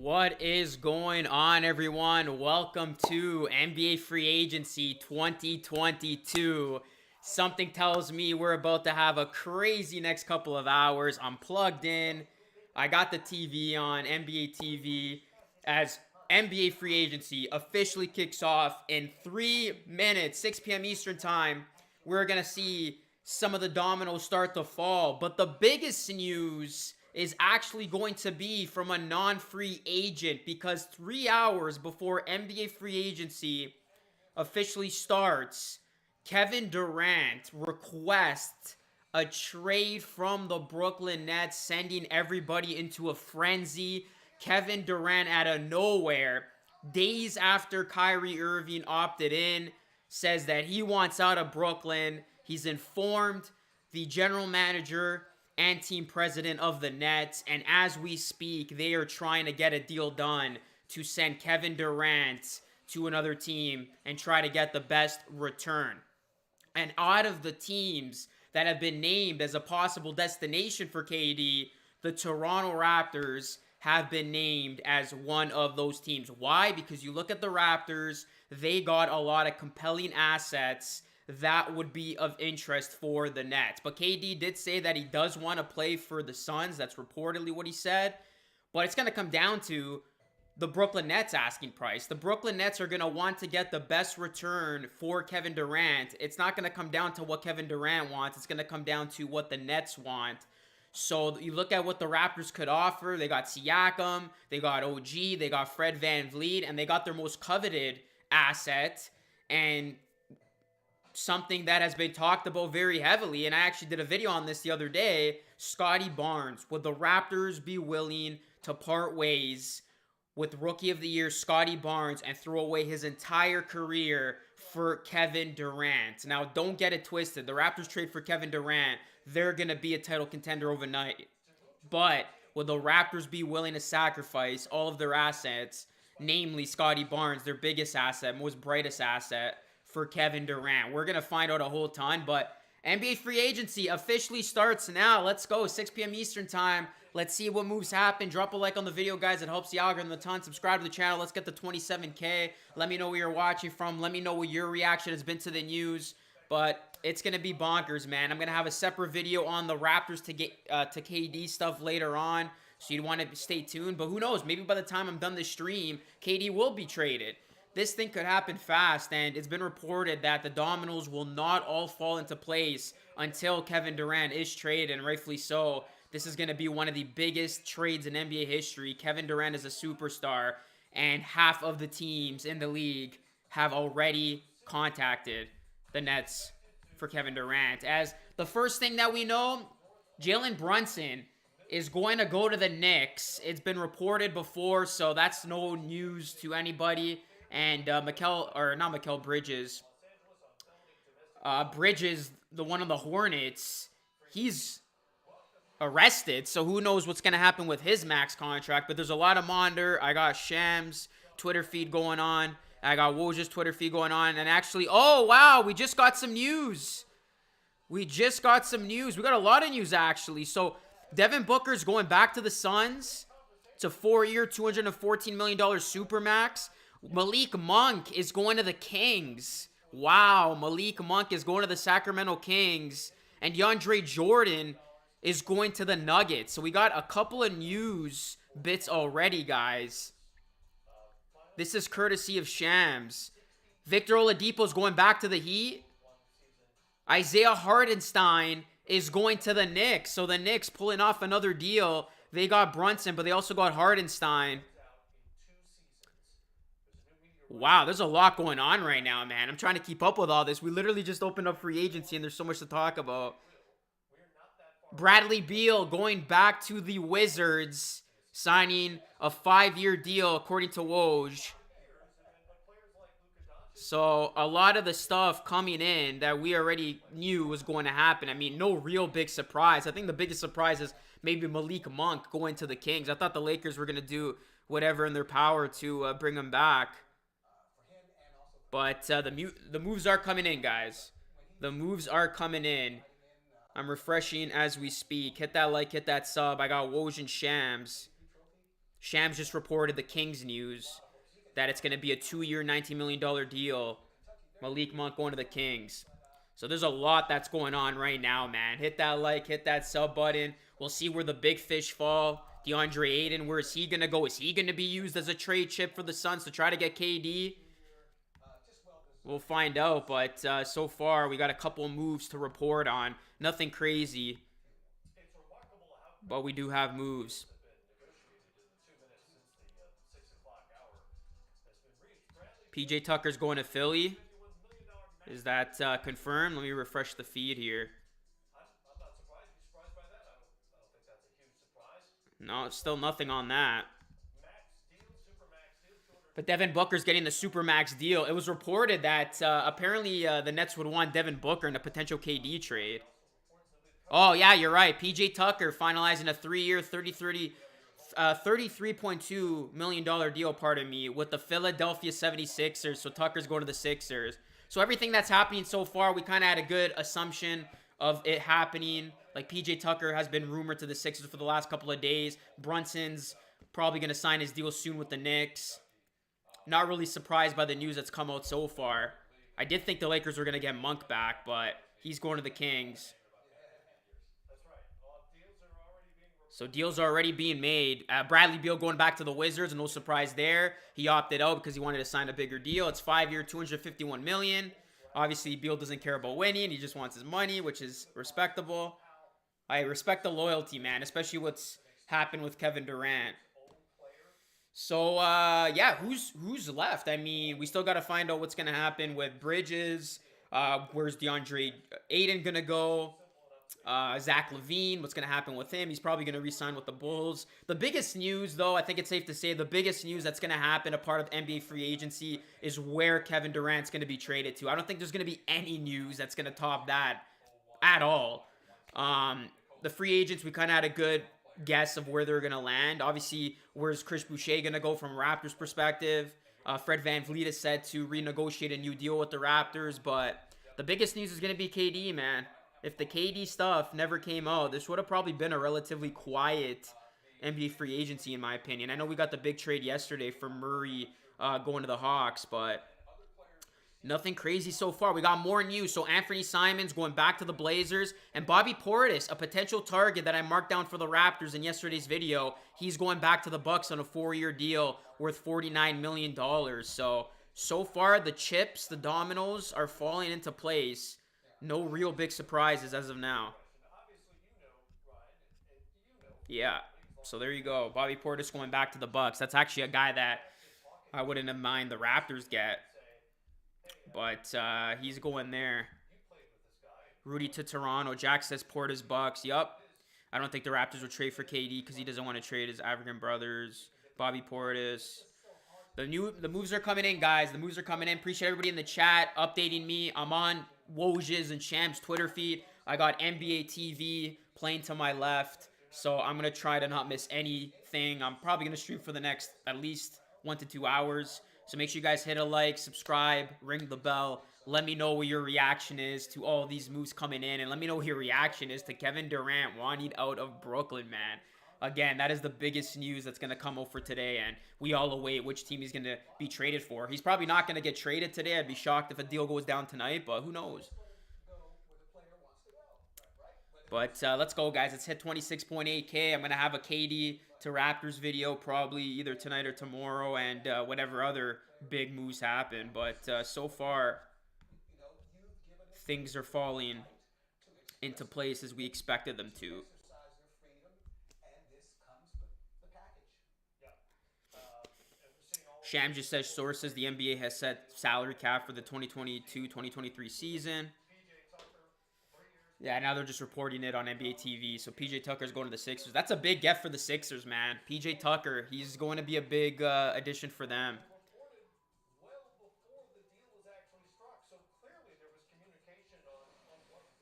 What is going on, everyone? Welcome to NBA Free Agency 2022. Something tells me we're about to have a crazy next couple of hours. I'm plugged in. I got the TV on, NBA TV, as NBA Free Agency officially kicks off in 3 minutes, 6 p.m. Eastern Time. We're going to see some of the dominoes start to fall. But the biggest news is actually going to be from a non-free agent, because 3 hours before NBA free agency officially starts, Kevin Durant requests a trade from the Brooklyn Nets, sending everybody into a frenzy. Kevin Durant, out of nowhere, days after Kyrie Irving opted in, says that he wants out of Brooklyn. He's informed the general manager and team president of the Nets, and as we speak, they are trying to get a deal done to send Kevin Durant to another team and try to get the best return. And out of the teams that have been named as a possible destination for KD, the Toronto Raptors have been named as one of those teams. Why? Because you look at the Raptors, they got a lot of compelling assets that would be of interest for the Nets. But KD did say that he does want to play for the Suns. That's reportedly what he said. But it's going to come down to the Brooklyn Nets asking price. The Brooklyn Nets are going to want to get the best return for Kevin Durant. It's not going to come down to what Kevin Durant wants. It's going to come down to what the Nets want. So you look at what the Raptors could offer. They got Siakam, they got OG, they got Fred VanVleet, and they got their most coveted asset, and something that has been talked about very heavily, and I actually did a video on this the other day, Scottie Barnes. Would the Raptors be willing to part ways with Rookie of the Year Scottie Barnes and throw away his entire career for Kevin Durant? Now, don't get it twisted. The Raptors trade for Kevin Durant, they're going to be a title contender overnight. But would the Raptors be willing to sacrifice all of their assets, namely Scottie Barnes, their biggest asset, most brightest asset, for Kevin Durant? We're going to find out a whole ton, but NBA free agency officially starts now. Let's go. 6 p.m. Eastern Time. Let's see what moves happen. Drop a like on the video, guys. It helps the algorithm a ton. Subscribe to the channel. Let's get to 27K. Let me know where you're watching from. Let me know what your reaction has been to the news. But it's going to be bonkers, man. I'm going to have a separate video on the Raptors to KD stuff later on, so you'd want to stay tuned. But who knows? Maybe by the time I'm done this stream, KD will be traded. This thing could happen fast, and it's been reported that the dominoes will not all fall into place until Kevin Durant is traded, and rightfully so. This is going to be one of the biggest trades in NBA history. Kevin Durant is a superstar, and half of the teams in the league have already contacted the Nets for Kevin Durant. As the first thing that we know, Jalen Brunson is going to go to the Knicks. It's been reported before, so that's no news to anybody. And Bridges, the one on the Hornets, he's arrested, so who knows what's going to happen with his max contract. But there's a lot of monitor. I got Shams' Twitter feed going on. I got Woj's Twitter feed going on. And actually, oh, wow, we just got some news. We got a lot of news, actually. So Devin Booker's going back to the Suns. It's a 4-year, $214 million supermax. Malik Monk is going to the Kings. Wow, Malik Monk is going to the Sacramento Kings. And DeAndre Jordan is going to the Nuggets. So we got a couple of news bits already, guys. This is courtesy of Shams. Victor Oladipo is going back to the Heat. Isaiah Hartenstein is going to the Knicks. So the Knicks pulling off another deal. They got Brunson, but they also got Hartenstein. Wow, there's a lot going on right now, man. I'm trying to keep up with all this. We literally just opened up free agency, and there's so much to talk about. Bradley Beal going back to the Wizards, signing a 5-year deal, according to Woj. So a lot of the stuff coming in that we already knew was going to happen. I mean, no real big surprise. I think the biggest surprise is maybe Malik Monk going to the Kings. I thought the Lakers were going to do whatever in their power to bring him back. But the moves are coming in, guys. The moves are coming in. I'm refreshing as we speak. Hit that like, hit that sub. I got Woj and Shams. Shams just reported the Kings news that it's going to be a 2-year, $19 million deal. Malik Monk going to the Kings. So there's a lot that's going on right now, man. Hit that like, hit that sub button. We'll see where the big fish fall. DeAndre Ayton, where is he going to go? Is he going to be used as a trade chip for the Suns to try to get KD? We'll find out, but so far we got a couple moves to report on. Nothing crazy, but we do have moves. PJ Tucker's going to Philly. Is that confirmed? Let me refresh the feed here. No, still nothing on that. But Devin Booker's getting the Supermax deal. It was reported that apparently the Nets would want Devin Booker in a potential KD trade. Oh, yeah, you're right. PJ Tucker finalizing a 3-year, $33.2 million deal, pardon me, with the Philadelphia 76ers. So Tucker's going to the Sixers. So everything that's happening so far, we kind of had a good assumption of it happening. Like PJ Tucker has been rumored to the Sixers for the last couple of days. Brunson's probably going to sign his deal soon with the Knicks. Not really surprised by the news that's come out so far. I did think the Lakers were going to get Monk back, but he's going to the Kings. So deals are already being made. Bradley Beal going back to the Wizards, no surprise there. He opted out because he wanted to sign a bigger deal. It's 5-year, $251 million. Obviously, Beal doesn't care about winning. He just wants his money, which is respectable. I respect the loyalty, man, especially what's happened with Kevin Durant. So, yeah, who's left? I mean, we still got to find out what's going to happen with Bridges. Where's DeAndre Ayton going to go? Zach LaVine, what's going to happen with him? He's probably going to re-sign with the Bulls. The biggest news, though, I think it's safe to say, the biggest news that's going to happen, a part of NBA free agency, is where Kevin Durant's going to be traded to. I don't think there's going to be any news that's going to top that at all. The free agents, we kind of had a good guess of where they're going to land. Obviously, where's Chris Boucher going to go from a Raptors perspective? Fred VanVleet is said to renegotiate a new deal with the Raptors, but the biggest news is going to be KD, man. If the KD stuff never came out, this would have probably been a relatively quiet NBA free agency, in my opinion. I know we got the big trade yesterday for Murray going to the Hawks, but nothing crazy so far. We got more news. So Anthony Simons going back to the Blazers, and Bobby Portis, a potential target that I marked down for the Raptors in yesterday's video. He's going back to the Bucks on a 4-year deal worth $49 million. So far, the chips, the dominoes are falling into place. No real big surprises as of now. Yeah, so there you go. Bobby Portis going back to the Bucks. That's actually a guy that I wouldn't have mind the Raptors get. But he's going there. Rudy to Toronto. Jack says Portis Bucks. Yup. I don't think the Raptors would trade for KD because he doesn't want to trade his African brothers. Bobby Portis. The moves are coming in, guys. The moves are coming in. Appreciate everybody in the chat updating me. I'm on Woj's and Shams' Twitter feed. I got NBA TV playing to my left. So I'm going to try to not miss anything. I'm probably going to stream for the next at least 1 to 2 hours. So make sure you guys hit a like, subscribe, ring the bell. Let me know what your reaction is to all these moves coming in. And let me know what your reaction is to Kevin Durant wanting out of Brooklyn, man. Again, that is the biggest news that's going to come over today, and we all await which team he's going to be traded for. He's probably not going to get traded today. I'd be shocked if a deal goes down tonight, but who knows? But let's go, guys. Let's hit 26.8K. I'm going to have a KD to Raptors video probably either tonight or tomorrow, and whatever other big moves happen. But so far, things are falling into place as we expected them to. Sham just says sources the NBA has set salary cap for the 2022-2023 season. Yeah, now they're just reporting it on NBA TV. So PJ Tucker's going to the Sixers. That's a big get for the Sixers, man. PJ Tucker, he's going to be a big addition for them.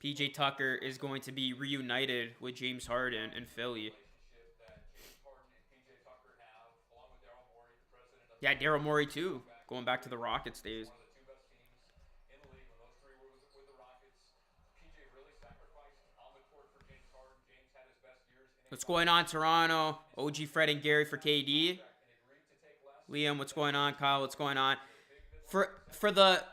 PJ Tucker is going to be reunited with James Harden in Philly. Yeah, Daryl Morey too, going back to the Rockets days. What's going on, Toronto? OG Fred and Gary for KD. Liam, what's going on? Kyle, what's going on? For the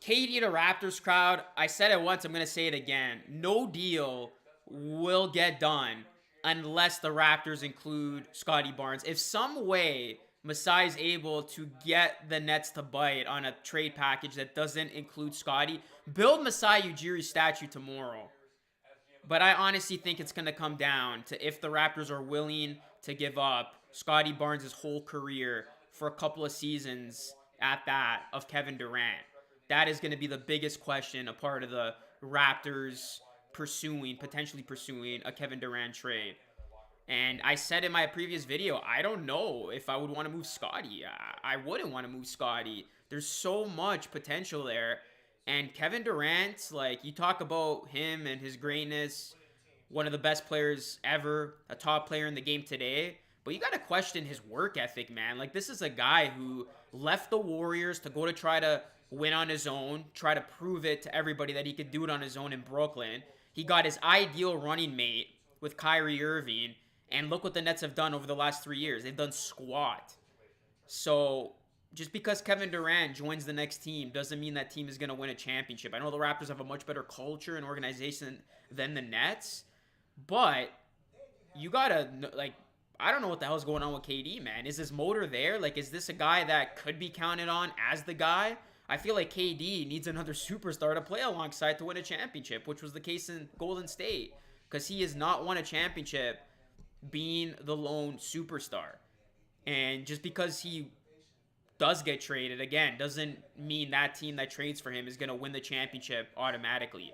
KD to Raptors crowd, I said it once, I'm going to say it again. No deal will get done unless the Raptors include Scottie Barnes. If some way Masai is able to get the Nets to bite on a trade package that doesn't include Scottie, build Masai Ujiri's statue tomorrow. But I honestly think it's going to come down to if the Raptors are willing to give up Scottie Barnes' whole career for a couple of seasons at that of Kevin Durant. That is going to be the biggest question, a part of the Raptors potentially pursuing a Kevin Durant trade. And I said in my previous video, I don't know if I would want to move Scottie. I wouldn't want to move Scottie. There's so much potential there. And Kevin Durant, like, you talk about him and his greatness, one of the best players ever, a top player in the game today. But you got to question his work ethic, man. Like, this is a guy who left the Warriors to go to try to win on his own, try to prove it to everybody that he could do it on his own in Brooklyn. He got his ideal running mate with Kyrie Irving. And look what the Nets have done over the last 3 years. They've done squat. So just because Kevin Durant joins the next team doesn't mean that team is going to win a championship. I know the Raptors have a much better culture and organization than the Nets. But you got to, like, I don't know what the hell's going on with KD, man. Is his motor there? Like, is this a guy that could be counted on as the guy? I feel like KD needs another superstar to play alongside to win a championship, which was the case in Golden State. Because he has not won a championship being the lone superstar. And just because he does get traded, again, doesn't mean that team that trades for him is going to win the championship automatically.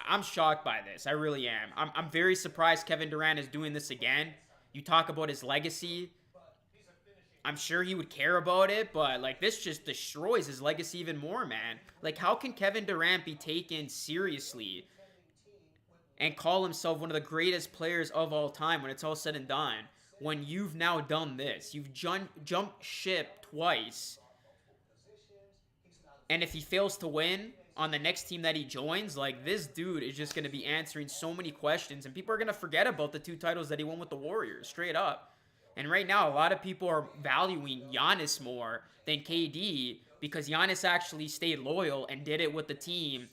I'm shocked by this. I really am. I'm very surprised Kevin Durant is doing this again. You talk about his legacy. I'm sure he would care about it, but, like, this just destroys his legacy even more, man. Like, how can Kevin Durant be taken seriously and call himself one of the greatest players of all time when it's all said and done, when you've now done this? You've jumped ship twice. And if he fails to win on the next team that he joins, like, this dude is just going to be answering so many questions, and people are going to forget about the 2 titles that he won with the Warriors, straight up. And right now, a lot of people are valuing Giannis more than KD because Giannis actually stayed loyal and did it with the team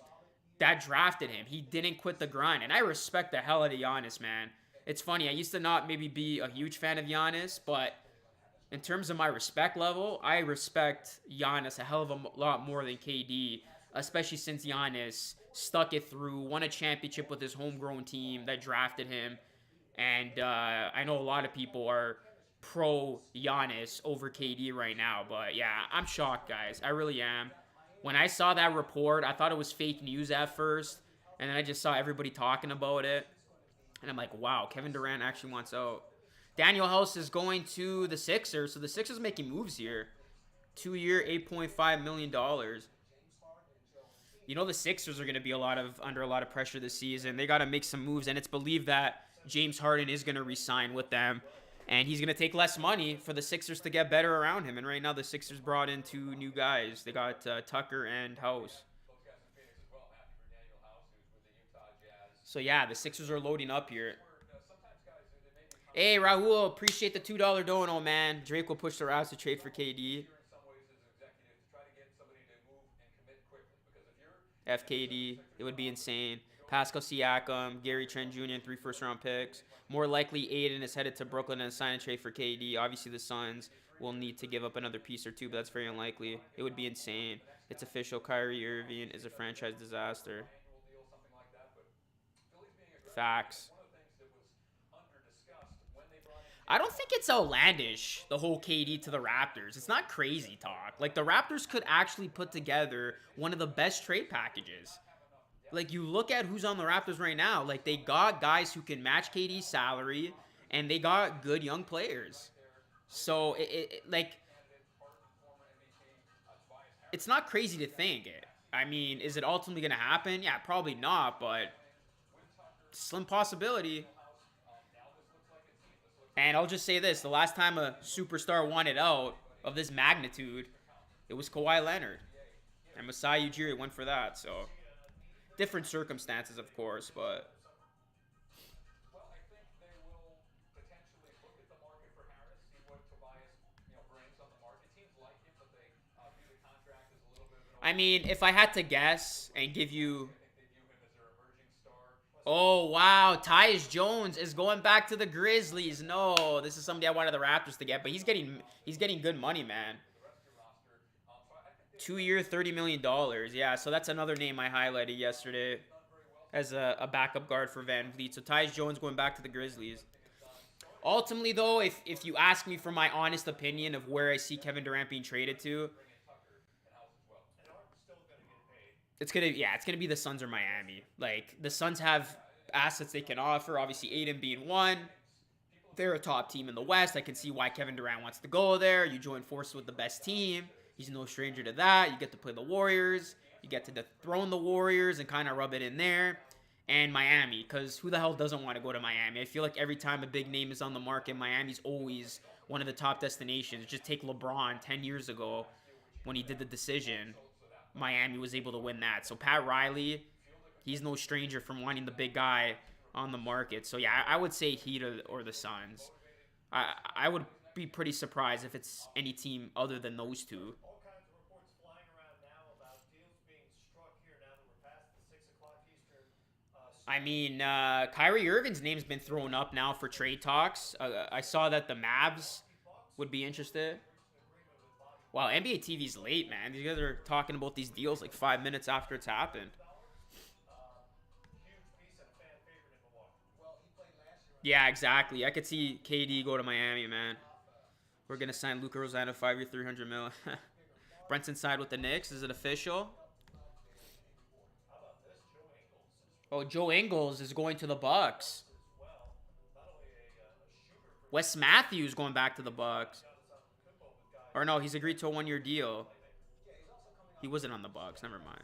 that drafted him. He didn't quit the grind. And I respect the hell out of Giannis, man. It's funny. I used to not maybe be a huge fan of Giannis, but in terms of my respect level, I respect Giannis a hell of a lot more than KD, especially since Giannis stuck it through, won a championship with his homegrown team that drafted him. And I know a lot of people are pro Giannis over KD right now, but yeah, I'm shocked, guys. I really am. When I saw that report, I thought it was fake news at first, and then I just saw everybody talking about it, and I'm like, wow, Kevin Durant actually wants out. Daniel House is going to the Sixers, so the Sixers making moves here. 2-year, $8.5 million. You know the Sixers are going to be under a lot of pressure this season. They got to make some moves, and it's believed that James Harden is going to re-sign with them. And he's going to take less money for the Sixers to get better around him. And right now, the Sixers brought in 2 new guys. They got Tucker and House. So, yeah, the Sixers are loading up here. Hey, Rahul, appreciate the $2 dono, man. Drake will push the Raptors to trade for KD. FKD, it would be insane. Pascal Siakam, Gary Trent Jr., and 3 first-round picks. More likely, Aiden is headed to Brooklyn and sign and trade for KD. Obviously, the Suns will need to give up another piece or 2, but that's very unlikely. It would be insane. It's official. Kyrie Irving is a franchise disaster. Facts. I don't think it's outlandish, the whole KD to the Raptors. It's not crazy talk. Like, the Raptors could actually put together one of the best trade packages. Like, you look at who's on the Raptors right now. Like, they got guys who can match KD's salary, and they got good young players. So, it's not crazy to think it. I mean, is it ultimately going to happen? Yeah, probably not, but slim possibility. And I'll just say this. The last time a superstar wanted out of this magnitude, it was Kawhi Leonard. And Masai Ujiri went for that, so different circumstances, of course, but I mean, if I had to guess and give you, oh wow, Tyus Jones is going back to the Grizzlies. No, this is somebody I wanted the Raptors to get, but he's getting good money, man. 2 year, $30 million. Yeah, so that's another name I highlighted yesterday as a backup guard for Van Vliet. So Tyus Jones going back to the Grizzlies. Ultimately, though, if you ask me for my honest opinion of where I see Kevin Durant being traded to, it's gonna be the Suns or Miami. Like the Suns have assets they can offer. Obviously, Aiden being one. They're a top team in the West. I can see why Kevin Durant wants to go there. You join forces with the best team. He's no stranger to that. You get to play the Warriors. You get to dethrone the Warriors and kind of rub it in there. And Miami, because who the hell doesn't want to go to Miami? I feel like every time a big name is on the market, Miami's always one of the top destinations. Just take LeBron 10 years ago when he did the decision. Miami was able to win that. So Pat Riley, he's no stranger from wanting the big guy on the market. So yeah, I would say Heat or the Suns. I would be pretty surprised if it's any team other than those two. I mean, Kyrie Irving's name's been thrown up now for trade talks. I saw that the Mavs would be interested. Wow, NBA TV's late, man. These guys are talking about these deals like 5 minutes after it's happened. Yeah, exactly. I could see KD go to Miami, man. We're gonna sign Luka Rosano 5 year, 300 mil. Brunson signed with the Knicks. Is it official? Oh, Joe Ingles is going to the Bucks. Wes Matthews going back to the Bucks. Or no, he's agreed to a 1 year deal. He wasn't on the Bucks. Never mind.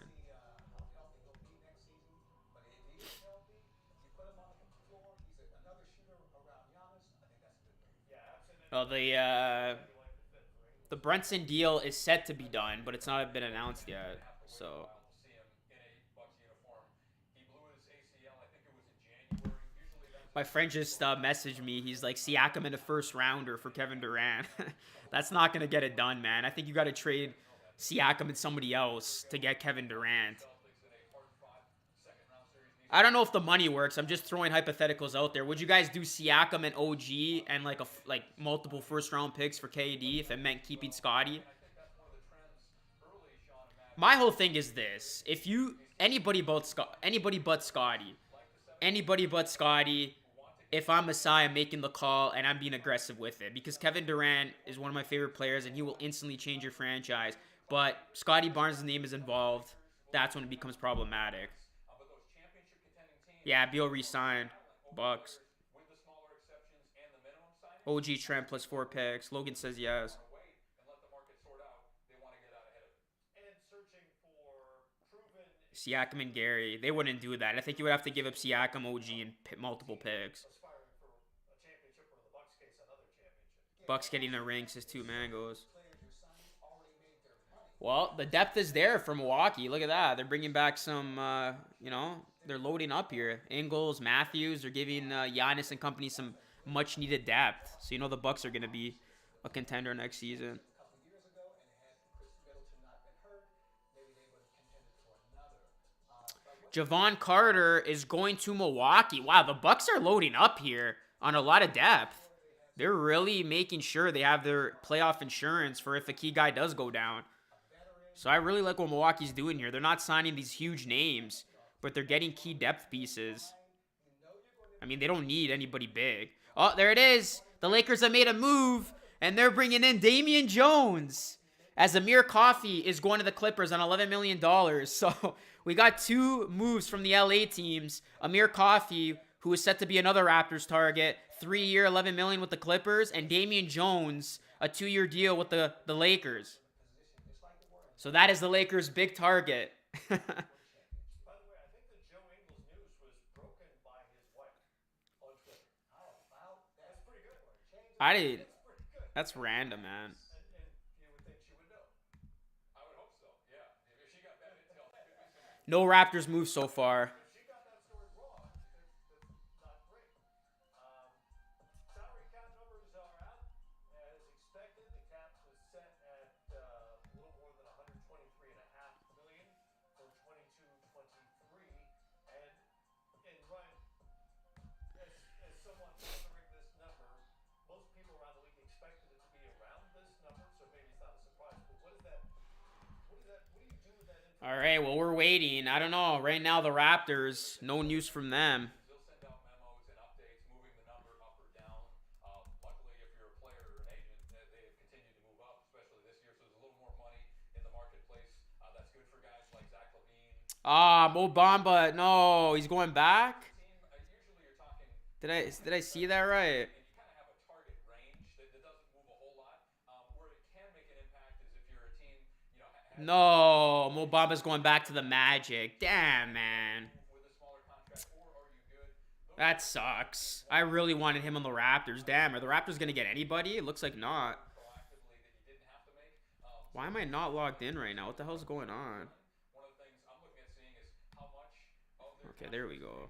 Well, the Brunson deal is set to be done, but it's not been announced yet. So my friend just messaged me. He's like, Siakam in a first rounder for Kevin Durant. That's not gonna get it done, man. I think you got to trade Siakam and somebody else to get Kevin Durant. I don't know if the money works. I'm just throwing hypotheticals out there. Would you guys do Siakam and OG and like multiple first round picks for KD if it meant keeping Scotty? My whole thing is this: if you anybody but Scotty, if I'm Messiah making the call and I'm being aggressive with it, because Kevin Durant is one of my favorite players and he will instantly change your franchise. But Scotty Barnes' name is involved. That's when it becomes problematic. Yeah, Beal re-signed. Bucks. OG Trent plus 4 picks. Logan says yes. Siakam and Gary. They wouldn't do that. I think you would have to give up Siakam, OG, and multiple picks. Bucks getting a ring, says two mangoes. Well, the depth is there for Milwaukee. Look at that. They're bringing back some, they're loading up here. Ingles, Matthews. They're giving Giannis and company some much needed depth. So, the Bucks are going to be a contender next season. Javon Carter is going to Milwaukee. Wow, the Bucks are loading up here on a lot of depth. They're really making sure they have their playoff insurance for if a key guy does go down. So I really like what Milwaukee's doing here. They're not signing these huge names, but they're getting key depth pieces. I mean, they don't need anybody big. Oh, there it is. The Lakers have made a move, and they're bringing in Damian Jones. As Amir Coffey is going to the Clippers on $11 million. So we got two moves from the LA teams. Amir Coffey, who is set to be another Raptors target, 3 year, $11 million with the Clippers, and Damian Jones, a 2 year deal with the Lakers. So that is the Lakers' big target. I did. That's random, man. No Raptors move so far. All right, well, we're waiting. I don't know. Right now, the Raptors, no news from them. Ah, Mo Bamba. No, he's going back. Did I see that right? No, Mo Bamba's going back to the Magic. Damn, man. That sucks. I really wanted him on the Raptors. Damn, are the Raptors gonna get anybody? It looks like not. Why am I not logged in right now? What the hell's going on? Okay, there we go.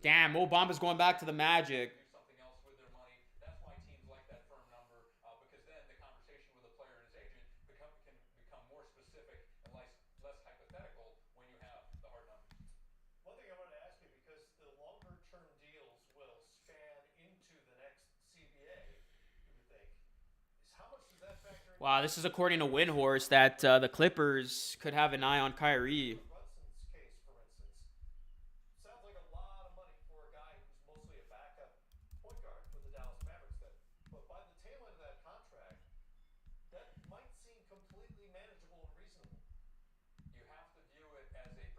Damn, Mo Bamba's going back to the Magic. One thing I wanted to ask you, because the longer term deals will span into the next CBA, you would think, is how much does that factor into Wow, your this is decision according to making? Windhorse that the Clippers could have an eye on Kyrie. Jalen Brunson's case, for instance, sounds like a lot of money for a guy who's mostly a backup point guard for the Dallas Mavericks. But by the tail end of that contract, that might seem completely manageable and reasonable. I understand that,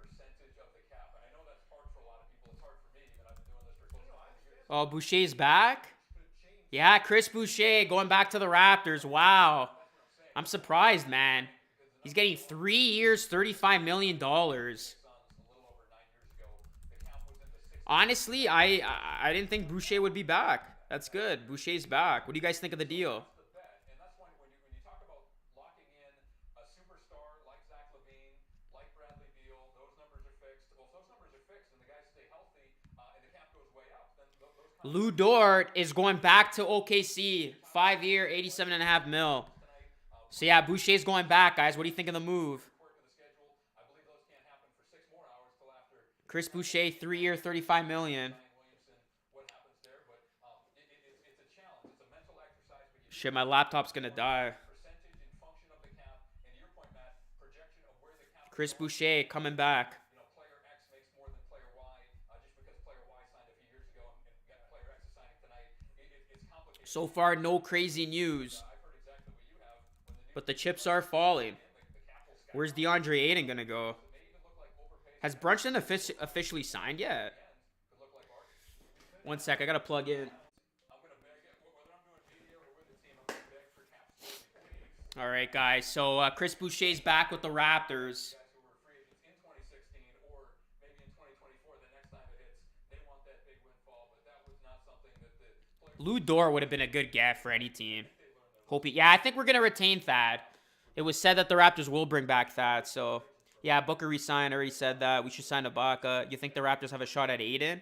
Oh, but Boucher's the back? language could change Yeah, somewhat Chris Boucher going back to the Raptors. Wow. I'm surprised, man. He's getting 3 years, $35 million. Honestly, I didn't think Boucher would be back. That's good. Boucher's back. What do you guys think of the deal? Lou Dort is going back to OKC. 5 year, 87.5 mil. So yeah, Boucher's going back, guys. What do you think of the move? Chris Boucher, 3 year, 35 million. Shit, my laptop's gonna die. Chris Boucher coming back. So far, no crazy news. But the chips are falling. Where's DeAndre Ayton gonna go? Has Brunson officially signed yet? One sec, I gotta plug in. All right, guys. So Chris Boucher's back with the Raptors. Lou Dort would have been a good get for any team. Hope he, yeah, I think we're gonna retain Thad. It was said that the Raptors will bring back Thad. So yeah, Booker resigned. Already said that we should sign Ibaka. You think the Raptors have a shot at Aiden?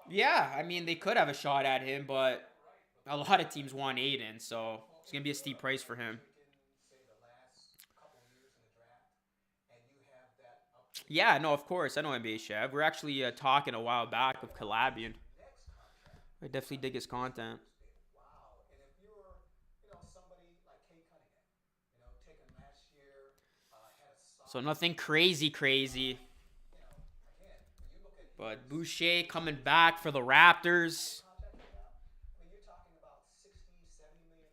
Yeah, I mean they could have a shot at him, but a lot of teams want Aiden, so it's gonna be a steep price for him. Yeah, no, of course. I know NBA Chef. We're actually talking a while back of collabing. I definitely dig his content. So nothing crazy, crazy. But Boucher coming back for the Raptors.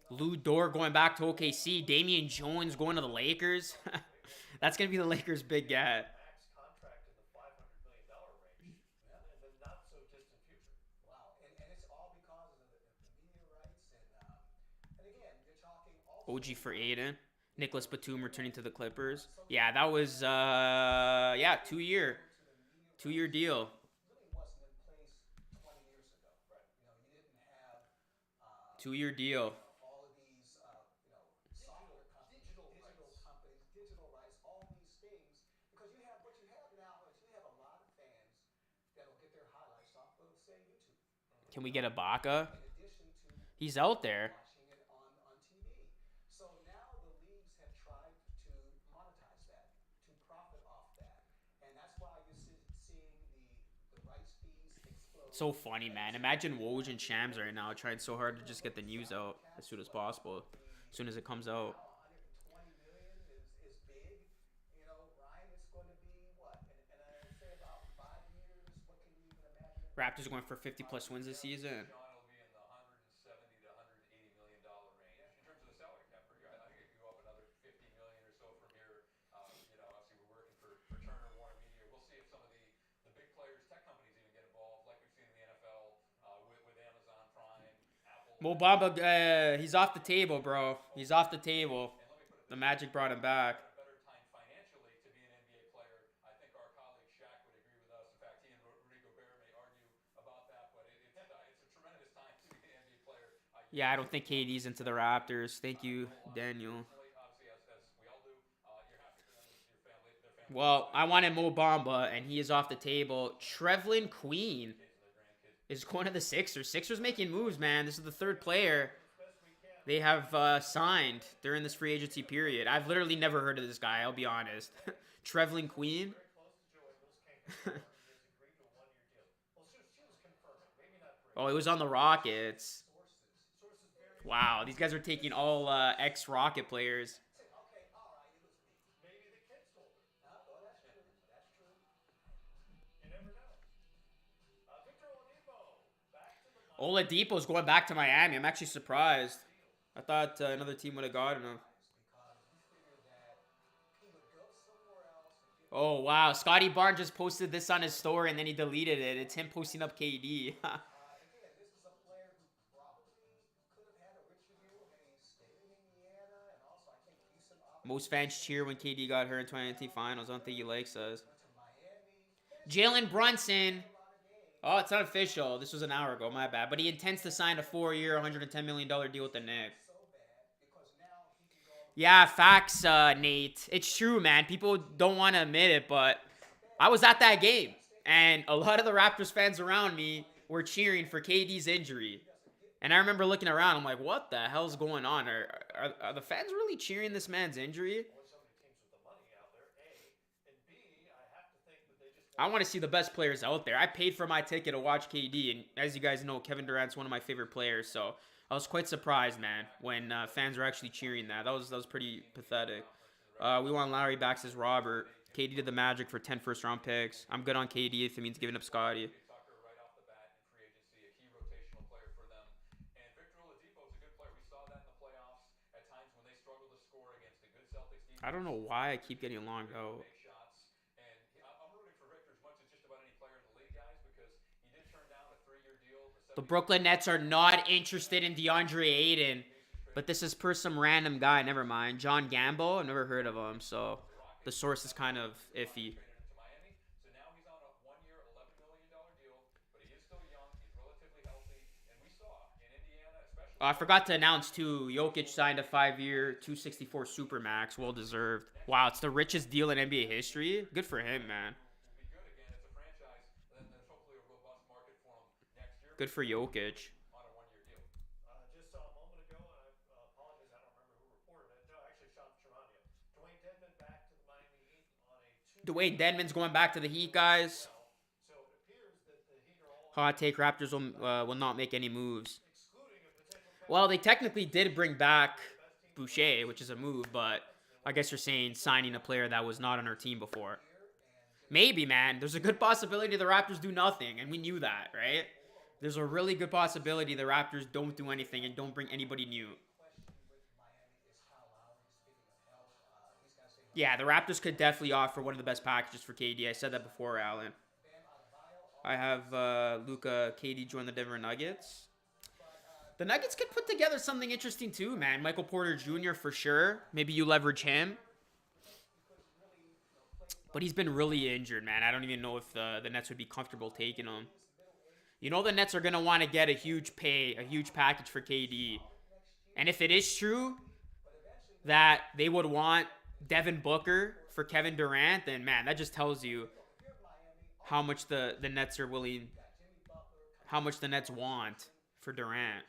Lou Dort going back to OKC. Damian Jones going to the Lakers. That's going to be the Lakers' big get. max contract in the $500 million range in the not so distant future. OG for Aiden. Nicholas Batum returning to the Clippers. Yeah, that was yeah, 2 year. 2 year deal. Right. 2 year deal. Digital rights. Can we get Ibaka? He's out there. So funny, man. Imagine Woj and Shams right now trying so hard to just get the news out as soon as possible. As soon as it comes out. Raptors are going for 50+ wins this season. Sean will be in the 170 to 180 million dollar range in terms of the salary cap. I think it could go up another 50 million or so from here. Obviously we're working for Turner, Warner Media. We'll see if some of the big players, tech companies, even get involved, like we've seen in the NFL with Amazon Prime, Apple. Mo Bamba, he's off the table, bro. He's off the table. And let me put it The this way: Magic brought him back. a better time financially to be an NBA player. I think our colleague Shaq would agree with us. In fact, he and Rudy Gobert may argue about that, but it's a tremendous time to be an NBA player. Yeah, I don't think KD's into the Raptors. Thank you, Daniel. Obviously, as we all do, you're happy for them, your family, their family. Well, I wanted Mo Bamba, and he is off the table. Trevlin Queen is going to the Sixers. Sixers making moves, man. This is the third player they have signed during this free agency period. I've literally never heard of this guy, I'll be honest. Trevlin Queen. Oh, he was on the Rockets. Wow, these guys are taking all ex-Rocket players. Maybe the kids told her. Well, that's true. That's true. You never know. Victor Oladipo back to the Oladipo's going back to Miami. I'm actually surprised. I thought another team would have gotten him. Oh, wow. Scotty Barnes just posted this on his story, and then he deleted it. It's him posting up KD. Again, this is a player who probably could have had a richer view had he stayed in Indiana, and also I think decent Most fans cheer when KD got hurt in 2019 finals. I don't think he likes us. Jalen Brunson. Oh, it's not official. This was an hour ago. My bad. But he intends to sign a 4-year, $110 million deal with the Knicks. Yeah, facts, Nate. It's true, man. People don't want to admit it, but I was at that game. And a lot of the Raptors fans around me were cheering for KD's injury. And I remember looking around. I'm like, what the hell's going on? Are the fans really cheering this man's injury? I want to see the best players out there. I paid for my ticket to watch KD. And as you guys know, Kevin Durant's one of my favorite players. So I was quite surprised, man, when fans were actually cheering that. That was pretty pathetic. We want Larry back, says Robert. KD to the Magic for 10 first-round picks. I'm good on KD if it means giving up Scotty. I don't know why I keep getting logged out. The Brooklyn Nets are not interested in DeAndre Ayton. But this is per some random guy. Never mind. John Gambo. I've never heard of him. So the source is kind of iffy. I forgot to announce, too, Jokic signed a 5-year, $264 Supermax. Well deserved. Wow, it's the richest deal in NBA history. Good for him, man. Good for Jokic. Just saw a moment ago, and I apologize, I don't remember who reported it. No, actually, Dwayne Dedman back to the Miami Heat on a Dwayne Dedman's going back to the Heat, guys. So it appears that the Heat are all Hot take, Raptors will not make any moves. Well, they technically did bring back Boucher, which is a move, but I guess you're saying signing a player that was not on our team before. Maybe, man. There's a good possibility the Raptors do nothing, and we knew that, right? There's a really good possibility the Raptors don't do anything and don't bring anybody new. Yeah, the Raptors could definitely offer one of the best packages for KD. I said that before, Alan. I have Luka, KD join the Denver Nuggets. The Nuggets could put together something interesting too, man. Michael Porter Jr. for sure. Maybe you leverage him. But he's been really injured, man. I don't even know if the Nets would be comfortable taking him. You know the Nets are going to want to get a huge package for KD. And if it is true that they would want Devin Booker for Kevin Durant, then, man, that just tells you how much the Nets are willing, how much the Nets want for Durant.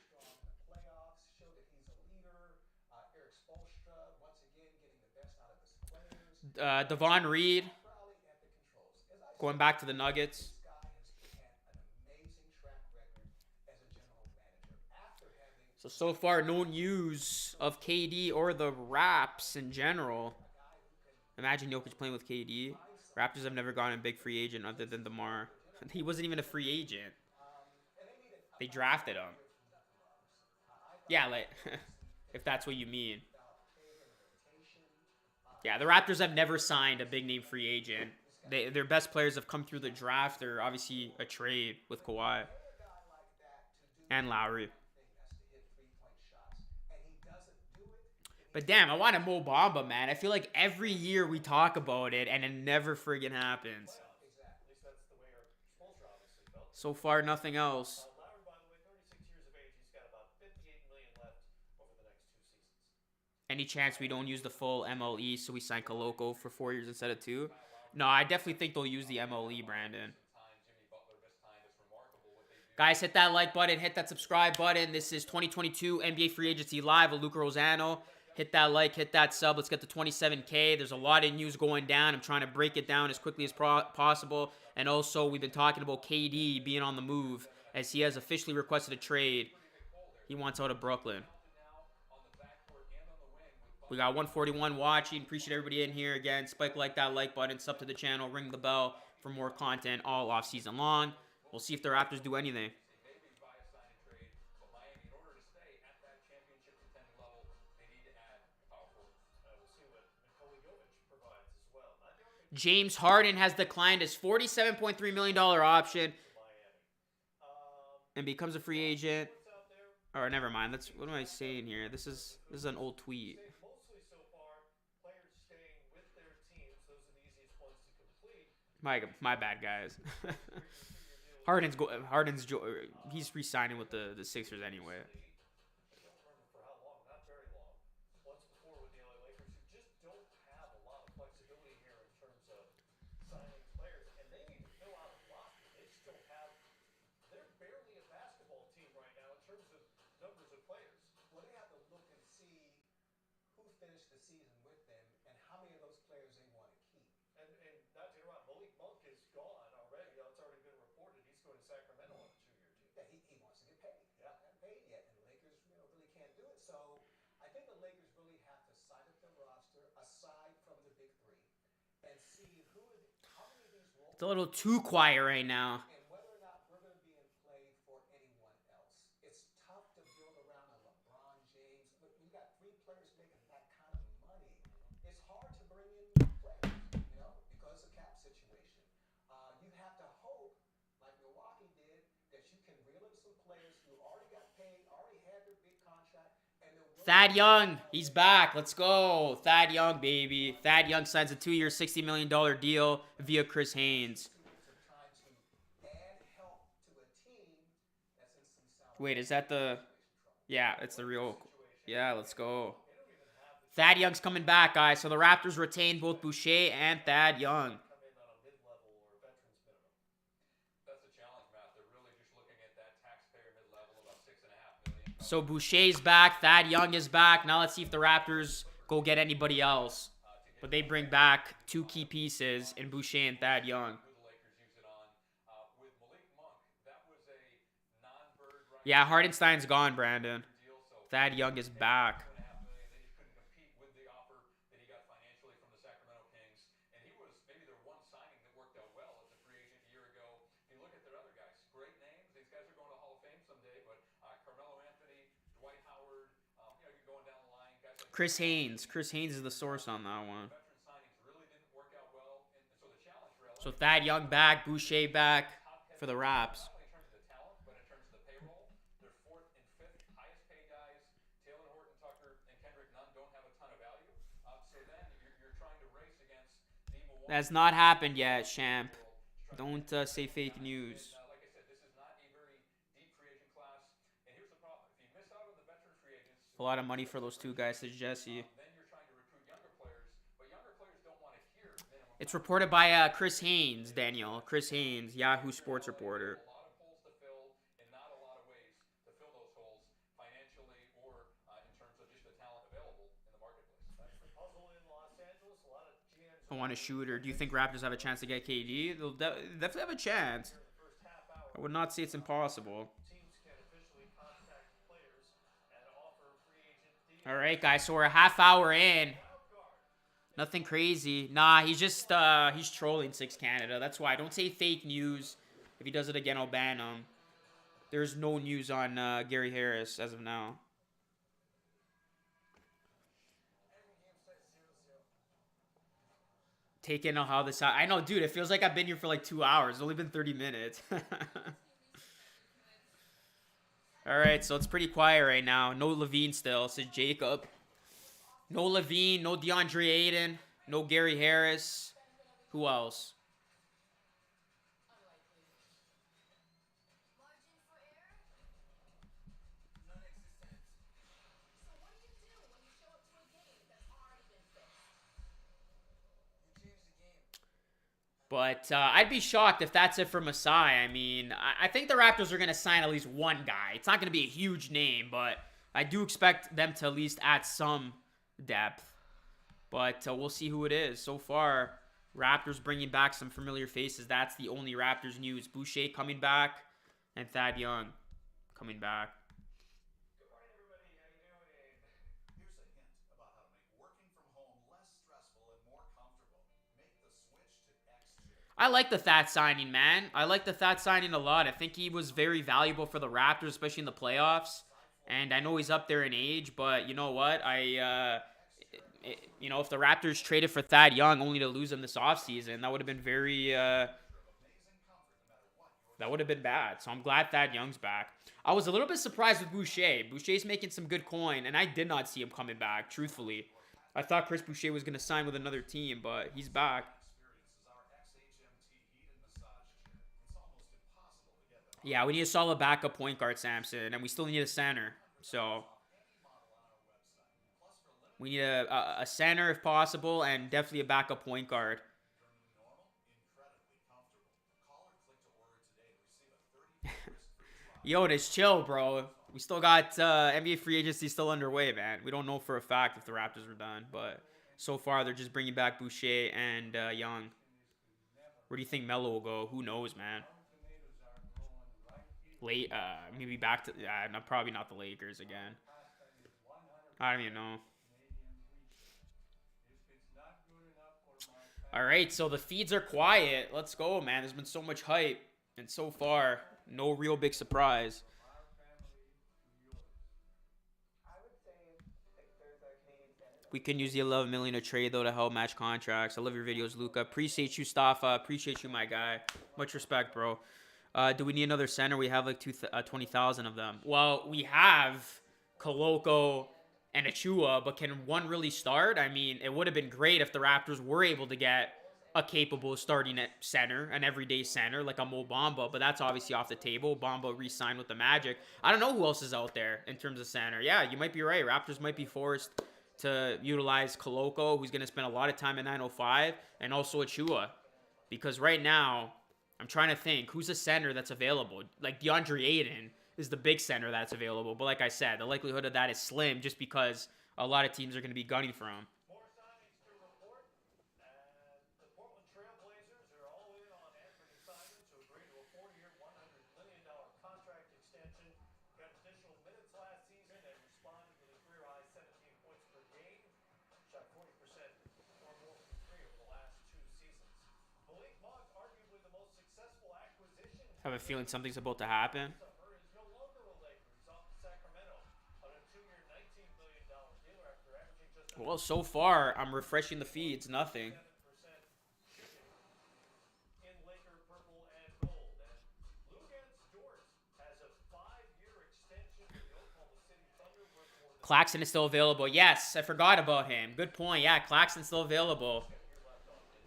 Devon Reed going back to the Nuggets. So far, no news of KD or the Raps in general. Imagine Jokic playing with KD. Raptors have never gotten a big free agent other than DeMar. He wasn't even a free agent. And they needed They a guy drafted him. with nothing, Robertson. I Yeah, thought like Robertson if finished that's out what you mean. paid in the rotation. Yeah, the He's Raptors have never signed a big name free agent. Their best players have come through the draft or obviously a trade with Kawhi pay a guy like that to do and only Lowry. one thing. That's to hit 3-point shots, and he doesn't do it. Then But he's damn, I want a Mo Bamba, man. I feel like every year we talk about it and it never friggin' happens. playoffs. Exactly. At least that's the way our Spoelstra obviously felt. So far, nothing else. Lowry, by the way, 36 years of age. He's got about 58 million left over the next 2 seasons. Any chance we don't use the full MLE so we sign Coloco for 4 years instead of 2? No, I definitely think they'll use the MLE, Brandon. Guys, hit that like button, hit that subscribe button. This is 2022 NBA Free Agency Live with Luca Rosano. Hit that like, hit that sub. Let's get to 27K. There's a lot of news going down. I'm trying to break it down as quickly as possible. And also, we've been talking about KD being on the move as he has officially requested a trade. He wants out of Brooklyn. We got 141 watching. Appreciate everybody in here. Again, spike like that like button, sub to the channel, ring the bell for more content all off season long. We'll see if the Raptors do anything. James Harden has declined his $47.3 million option and becomes a free agent. Or never mind. That's what am I saying here? This is an old tweet. Mostly so far, players staying with their teams. Those are the easiest ones to complete. My bad, guys. He's re-signing with the Sixers anyway. I don't remember for how long. Not very long. Once before with the LA Lakers, who just don't have a lot of flexibility here in terms of signing players, and they need to fill out a roster. They just don't have. They're barely a basketball team right now in terms of numbers of players. Well, they have to look and see who finished the season with them and how many of those players they want to keep. And not to interrupt, Malik Monk is gone already. It's already been reported he's going to Sacramento on a 2-year deal. Yeah, he wants to get paid. Yeah, hasn't paid yet, and the Lakers, really can't do it. So I think the Lakers really have to size up their roster aside from the big three and see how many of these roles. It's a little too quiet right now. And whether or not we're going to be in play for anyone else. It's tough to build around a LeBron James. When you got 3 players making that kind of money, it's hard to bring in players, because of cap situation. You have to hope, like Milwaukee did, that you can reel in some players who already got paid, already had their big contract, and they're Thad Young, he's back. Let's go. Thad Young, baby. Thad Young signs a 2-year, $60 million deal via Chris Haynes. Wait, is that the... Yeah, it's the real... Yeah, let's go. Thad Young's coming back, guys. So the Raptors retain both Boucher and Thad Young. So Boucher's back. Thad Young is back. Now let's see if the Raptors go get anybody else. But they bring back 2 key pieces in Boucher and Thad Young. Yeah, Hardenstein's gone, Brandon. Thad Young is back. Chris Haynes. Chris Haynes is the source on that one. So Thad Young back, Boucher back for the Raps. That's not happened yet, Champ. Don't say fake news. A lot of money for those 2 guys, says Jesse. It's reported by Chris Haynes, Daniel. Chris Haynes, Yahoo Sports reporter. I want a shooter. Do you think Raptors have a chance to get KD? They'll definitely have a chance. I would not say it's impossible. All right, guys. So we're a half hour in. Nothing crazy. Nah, he's just he's trolling 6 Canada. That's why. Don't say fake news. If he does it again, I'll ban him. There's no news on Gary Harris as of now. Taking how this. I know, dude. It feels like I've been here for like 2 hours. It's only been 30 minutes. All right, so it's pretty quiet right now. No Levine still, says Jacob. No Levine, no DeAndre Ayton, no Gary Harris. Who else? But I'd be shocked if that's it for Masai. I mean, I think the Raptors are going to sign at least one guy. It's not going to be a huge name, but I do expect them to at least add some depth. But we'll see who it is. So far, Raptors bringing back some familiar faces. That's the only Raptors news. Boucher coming back and Thad Young coming back. Good morning, everybody. How you doing? Here's a hint about how to make working from home less stressful and more comfortable. Make the switch to X-Chair. I like the Thad signing, man. I like the Thad signing a lot. I think he was very valuable for the Raptors, especially in the playoffs. And I know he's up there in age, but you know what? If the Raptors traded for Thad Young only to lose him this offseason, that would have been that would have been bad. So I'm glad Thad Young's back. I was a little bit surprised with Boucher. Boucher's making some good coin, and I did not see him coming back, truthfully. I thought Chris Boucher was going to sign with another team, but he's back. Yeah, we need a solid backup point guard, Samson, and we still need a center. So we need a center if possible, and definitely a backup point guard. Jonas, chill, bro. We still got NBA free agency still underway, man. We don't know for a fact if the Raptors are done, but so far they're just bringing back Boucher and Young. Where do you think Melo will go? Who knows, man? Maybe back to probably not the Lakers again. I don't even know. All right, so the feeds are quiet. Let's go, man. There's been so much hype, and so far, no real big surprise. We can use the 11 million to trade though to help match contracts. I love your videos, Luca. Appreciate you, Staffa. Appreciate you, my guy. Much respect, bro. Do we need another center? We have like 20,000 of them. Well, we have Koloko and Achua, but can one really start? I mean, it would have been great if the Raptors were able to get a capable starting at center, an everyday center like a Mo Bamba, but that's obviously off the table. Bamba re-signed with the Magic. I don't know who else is out there in terms of center. Yeah, you might be right. Raptors might be forced to utilize Koloko, who's going to spend a lot of time in 905, and also Achua. Because right now, I'm trying to think, who's a center that's available? Like DeAndre Ayton is the big center that's available. But like I said, the likelihood of that is slim just because a lot of teams are going to be gunning for him. More signings to report. The Portland Trailblazers are all in on Anthony Simons, who agreed to a 4-year, $100 million contract extension. Got additional minutes last season and responded with a career-high 17 points per game. Shot 40% or more from three over the last 2 seasons. Malik Monk, arguably the most successful acquisition. I have a feeling something's about to happen. Is no longer a Laker. He's off to Sacramento on a 2-year, $19 million deal after averaging just. Well, so far, I'm refreshing the feeds. Nothing. In Laker purple and gold. And Luguentz Dort has a 5-year extension with the Oklahoma City Thunder worth more than. Claxton is still available. Yes, I forgot about him. Good point. Yeah, Claxton's still available.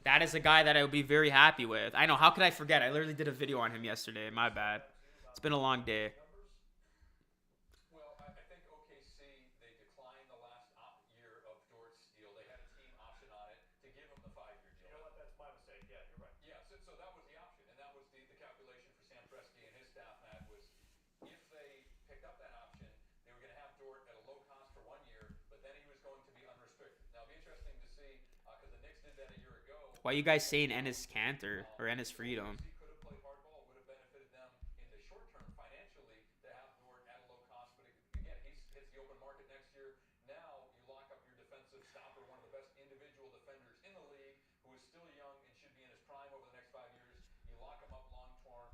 That is a guy that I would be very happy with. I know. How could I forget? I literally did a video on him yesterday. My bad. It's been a long day. Well, I think OKC, they declined the last year of Dort's deal. They had a team option on it to give him the 5-year deal. You know what? That's my mistake. Yeah, you're right. Yeah, so that was the option. And that was the calculation for Sam Presti and his staff, Matt, was if they picked up that option, they were going to have Dort at a low cost for 1 year, but then he was going to be unrestricted. Now, it'll be interesting to see, because the Knicks did that a year ago. Why are you guys saying Ennis Cantor or Ennis Freedom? He could have played hardball, would have benefited them in the short term financially to have Dort at a low cost. But again, he hits the open market next year. Now you lock up your defensive stopper, one of the best individual defenders in the league, who is still young and should be in his prime over the next 5 years. You lock him up long term,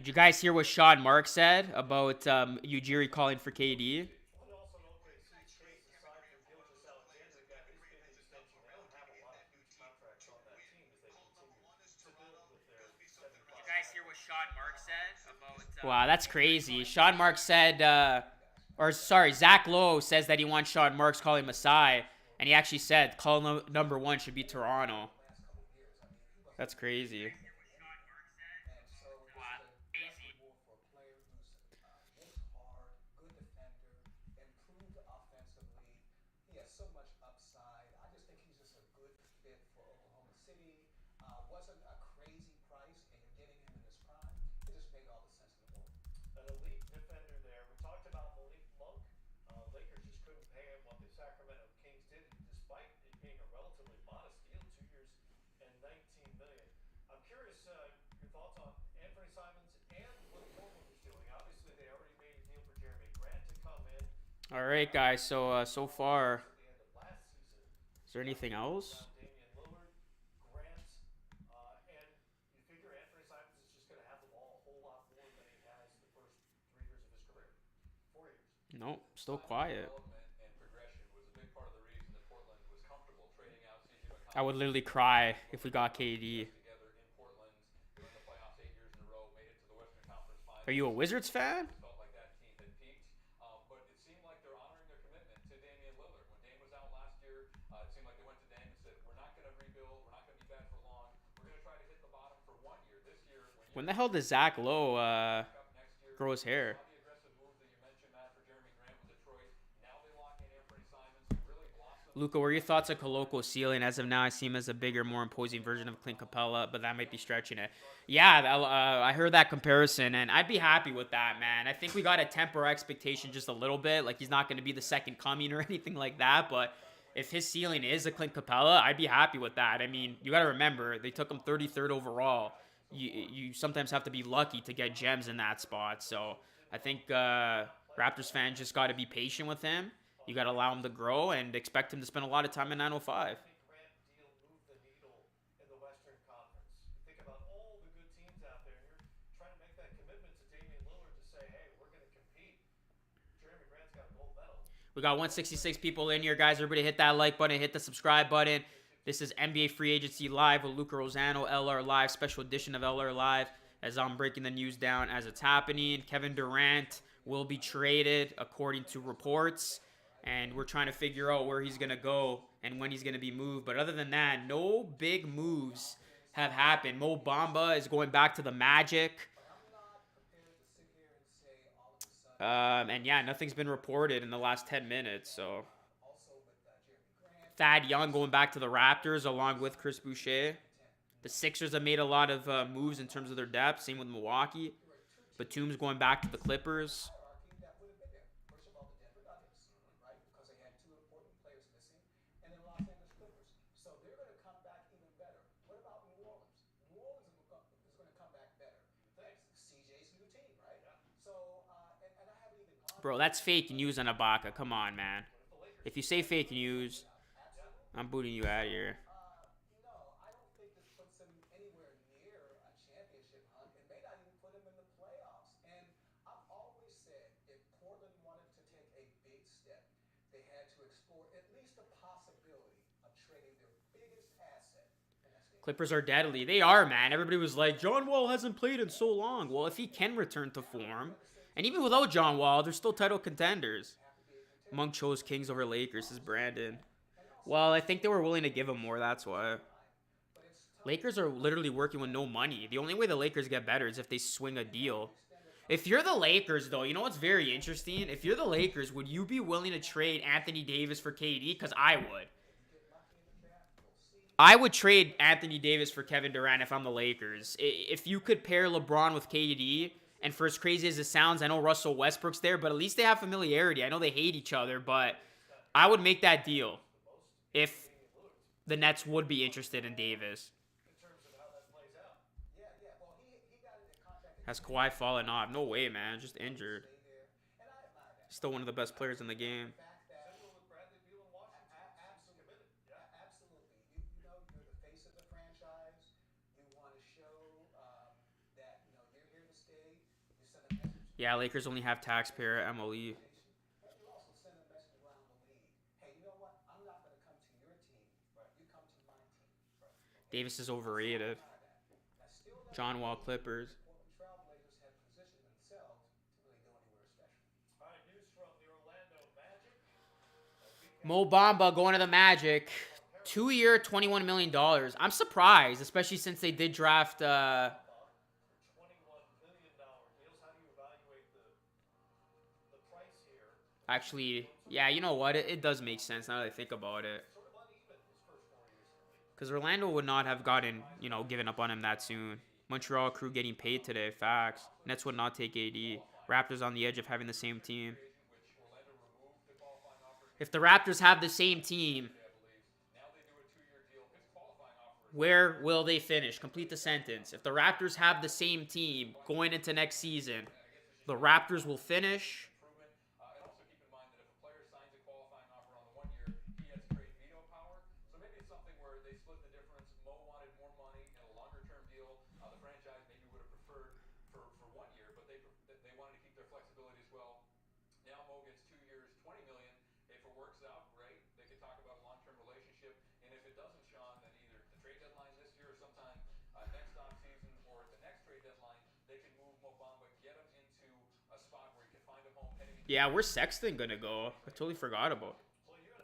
Did you guys hear what Sean Mark said about Ujiri calling for KD? And also in OKC's case, aside from Gilgeous-Alexander, who got his big extension, they don't have a lot of huge contracts on that team as they continue to build with their 75 You guys cap hear what hit. Sean Mark said about? Wow, that's crazy. Sean Mark said, or sorry, Zach Lowe says that he wants Sean Marks calling Masai, and he actually said call number one should be Toronto. That's crazy. And so this is a definitely more for a player who's works hard, good defender, improved offensively. He has so much upside. I just think he's just a good fit for Oklahoma City. Wasn't a crazy price, and you're getting him in his prime. It just made all the sense in the world. An elite defender there. We talked about Malik Monk. Lakers just couldn't pay him what the Sacramento Kings did, despite it being a relatively modest deal, 2 years and $19 million. I'm curious your thoughts on Anthony Simons and what Portland is doing. Obviously, they already made a deal for Jeremy Grant to come in. All right, guys. So far, At the end of last season, is there anything else? around Damian Lillard, Grant, and you figure Anthony Simons is just going to have the ball a whole lot more than he has the first 3 years of his career. 4 years. Nope, still quiet. Development and progression was a big part of the reason that Portland was comfortable trading out CJ I McCollum. would literally cry if we got KD. Together in Portland. They were in the playoffs 8 years in a row, made it to the Western Conference Finals. Are you a Wizards fan? Felt like that team had peaked, but it seemed like they're honoring their commitment to Damian Lillard. When Dame was out last year, it seemed like they went to Dame and said, "We're not going to rebuild. We're not going to be bad for long. We're going to try to hit the bottom for 1 year. This year, When the hell does Zach Lowe back up next year, grow his hair? saw the aggressive move that you mentioned, Matt, for Jeremy Grant with Detroit. Now they lock in Anthony Simons, who really blossomed. Luca, what are your thoughts on Coloco's ceiling? As of now, I see him as a bigger, more imposing version of Clint Capella, but that might be stretching it. Yeah, I heard that comparison, and I'd be happy with that, man. I think we got to temper our expectation just a little bit. Like, he's not going to be the second coming or anything like that, but if his ceiling is a Clint Capella, I'd be happy with that. I mean, you got to remember, they took him 33rd overall. You sometimes have to be lucky to get gems in that spot, so I think Raptors fans just got to be patient with him. You got to allow him to grow and expect him to spend a lot of time in 905. Grant deal moved the needle in the Western Conference. You think about all the good teams out there, and you're trying to make that commitment to Damian Lillard to say, hey, we're going to compete. Jeremy Grant's got a gold medal. We got 166 people in here, guys. Everybody hit that like button, hit the subscribe button. This is NBA Free Agency Live with Luca Rosano, LR Live, special edition of LR Live, as I'm breaking the news down as it's happening. Kevin Durant will be traded according to reports, and we're trying to figure out where he's going to go and when he's going to be moved. But other than that, no big moves have happened. Mo Bamba is going back to the Magic. And yeah, nothing's been reported in the last 10 minutes, so Thad Young going back to the Raptors along with Chris Boucher. The Sixers have made a lot of moves in terms of their depth. Same with Milwaukee. Batum's going back to the Clippers. That would have been there. First of all, the Denver Nuggets, right? Because they had 2 important players missing, and then Los Angeles Clippers. So they're going to come back even better. What about New Orleans? New Orleans is going to come back better. That's CJ's new team, right? Yeah. So, and I haven't even gone. Bro, that's fake news on Ibaka. Come on, man. If you say fake news, I'm booting you out of here. No, I don't think this puts him anywhere near a championship hunt. It may not even put him in the playoffs. And I've always said if Portland wanted to take a big step, they had to explore at least the possibility of trading their biggest asset. Clippers are deadly. They are, man. Everybody was like, John Wall hasn't played in so long. Well, if he can return to form, and even without John Wall, they're still title contenders. Monk chose Kings over Lakers, says Brandon. Well, I think they were willing to give him more, that's why. Lakers are literally working with no money. The only way the Lakers get better is if they swing a deal. If you're the Lakers, though, you know what's very interesting? If you're the Lakers, would you be willing to trade Anthony Davis for KD? Because I would. I would trade Anthony Davis for Kevin Durant if I'm the Lakers. If you could pair LeBron with KD, and for as crazy as it sounds, I know Russell Westbrook's there, but at least they have familiarity. I know they hate each other, but I would make that deal if the Nets would be interested in Davis. In terms of how that plays out. Well, he got into contact. Has Kawhi fallen off? No way, man. Just injured. And I admire that. Still one of the best players in the game. Similar with Bradley Beal in Washington. Absolutely. Committed. Yeah. Absolutely. You know, you're the face of the franchise. You want to show that, you're here to stay. send a message Yeah, to Lakers only have taxpayer MLE. organization, and you also send a message around the league. Hey, you know what? I'm not going to come to your team. Right. You come to my team. Right. Okay. Davis is I'm so overrated. tired of that. Now, still doesn't John Wall mean Clippers. the Portland Trailblazers have positioned themselves to really go anywhere special. All right, news from the Orlando Magic. Mo Bamba going to the Magic. 2-year, $21 million. I'm surprised, especially since they did draft. For $21 million deals. How do you evaluate the price here? Actually, yeah, you know what? It does make sense now that I think about it. Sort of uneven his first 4 years in the league. Because Orlando would not have gotten, given up on him that soon. Montreal crew getting paid today. Facts. Nets would not take AD. Raptors on the edge of having the same team. If the Raptors have the same team, where will they finish? Complete the sentence. If the Raptors have the same team going into next season, the Raptors will finish. And also keep in mind that if a player signs a qualifying offer on the 1 year, he has trade veto power. So maybe it's something where they split the difference. Mo wanted more money and a longer-term deal. The franchise maybe would have preferred for 1 year, but they wanted to keep their flexibility as well. Now Mo gets 2 years, $20 million. If it works out, great. They could talk about a long-term relationship. And if it doesn't, Sean, then either at the trade deadline this year or sometime next offseason or at the next trade deadline, they could move Mo Bamba, get him into a spot where he can find a home heading into. Yeah, where's Sexton gonna go? I totally forgot about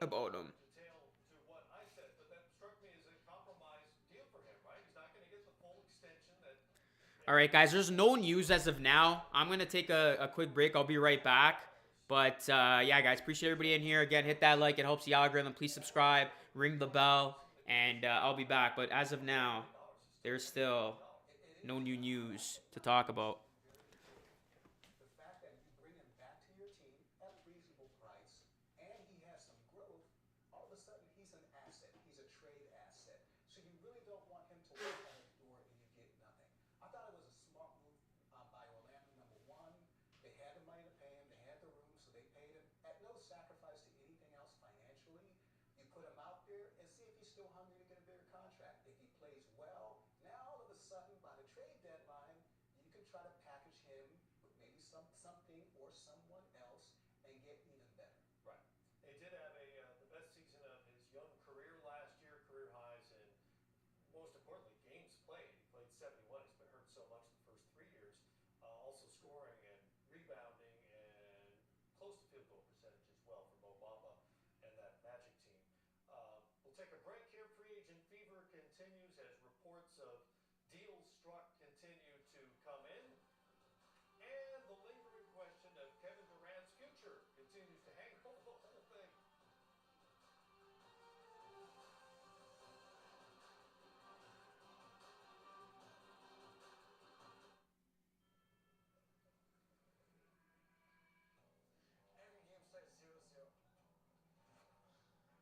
him. Detail to what I said, but that struck me as a compromise deal for him, right? He's not going to get the full extension that. All right, guys, there's no news as of now. I'm going to take a quick break. I'll be right back. But, yeah, guys, appreciate everybody in here. Again, hit that like. It helps the algorithm. Please subscribe. Ring the bell. And I'll be back. But as of now, there's still no new news to talk about. The fact that you bring him back to your team at a reasonable price and he has some growth, all of a sudden he's an asset. He's a trade asset. So you really don't want him to walk out of the door and you get nothing. I thought it was a smart move by Orlando. Number one, they had the money to pay him. They had the room, so they paid him at no sacrifice to anything else financially. You put him out there and see if he's still hungry to get a bigger contract. If he plays well, now all of a sudden by the trade deadline, you can try to package him with maybe something or someone else and get even better. Right. He did have the best season of his young career last year, career highs in, most importantly, games played. He played 71. He's been hurt so much the first 3 years. Also scoring and rebounding and close to field goal percentage as well for Mo Bamba and that Magic team. We'll take a break here. Free agent fever continues as reports of deals struck continue to come in. And the lingering question of Kevin Durant's future continues to hang over the whole thing. Every game starts 0-0.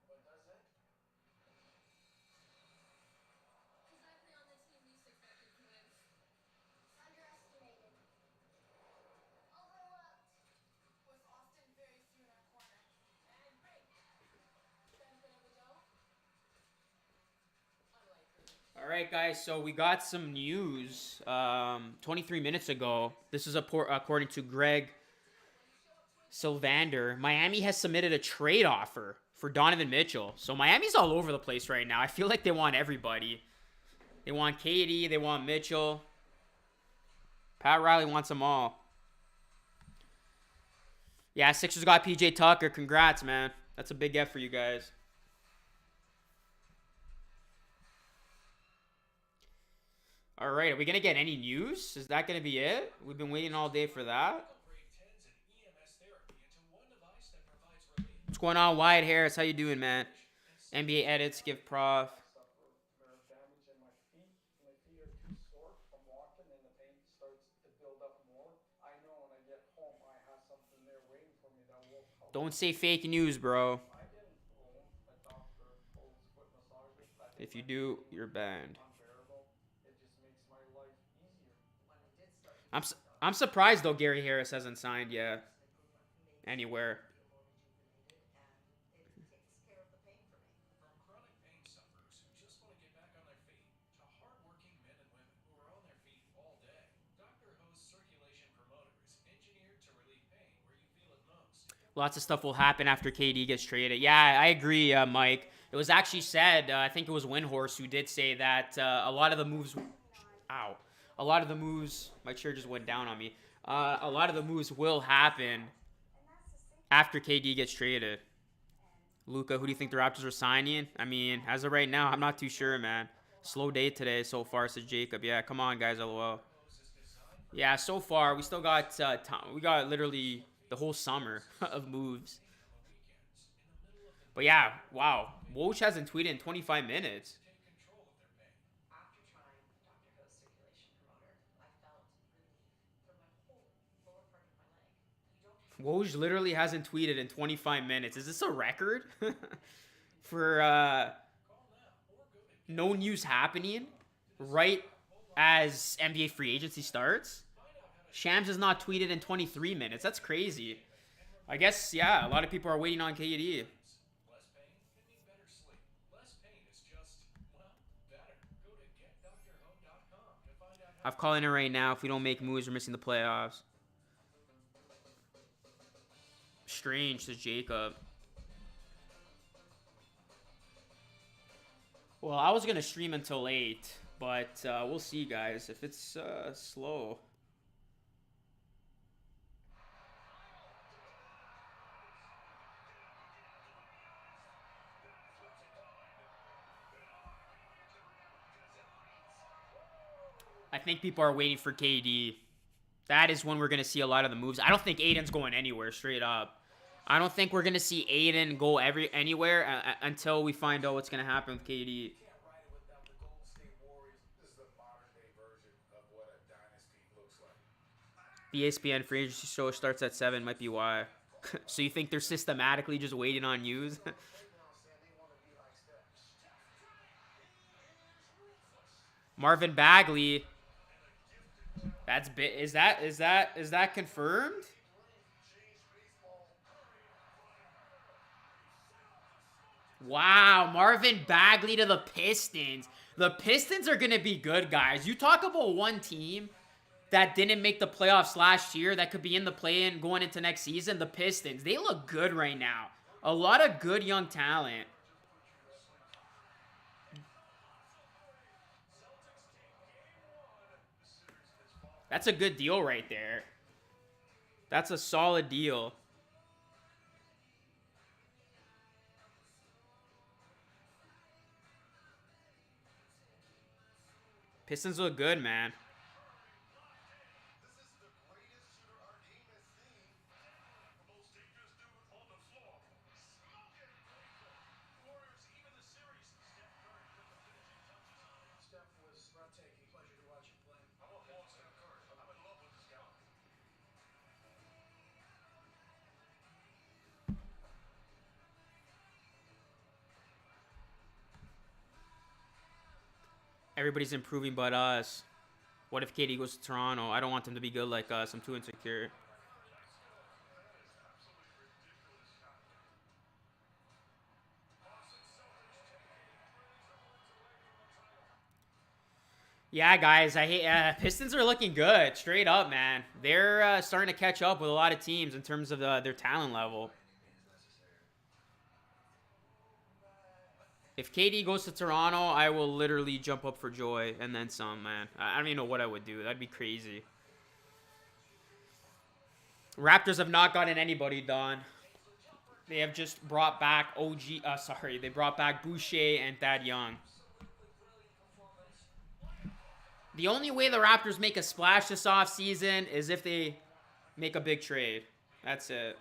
What does that? Because I play on the team least expected to win. Underestimated. Overlooked. With often very few in our corner. And break. Benefit of the doubt? Unlikely. All right, guys, so we got some news 23 minutes ago. This is according to Greg Sylvander. Miami has submitted a trade offer for Donovan Mitchell. So Miami's all over the place right now. I feel like they want everybody. They want KD, they want Mitchell. Pat Riley wants them all. Yeah, Sixers got PJ Tucker. Congrats, man. That's a big get for you guys. All right, are we going to get any news? Is that going to be it? We've been waiting all day for that. What's going on, Wyatt Harris? How you doing, man? NBA edits, give prof. Suffer nerve damage in my feet. My feet are too sore from walking and the pain starts to build up more. I know when I get home I have something there waiting for me that will help. Don't say fake news, bro. I didn't own a doctor Cole's foot massager. If you do, you're banned. Unbearable. It just makes my life easier. When I did start to I'm surprised though Gary Harris hasn't signed yet anywhere. it takes care of the pain for me. From chronic pain sufferers who just want to get back on their feet to hardworking men and women who are on their feet all day, Dr. Ho's circulation promoter Lots of stuff will happen after KD gets traded. Yeah, I agree, Mike. It was actually said, I think it was Windhorse who did say that a lot of the moves... Ow. A lot of the moves... My chair just went down on me. A lot of the moves will happen after KD gets traded. Luca, who do you think the Raptors are signing? I mean, as of right now, I'm not too sure, man. Slow day today so far, says Jacob. Yeah, come on, guys, LOL. Yeah, so far, we still got time. We got literally the whole summer of moves. But yeah, wow. Woj hasn't tweeted in 25 minutes. After trying Dr. Ho's circulation promoter, I felt relief from my whole lower part of my leg. You don't have Woj literally hasn't tweeted in 25 minutes. Is this a record? For no news happening right as NBA free agency starts? Shams has not tweeted in 23 minutes. That's crazy. I guess, yeah, a lot of people are waiting on KD. Less pain can mean better sleep. Less pain is just, well, better. Go to getdrho.com to find out how. I'm calling it right now. If we don't make moves, we're missing the playoffs. Strange, says Jacob. Well, I was going to stream until 8, but we'll see, guys. If it's slow. I think people are waiting for KD. That is when we're going to see a lot of the moves. I don't think Aiden's going anywhere, straight up. I don't think we're going to see Aiden go anywhere until we find out what's going to happen with KD. Can't write it without the Golden State Warriors. This is the modern day version of what a dynasty looks like. The ESPN free agency show starts at 7, might be why. So you think they're systematically just waiting on news? Marvin Bagley. That's bit. Is that confirmed? Wow, Marvin Bagley to the Pistons. The Pistons are gonna be good, guys. You talk about one team that didn't make the playoffs last year that could be in the play-in going into next season. The Pistons. They look good right now. A lot of good young talent. That's a good deal right there. That's a solid deal. Pistons look good, man. This is the greatest shooter our team has seen. The most dangerous dude on the floor. Smoking. Warriors even the series. Steph Curry put the finishing touches on it. Steph was breathtaking. Pleasure to watch him play. I want more Steph Curry. I'm in love with this guy. Everybody's improving but us. What if KD goes to Toronto? I don't want them to be good like us. I'm too insecure. Yeah, guys, I hate Pistons are looking good, straight up, man. They're starting to catch up with a lot of teams in terms of their talent level. If KD goes to Toronto, I will literally jump up for joy and then some, man. I don't even know what I would do. That'd be crazy. Raptors have not gotten anybody done. They have just brought back they brought back Boucher and Thad Young. The only way the Raptors make a splash this offseason is if they make a big trade. That's it.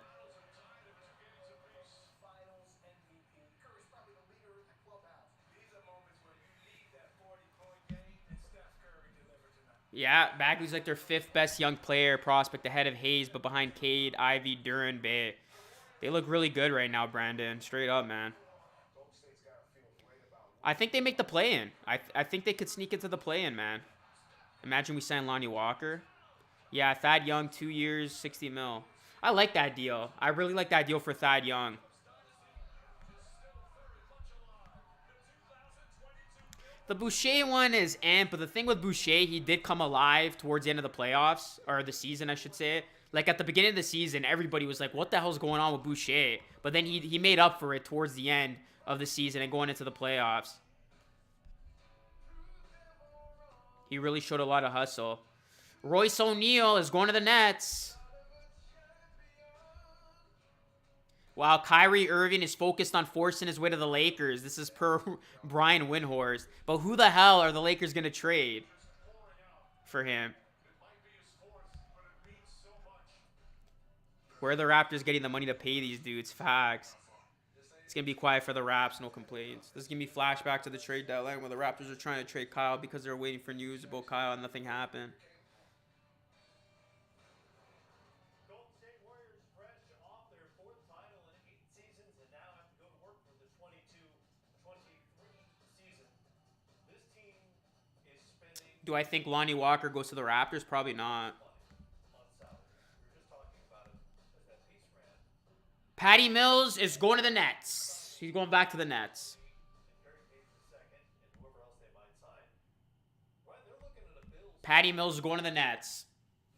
Finals MVP. Curry's probably the leader in the clubhouse. These are moments where you need that 40-point game, and Steph Curry delivered tonight. Yeah, Bagley's like their 5th best young player prospect ahead of Hayes, but behind Cade, Ivy, Durant, Bay. They look really good right now, Brandon. Straight up, man. Golden State's got to feel great about I think they make the play-in. I think they could sneak into the play-in, man. Imagine we sign Lonnie Walker. Yeah, Thad Young, 2 years, 60 mil. I like that deal. I really like that deal for Thad Young. The Boucher one is amp, but the thing with Boucher, he did come alive towards the end of the playoffs, or the season, I should say. Like, at the beginning of the season, everybody was like, what the hell's going on with Boucher? But then he made up for it towards the end of the season and going into the playoffs. He really showed a lot of hustle. Royce O'Neal is going to the Nets. Wow, Kyrie Irving is focused on forcing his way to the Lakers. This is per Brian Windhorst. But who the hell are the Lakers going to trade for him? Where are the Raptors getting the money to pay these dudes? Facts. It's going to be quiet for the Raps, no complaints. This is going to be flashback to the trade deadline where the Raptors are trying to trade Kyle because they're waiting for news about Kyle and nothing happened. Golden State Warriors fresh off their 4th title in 8 seasons and now have to go to work for the 22-23 season. This team is spending Do I think Lonnie Walker goes to the Raptors? Probably not. money on salary. We were just talking about it as that piece ran. Patty Mills is going to the Nets. He's going back to the Nets. And Gary Payton II and whoever else they might sign. Right, they're looking at a Bills Patty Mills is going to the Nets.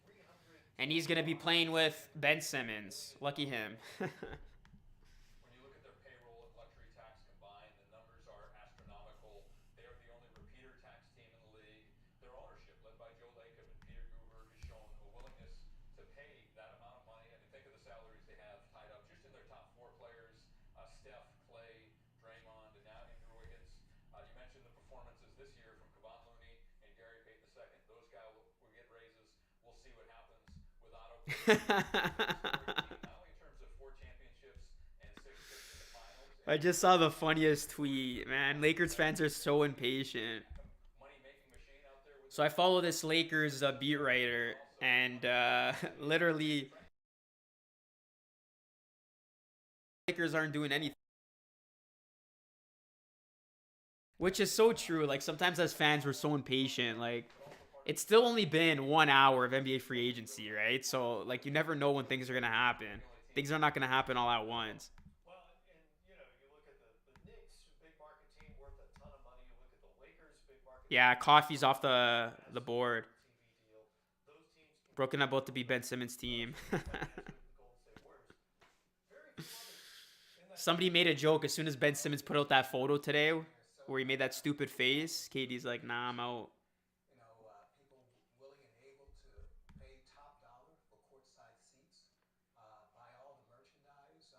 300. And he's going to be playing with Ben Simmons. Lucky him. When you look at their payroll and luxury tax combined, the numbers are astronomical. They are the only repeater tax team in the league. Their ownership, led by Joe Lacob and Peter Guber, has shown a willingness to pay that amount of money. I mean, think of the salaries they have tied up just in their top 4 players: Steph, Clay, Draymond, and now Andrew Wiggins. You mentioned the performances this year from Kevon Looney and Gary Payton II. Those guys will get raises. We'll see what happens with Otto. Not only in terms of 4 championships and 6 trips to the finals. I just saw the funniest tweet, man. Lakers fans are so impatient. Money-making machine out there with So I follow this Lakers beat writer, and literally, Lakers aren't doing anything. Which is so true. Like, sometimes as fans, we're so impatient. Like, it's still only been 1 hour of NBA free agency, right? So, like, you never know when things are going to happen. Things are not going to happen all at once. Well, and you know, you look at the Knicks, big market team worth a ton of money. You look at the Lakers, big market Yeah, team, Coffee's off the board. TV deal. Those teams can Brooklyn about to be Ben Simmons' team. finance with the Golden State Warriors. Very few others in that Somebody made a joke as soon as Ben Simmons put out that photo today where he made that stupid face. KD's like, nah, I'm out. You know, people willing and able to pay top dollar for courtside seats, buy all the merchandise.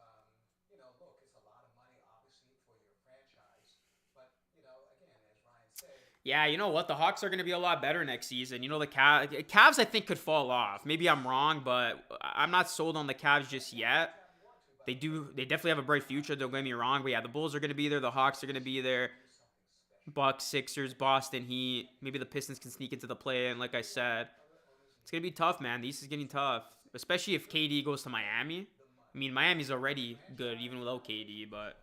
You know, look, it's a lot of money, obviously, for your franchise. But, you know, again, as Ryan said, Yeah, you know what? The Hawks are going to be a lot better next season. You know, the Cavs, I think, could fall off. Maybe I'm wrong, but I'm not sold on the Cavs just yet. They definitely have a bright future. Don't get me wrong. But yeah, the Bulls are going to be there. The Hawks are going to be there. Bucks, Sixers, Boston Heat. Maybe the Pistons can sneak into the play. And like I said, it's going to be tough, man. The East is getting tough. Especially if KD goes to Miami. I mean, Miami's already good, even without KD, but...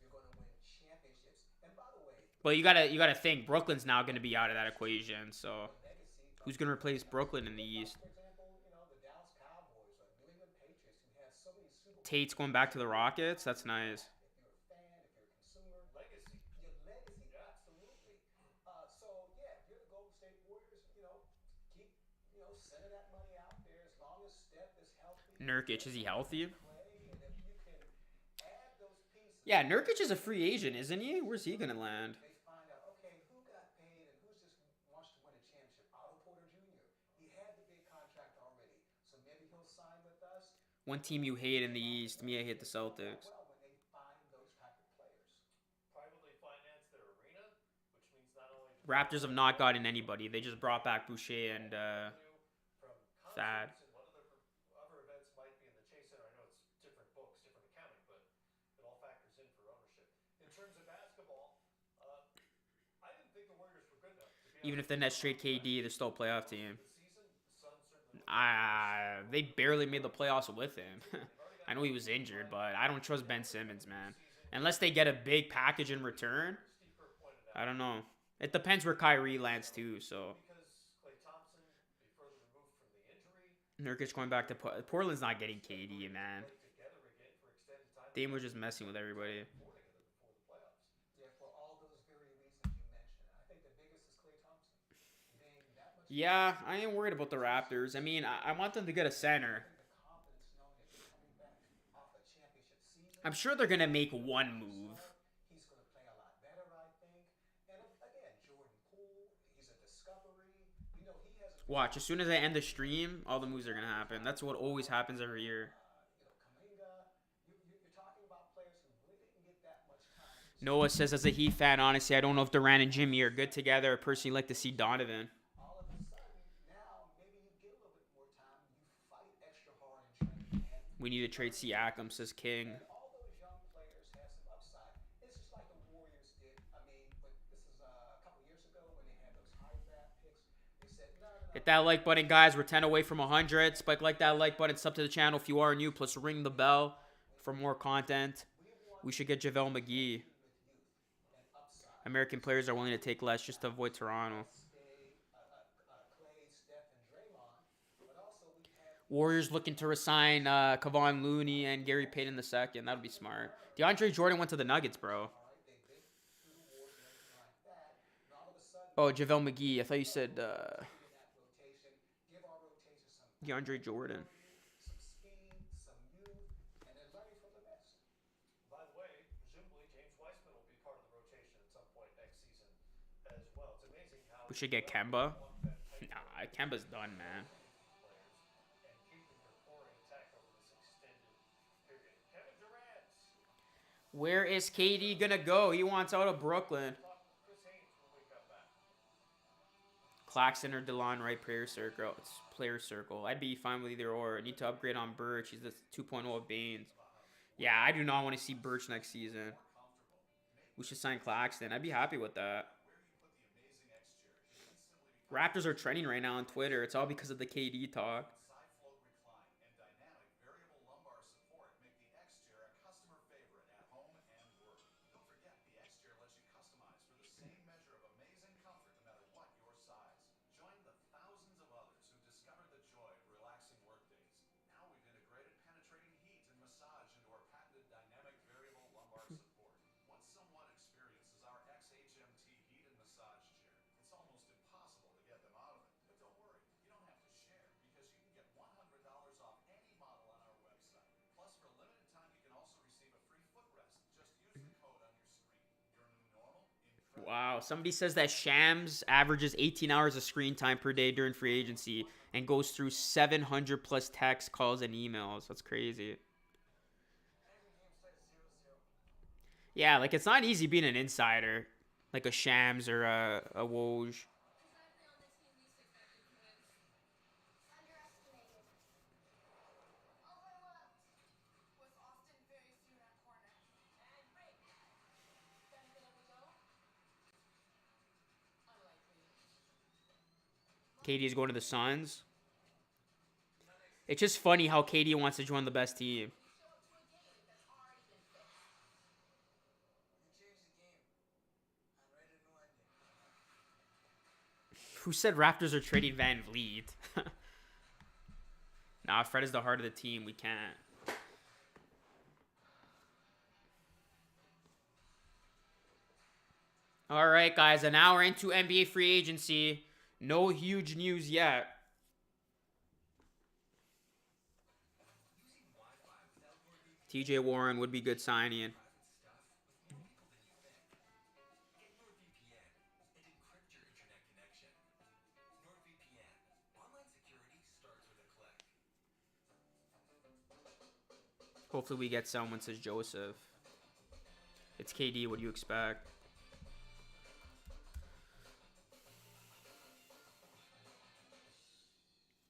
you're going to win championships. And by the way, But you gotta think Brooklyn's now gonna be out of that equation. So legacy, who's gonna replace Brooklyn in the East? for example, you know, the Dallas Cowboys or New England Patriots, who have so many Super Bowl Tate's going back to the Rockets. That's nice. If you're a fan, if you're a consumer, legacy. your legacy, absolutely. So yeah, if you're the Golden State Warriors, you know, keep, you know, sending that money out there as long as Steph is healthy. Nurkic, is he healthy? Clay, and if you can add those pieces, Yeah, Nurkic is a free agent, isn't he? Where's he gonna land? they find out, okay, who got paid and who's just wants to win a championship. Otto Porter Jr. He had the big contract already, so maybe he'll sign with us. One team you hate in the East. Me, I hate the Celtics. Well, when they find those type of players. Privately finance their arena, which means not only do Raptors have not gotten anybody. They just brought back Boucher and from Thad. concerts and what other events might be in the Chase Center. I know it's different books, different accounting, but it all factors in for ownership. In terms of basketball, I didn't think the Warriors were good enough to be even able if the Nets trade KD, they're still a playoff team. to the season. The Suns certainly They barely made the playoffs with him. I know he was injured, but I don't trust Ben Simmons, man. Unless they get a big package in return, Steve Kerr pointed out I don't know. It depends where Kyrie lands too. So because Klay Thompson be further removed from the injury, Nurkic going back to Portland's not getting KD, man. play together again for extended time. Dame was just messing with everybody. Four together before the playoffs. Yeah, for all those very reasons Yeah, I ain't worried about the Raptors. I mean, I want them to get a center. having the confidence knowing that you're coming back off a championship season. I'm sure they're gonna make He's one gonna move. smart. He's going to play a lot better, I think. And again, Jordan Poole, he's a discovery. You know, he hasn't Watch, as really soon as I end the stream, all the moves are gonna happen. That's what always happens every year. you know, Kaminga. You're talking about players who really didn't get that much time. Noah says, as a Heat fan, honestly, I don't know if Durant and Jimmy are good together. I personally like to see Donovan. All of a sudden, now maybe you get a little bit more time. You fight extra hard in training camp. We need to trade Siakam, says King. And all those young players have some upside. It's just like the Warriors did. I mean, when this is a couple years ago when they had those high draft picks, they said, no, no, no. Hit that like button, guys. We're 10 away from 100. Spike like that like button. Sub to the channel if you are new. Plus ring the bell for more content. We should get Javel McGee. American players are willing to take less just to avoid Toronto. Clay, Steph, and Draymond. But also we have Warriors looking to resign Kevon Looney and Gary Payton II. That would be smart. DeAndre Jordan went to the Nuggets, bro. all right. They've been through the wars and everything like that. And all of a sudden, Oh, Javel McGee. I thought you said in that rotation, give our rotation some DeAndre Jordan. some speed, some youth, and then learning from the best. By the way, presumably James Wiseman will be part of the rotation at some point next season as well. It's amazing how We should get Kemba. Nah, Kemba's done, man. players and keeping their core intact over this extended period. Kevin Durant Where is KD gonna go? He wants out of Brooklyn. talk with Chris Haynes when we come back. Claxton or DeLon Wright player circle. It's player circle. I'd be fine with either or. Need to upgrade on Birch. He's the 2.0 of Baines. Yeah, I do not want to see Birch next season. We should sign Claxton. I'd be happy with that. Raptors are trending right now on Twitter. It's all because of the KD talk. Side float recline and dynamic variable lumbar support make the X chair a customer favorite at home and work. Don't forget, the X chair lets you customize for the same measure of amazing comfort no matter what your size. Join the thousands of others who discovered the joy of relaxing workdays. Now we've integrated penetrating heat and massage into our patented dynamic variable lumbar support. Once someone experiences our XHMT heat and massage chair, it's almost impossible to get them out of it. But don't worry, you don't have to share because you can get $100 off any model on our website. Plus, for a limited time, you can also receive a free footrest. Just use the code on your screen. Your new normal? Incredible. Wow. Somebody says that Shams averages 18 hours of screen time per day during free agency and goes through 700 plus texts, calls, and emails. That's crazy. Yeah, like it's not easy being an insider, like a Shams or a Woj. Exactly on the team least expected to win. Underestimated. Overlooked. With often very few in our corner. And break. Benefit of the doubt? Unlikely. KD is going to the Suns. It's just funny how KD wants to join the best team. You show up to a game that's already been fixed. Who said Raptors are trading Van Vliet? Nah, Fred is the heart of the team. We can't. All right, guys. An hour into NBA free agency. No huge news yet. TJ Warren would be good signing. Hopefully we get someone, says Joseph. It's KD. What do you expect?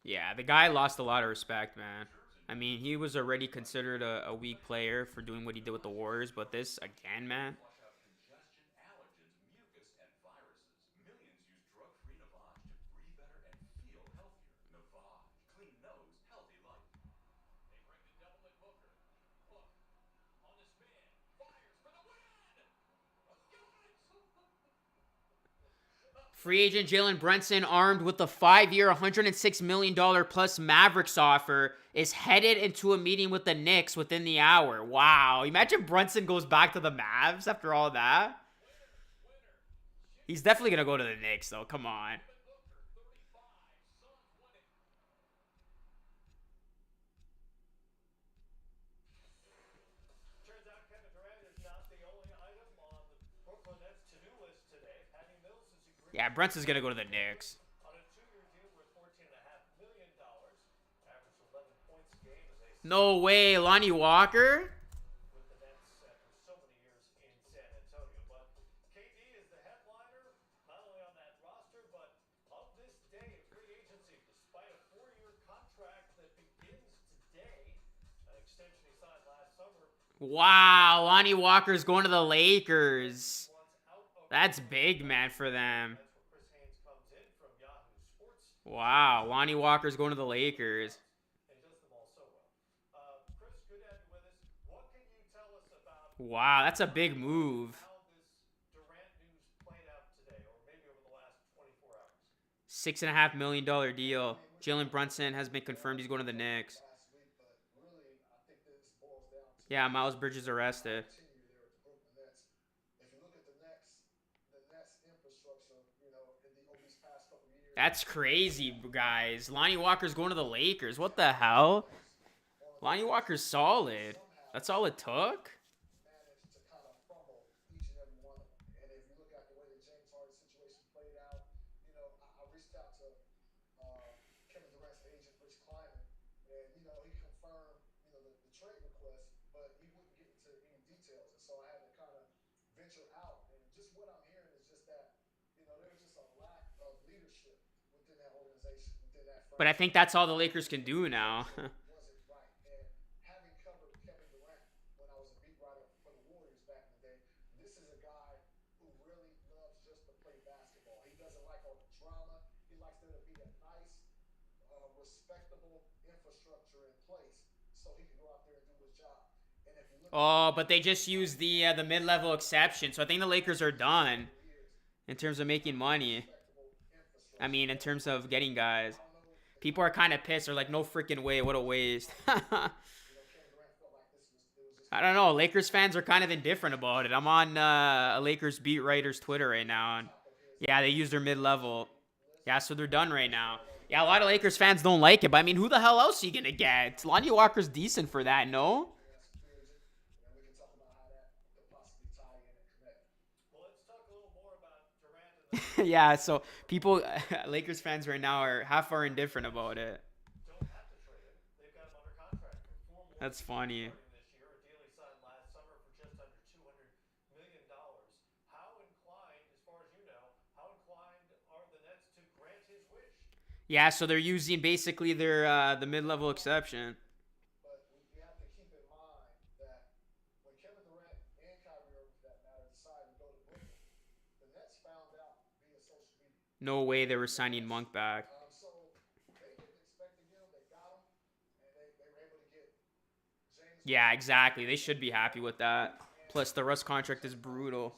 Yeah, the guy lost a lot of respect, man. I mean, he was already considered a weak player for doing what he did with the Warriors, but this, again, man. Flush out congestion, allergens, mucus, and viruses. Millions use drug-free Navage to breathe better and feel healthier. Navage. Clean nose, healthy life. They bring the double at Booker. Hook on the spin. Fires for the win. Free agent Jalen Brunson, armed with the 5-year, $106 million plus Mavericks offer, is headed into a meeting with the Knicks within the hour. Wow. Imagine Brunson goes back to the Mavs after all that. He's definitely going to go to the Knicks, though. Come on. Yeah, Brunson's gonna go to the Knicks. On a 2-year deal worth $14.5 million, averaged 11 points a game as a No way, Lonnie Walker. with the Nets after so many years in San Antonio. But KD is the headliner, not only on that roster, but of this day of free agency, despite a 4-year contract that begins today, an extension he signed last summer. Wow, Lonnie Walker's going to the Lakers. Wants out of That's big, man, for them. That's where Chris Haynes comes in from Yahoo Sports. Wow, Lonnie Walker's going to the Lakers. And he does them all so well. Chris, good to have you with us. What can you tell us about Wow, that's a big move. how this Durant news played out today, or maybe over the last 24 hours? $6.5 million deal. Jalen Brunson has been confirmed he's going to the Knicks. last week, but really, I think this boils down to Yeah, Miles Bridges arrested. tenure there with the Brooklyn Nets. If you look at the Nets infrastructure, over these past couple of years. That's crazy, guys. Lonnie Walker's going to the Lakers. What the hell? Lonnie Walker's solid. That's all it took? Managed to kind of fumble each and every one of them. And if you look at the way the James Harden situation played out, I reached out to Kevin Durant's agent, Rich Kleiman, and he confirmed the trade request, but he wouldn't get into any details, and so I had to kind of venture out. And just what I'm hearing is just that there was just a lack of leadership within that organization, within that franchise. But I think that's all the Lakers can do now. Wasn't right. And having covered Kevin Durant when I was a beat writer for the Warriors back in the day, this is a guy who really loves just to play basketball. He doesn't like all the drama. He likes there to be a nice, respectable infrastructure in place so he can go out there and do his job. And if you look Oh, but they just used the mid-level exception. So I think the Lakers are done in terms of making money. I mean, in terms of getting guys. People are kind of pissed. They're like, no freaking way. What a waste. I don't know. Lakers fans are kind of indifferent about it. I'm on a Lakers beat writer's Twitter right now. And yeah, they use their mid-level. Yeah, so they're done right now. Yeah, a lot of Lakers fans don't like it. But, I mean, who the hell else are you going to get? Lonnie Walker's decent for that, no? and we can talk about how that could possibly tie in and connect. Well, let's talk a little more about Durant and the Yeah, so people, Lakers fans right now are half are indifferent about it. don't have to trade him. They've got him under contract for 4 more That's years funny. starting this year, a deal he signed last summer for just under $200 million. How inclined, as far as you know, how inclined are the Nets to grant his wish? Yeah, so they're using basically their the mid-level exception. But we have to keep in mind that when Kevin Durant and Kyrie Irving, for that matter, decided to go to Brooklyn, the Nets found out via social media. No way they were signing Monk back. So they didn't expect to get him. They got him, and they were able to get James. Yeah, exactly. They should be happy with that. Plus, the Russ contract is brutal.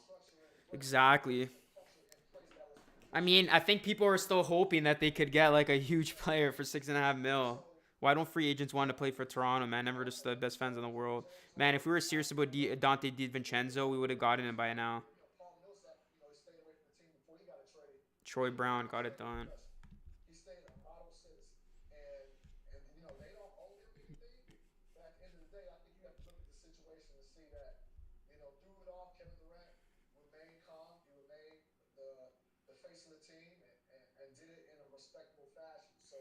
Exactly. I mean, I think people are still hoping that they could get like a huge player for $6.5 million. Why don't free agents want to play for Toronto, man? Never just the best fans in the world. Man, if we were serious about Dante DiVincenzo, we would have gotten him by now. Paul Millsap, he stayed away from the team before he got a trade. Troy Brown got it done. He stayed a model citizen, and they don't owe him anything. But at the end of the day, I think you have to look at the situation and see that through it all, Kevin Durant remained calm. He remained the face of the team and did it in a respectable fashion. So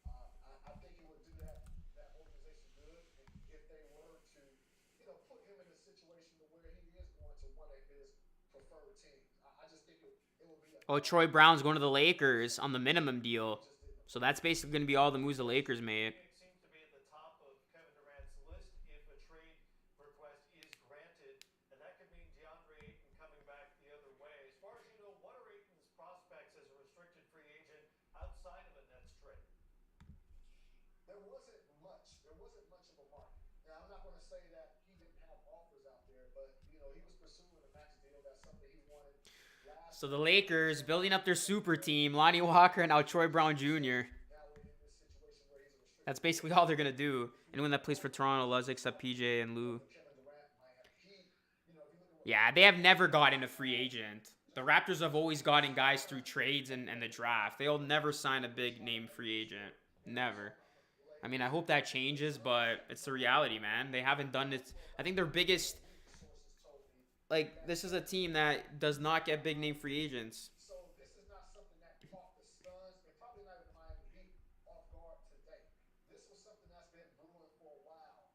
I think it would do that organization good if they were to put him in a situation to where he is going to one of his preferred teams. I just think it would be a Oh, Troy Brown's going to the Lakers on the minimum deal. So that's basically going to be all the moves the Lakers made. Phoenix seems to be at the top of Kevin Durant's list if a trade request is granted, and that could mean DeAndre Ayton coming back the other way. As far as you know, what are Ayton's prospects as a restricted free agent outside of a Nets trade? There wasn't much. There wasn't much of a market. Now, I'm not going to say that he didn't have offers out there, but he was pursuing a max deal. That's something he wanted last. So the Lakers building up their super team, Lonnie Walker and now Troy Brown Jr. Now we're in this situation where he's a restricted. That's basically all they're going to do. Anyone that plays for Toronto loves except PJ and Lou. Kevin Durant might have. If you look at Yeah, they have never gotten a free agent. The Raptors have always gotten guys through trades and the draft. They'll never sign a big name free agent. Never. I mean, I hope that changes, but it's the reality, man. They haven't done it. I think their biggest, like, this is a team that does not get big name free agents. so this is been brewing for a while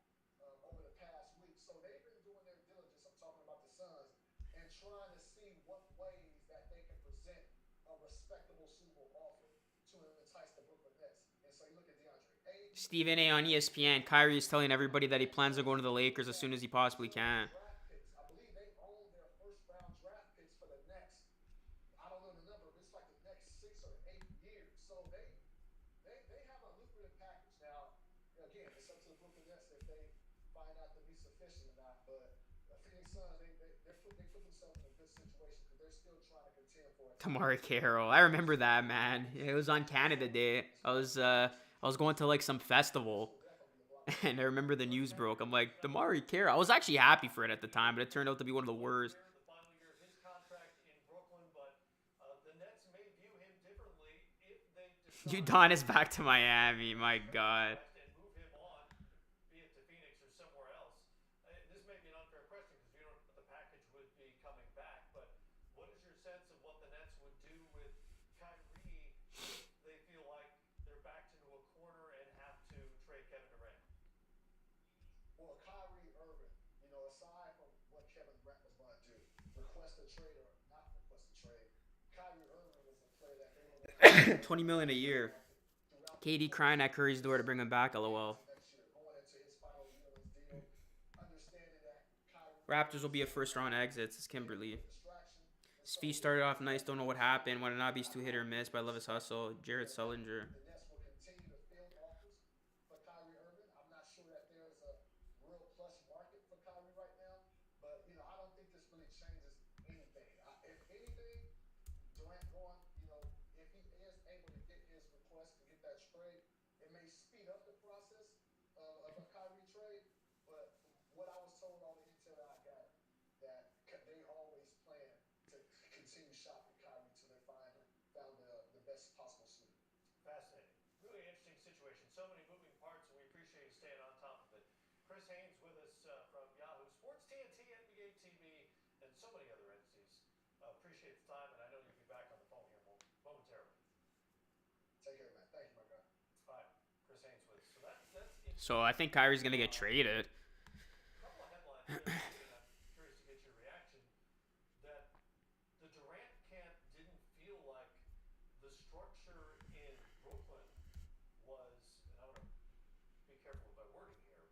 over the past week. So they've been doing their diligence. I'm talking about the Suns and trying to see what ways that they can present a respectable suitable offer to entice the Brooklyn Nets. And so you look at DeAndre Ayton, Stephen A. on ESPN. Kyrie is telling everybody that he plans on going to the Lakers as soon as he possibly can. draft picks. I believe they own their first round draft picks for the next, I don't know the number, but it's like the next 6 or 8 years. So they have a lucrative package. Now, again, it's up to the Brooklyn Nets if they find out to be sufficient or not. But Phoenix Suns, they put themselves in a good situation because they're still trying to contend for it. Tamari Carroll. I remember that, man. It was on Canada Day. I was going to like some festival, and I remember the news broke. I'm like, Tamari Carroll. I was actually happy for it at the time, but it turned out to be one of the worst. The final year of his contract in Brooklyn, but the Nets may view him differently if they decide Udonis back to Miami. My God. and move him on, be it to Phoenix or somewhere else. This may be an unfair question because you don't know what the package would be coming back, but what is your sense of what the Nets would do with Kyrie if they feel like they're backed into a corner and have to trade Kevin Durant? Well, Kyrie Irving, aside from what Kevin Durant was going to do, request a trade or not request a trade, Kyrie Irving was a player that they were going to 20 million a year. throughout KD crying at Curry's door to bring him back. LOL. next year, going into his final year of his deal, understanding that Kyrie Raptors will be a first round exit. It's Kimberly. distraction. His feet started off nice. Don't know what happened. Watanabe's too hit or miss, but I love his hustle. Jared Sullinger. The Nets will continue to field offers for Kyrie Irving. I'm not sure that there's a real plus market for Kyrie right now, but I don't think this really changes anything. If anything, Durant going, if he is able to get his request and get that trade, it may speed up the process of a Kyrie trade. But from what I was told, all the intel that I got, that they always plan to continue shopping Kyrie till they found the best possible suitor. Fascinating. Really interesting situation. So many moving parts, and we appreciate you staying on top of it. Chris Haynes with us from Yahoo Sports, TNT, NBA TV, and so many other entities. Appreciate the time, and I know you'll be back on the phone here momentarily. Take care, man. Thank you, my guy. All right, Chris Haynes with us. So that's So I think Kyrie's gonna get traded. a couple of headlines yesterday, and I'm curious to get your reaction, that the Durant camp didn't feel like the structure in Brooklyn was, and I want to be careful with my wording here,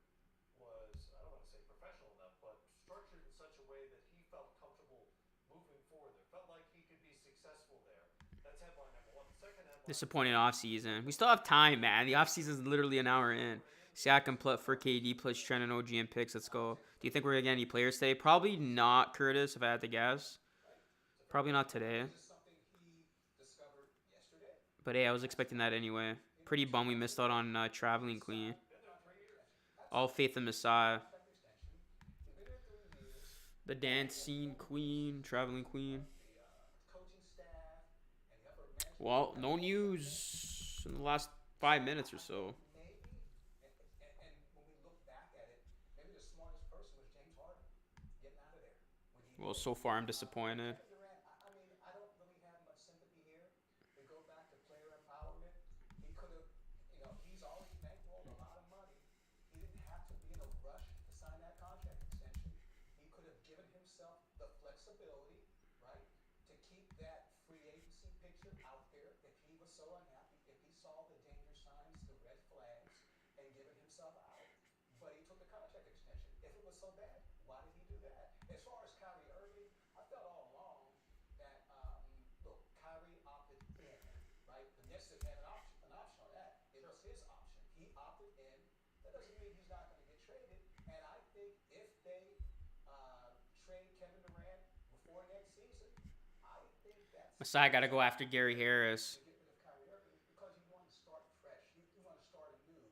was, I don't want to say professional enough, but structured in such a way that he felt comfortable moving forward there. Felt like he could be successful there. That's headline number one. The second headline. Disappointing offseason. We still have time, man. The offseason is literally an hour in. Siakam for KD plus Trent and OG and picks. Let's go. Do you think we're gonna get any players today? Probably not, Curtis, if I had to guess. Probably not today. Is this something he discovered yesterday? But hey, I was expecting that anyway. Pretty bummed we missed out on Traveling Queen. All faith in Messiah. Contract extension. He's been there 3 years. The dancing queen, Traveling Queen. The coaching staff and the upper management. Well, no news in the last 5 minutes or so. Maybe, and when we look back at it, maybe the smartest person was James Harden getting out of there. When he Well, so far I'm disappointed. Kevin Durant, I mean, I don't really have much sympathy here. We go back to player empowerment. He could have, he's already bankrolled a lot of money. He didn't have to be in a rush to sign that contract extension. He could have given himself the flexibility, right, to keep that free agency picture out there if he was so unhappy, if he saw the danger signs, the red flags, and given himself out. But he took the contract extension. If it was so bad, why did he do that? As far as Kyrie Irving, I felt all along that, look, Kyrie opted in, right? The Nets didn't have an option on that. It was his option. He opted in. That doesn't mean he's not going to get traded. And I think if they trade Kevin Durant before next season, I think that's Messiah got to go after Gary Harris. to get rid of Kyrie Irving because you want to start fresh. You want to start anew.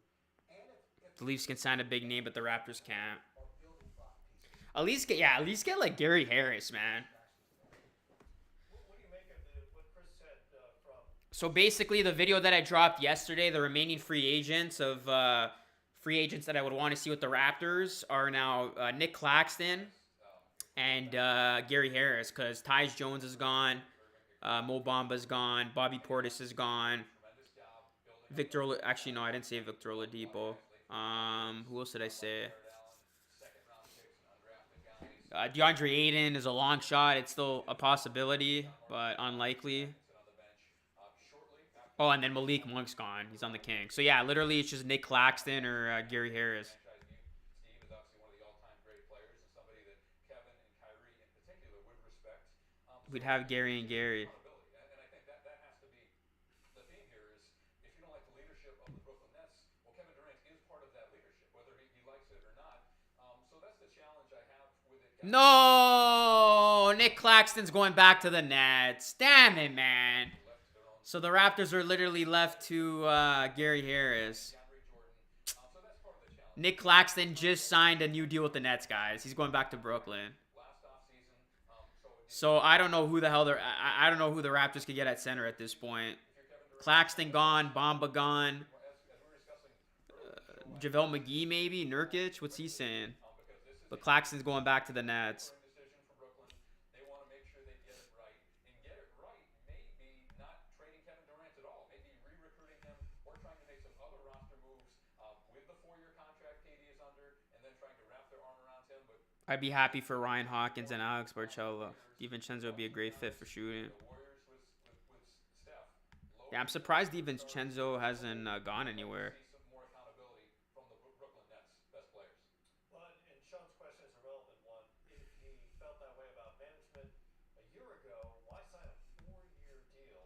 And if The Leafs can sign a big name, but the Raptors can't. or building block pieces. At least get like Gary Harris, man. What do you make of what Chris said from So basically, the video that I dropped yesterday, the remaining free agents that I would want to see with the Raptors are now Nick Claxton and Gary Harris, because Tyus Jones is gone, Mo Bamba's gone, Bobby Portis is gone. Actually no, I didn't say Victor Oladipo. Who else did I say? Jared Allen, second round picks and undrafted guys. DeAndre Ayton is a long shot. It's still a possibility, but unlikely. On the bench shortly after Oh, and then Malik Monk's gone. He's on the Kings. So yeah, literally it's just Nick Claxton or Gary Harris. franchise view. Steve is obviously one of the all-time great players and somebody that Kevin and Kyrie in particular would respect. We'd have Gary and Gary. Accountability. And I think that has to be the theme here is if you don't like the leadership of the Brooklyn Nets, well, Kevin Durant is part of that leadership, whether he likes it or not. So that's the challenge I have with it. Guys. No, Nick Claxton's going back to the Nets. Damn it, man. So the Raptors are literally left to Gary Harris. Nick Claxton just signed a new deal with the Nets, guys. He's going back to Brooklyn. So I don't know who the hell I don't know who the Raptors could get at center at this point. Claxton gone, Bamba gone. Javel McGee maybe, Nurkic. What's he saying? But Claxton's going back to the Nets. They want to make sure they get it right. And get it right maybe not trading Kevin Durant at all. Maybe re-recruiting him or trying to make some other roster moves with the 4-year contract KD is under and then trying to wrap their arm around him. But I'd be happy for Ryan Hawkins and Alex Barcello. DiVincenzo would be a great fit for shooting. Yeah, I'm surprised DiVincenzo hasn't gone anywhere. More accountability from the Brooklyn Nets best players. Well, and Sean's question is a relevant one. If he felt that way about management a year ago, why sign a 4-year deal?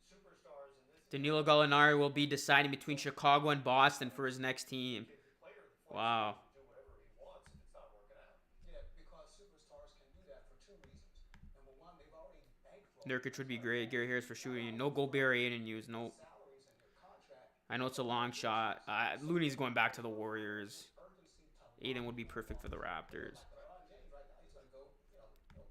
Superstars in this Danilo Gallinari will be deciding between Chicago and Boston for his next team. Wow. do whatever he wants if it's not working out. Yeah, because superstars can do that for two reasons. Number one, they've already bankrolled Nurkic would be great. Gary Harris for shooting. No Gobert Aiden use. No. salaries in your contract. I know it's a long shot. Looney's going back to the Warriors. Urgency to Aiden would be perfect for the Raptors. LeBron James right now, he's going to go,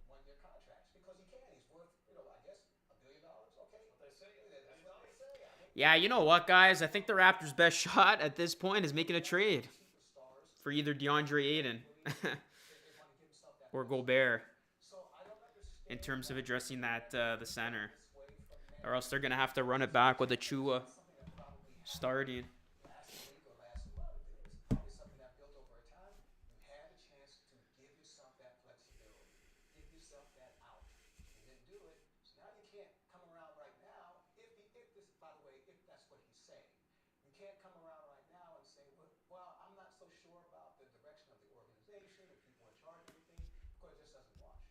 1-year contracts because he can. He's worth, I guess $1 billion. Okay, What they say, that's what they say. I mean, Yeah, you know what, guys? I think the Raptors' best shot at this point is making a trade superstars, for either DeAndre Aiden they want to give himself that. or Gobert So I don't understand in terms of addressing that the center. this way from Or else they're going to have to run it back with Achua something that probably happened starting. last week or last month. It's probably something that built over a time. You had a chance to give yourself that flexibility, give yourself that out. You didn't do it, so now you can't come around right now. If this, by the way, if that's what he's saying, you can't come around right now and say, well, I'm not so sure about the direction of the organization, the people in charge, everything, because it just doesn't wash.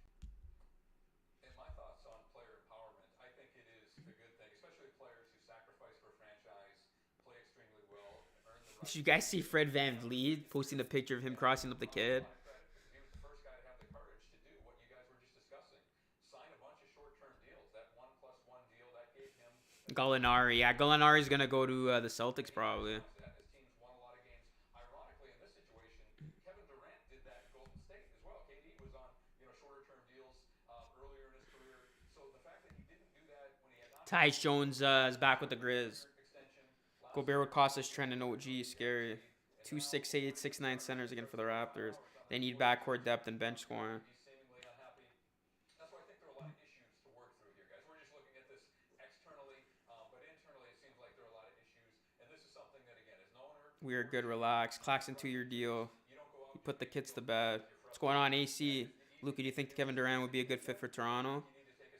And my thoughts on player empowerment, I think it is a good thing, especially players who sacrifice for a franchise, play extremely well, earn the right. Did you guys see Fred Van Vliet posting a picture of him crossing up the kid? Credit because he was the first guy to have the courage to do what you guys were just discussing. Sign a bunch of short-term deals. That 1+1 deal that gave him Gallinari. Yeah, Gallinari's going to go to the Celtics probably. that his teams won a lot of games. Ironically, in this situation, Kevin Durant did that in Golden State as well. KD was on shorter-term deals earlier in his career. So the fact that he didn't do that when he had not Tyus Jones is back with the Grizz. extension, Gobert with Costas Trent and OG. Scary. 2 6'8", 6'9" centers again for the Raptors. They need backcourt depth and bench scoring. he's seemingly unhappy. That's why I think there are a lot of issues to work through here, guys. We're just looking at this externally, but internally it seems like there are a lot of issues. And this is something that, again, as an owner, We are good, relax. Claxton 2-year deal. you don't go out You put the kids to bed. What's going on, AC? Luka, do you think Kevin Durant would be a good fit for Toronto?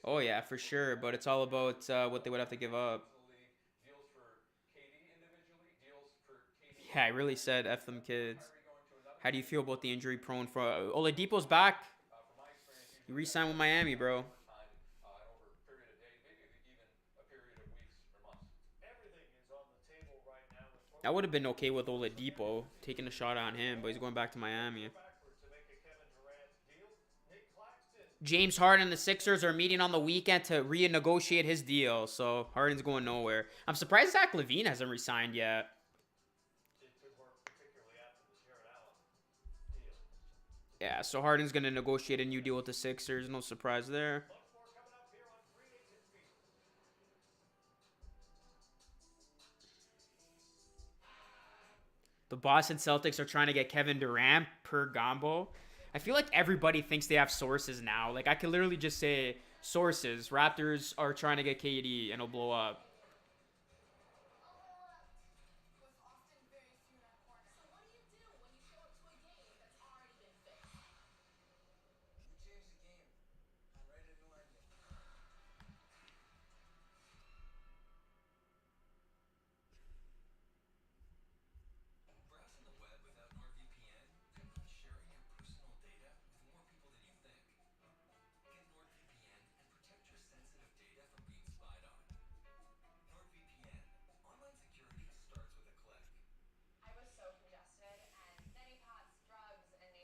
Oh, yeah, for sure. But it's all about what they would have to give up. in the league, deals for KD individually, deals for KD Yeah, I really said F them kids. going to another. How do you feel about the injury prone for Oladipo's back? From my experience, You re-signed with Miami, bro. time and over a period of days, maybe even a period of weeks or months. everything is on the table right now. I would have been okay with Oladipo taking a shot on him, but he's going back to Miami. Backward to make a Kevin Durant deal. Nick Claxton James Harden and the Sixers are meeting on the weekend to renegotiate his deal, so Harden's going nowhere. I'm surprised Zach LaVine hasn't re-signed yet. did good work, particularly after the Jared Allen deal. Yeah, so Harden's going to negotiate a new deal with the Sixers. No surprise there. Much more coming up here on Free Agent Fever. The Boston Celtics are trying to get Kevin Durant per Gombo. I feel like everybody thinks they have sources now. Like, I could literally just say, sources. Raptors are trying to get KD, and it'll blow up. With often very few in our corner. So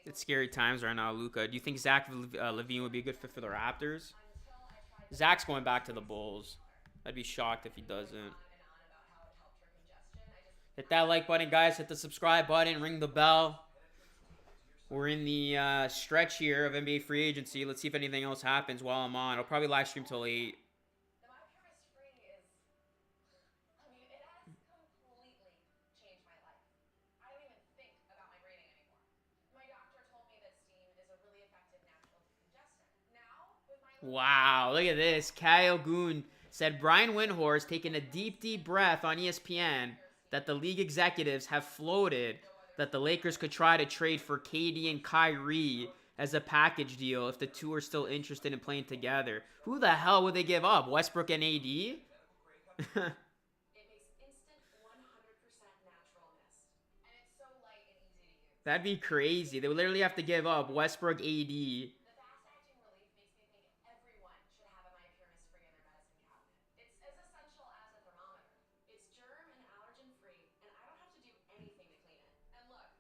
It's scary times right now, Luca. Do you think Zach Levine would be a good fit for the Raptors? Zach's going back to the Bulls. I'd be shocked if he doesn't. Hit that like button, guys. Hit the subscribe button. Ring the bell. We're in the stretch here of NBA free agency. Let's see if anything else happens while I'm on. I'll probably live stream till 8. The Biopurist Free is, I mean, it has completely changed my life. I don't even think about my breathing anymore. My doctor told me that steam is a really effective natural decongestant. Now, with my Wow, look at this. Kyle Goon said Brian Windhorst taking a deep, deep breath on ESPN that the league executives have floated that the Lakers could try to trade for KD and Kyrie as a package deal if the two are still interested in playing together. Who the hell would they give up? Westbrook and AD? it makes instant 100% natural mist. And it's so light and easy to use. That'd be crazy. They would literally have to give up Westbrook, AD. The fast-acting relief makes me think everyone should have a Biopurist Free in their medicine cabinet. It's as essential as a thermometer. It's germ and allergen-free, and I don't have to do anything to clean it. And look,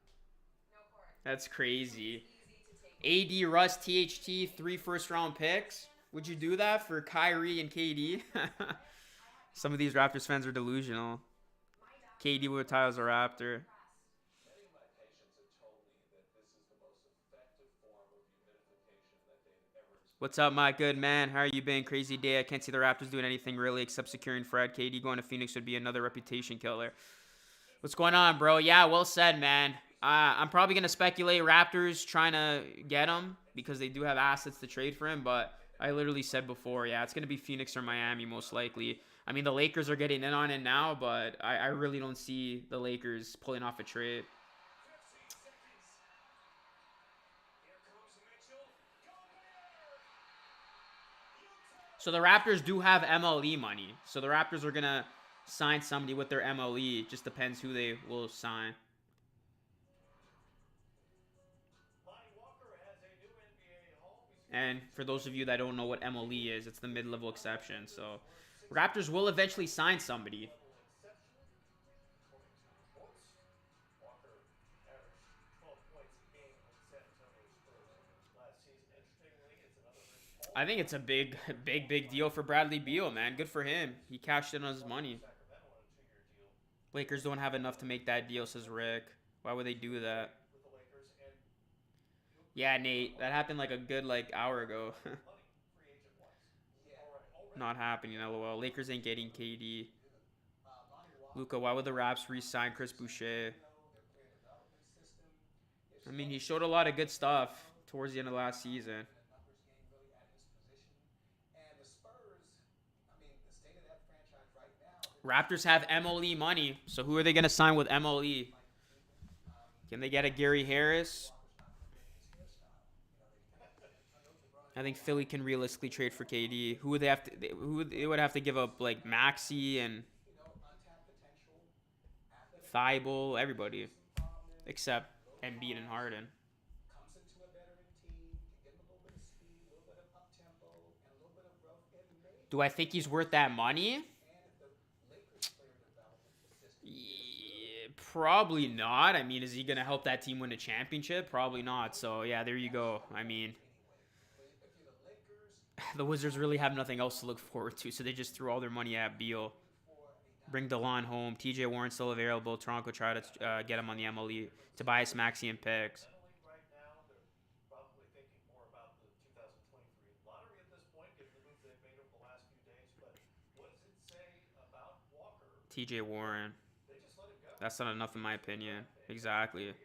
no cord. That's crazy. Easy to take. AD, Russ, THT, 3 first-round picks. Would you do that for Kyrie and KD? Some of these Raptors fans are delusional. KD would retire as a Raptor. Many of my patients have told me that this is the most effective form of humidification that they've ever experienced. What's up, my good man? How are you been? Crazy day. I can't see the Raptors doing anything really except securing Fred. KD going to Phoenix would be another reputation killer. What's going on, bro? Yeah, well said, man. I'm probably going to speculate Raptors trying to get him because they do have assets to trade for him, but I literally said before, yeah, it's going to be Phoenix or Miami most likely. I mean, the Lakers are getting in on it now, but I really don't see the Lakers pulling off a trade. 15 seconds. Here comes Mitchell. Gobert. So the Raptors do have MLE money. So the Raptors are going to sign somebody with their MLE. Just depends who they will sign. Lonnie Walker has a new NBA home. And for those of you that don't know what MLE is, it's the mid-level exception. So Raptors will eventually sign somebody. Exception, according to reports. Walker averaged 12 points a game with San Antonio Spurs last season. Interestingly, it's another Rich Paul. I think it's a big deal for Bradley Beal, man. Good for him. He cashed in on his money. Sacramento on a 2-year deal Lakers don't have enough to make that deal, says Rick. Why would they do that? with the Lakers and Yeah, Nate. That happened like a good hour ago. money free agent wise. Yeah. All right, already Not happening, LOL. Lakers ain't getting KD. Lonnie Walker, Luca, why would the Raps re-sign Chris Boucher? their player development system is I mean, he showed a lot of good stuff towards the end of last season. in a numbers game really at his position. And the Spurs, I mean, the state of that franchise right now, Raptors have MLE money, so who are they going to sign with MLE? Can they get a Gary Harris? I think Philly can realistically trade for KD. Who would they have to? They would have to give up like Maxey and untapped potential, Thibault, everybody except Embiid and Harden. comes into a veteran team, can give him a little bit of speed, a little bit of up-tempo, and a little bit of growth, and maybe, Do I think he's worth that money? and if the Lakers player development system Yeah, probably not. I mean, is he gonna help that team win a championship? Probably not. So yeah, there you go. I mean, if you're the Lakers the Wizards really have nothing else to look forward to, so they just threw all their money at Beal. Bring DeLon home. TJ Warren still available. Toronto try to get him on the MLE. Tobias Maxey and picks. mentally right now, they're probably thinking more about the 2023 lottery at this point, given the move they've made over the last few days. But what does it say about Walker? TJ Warren. They just let him go. That's not enough in my opinion. Exactly. Years.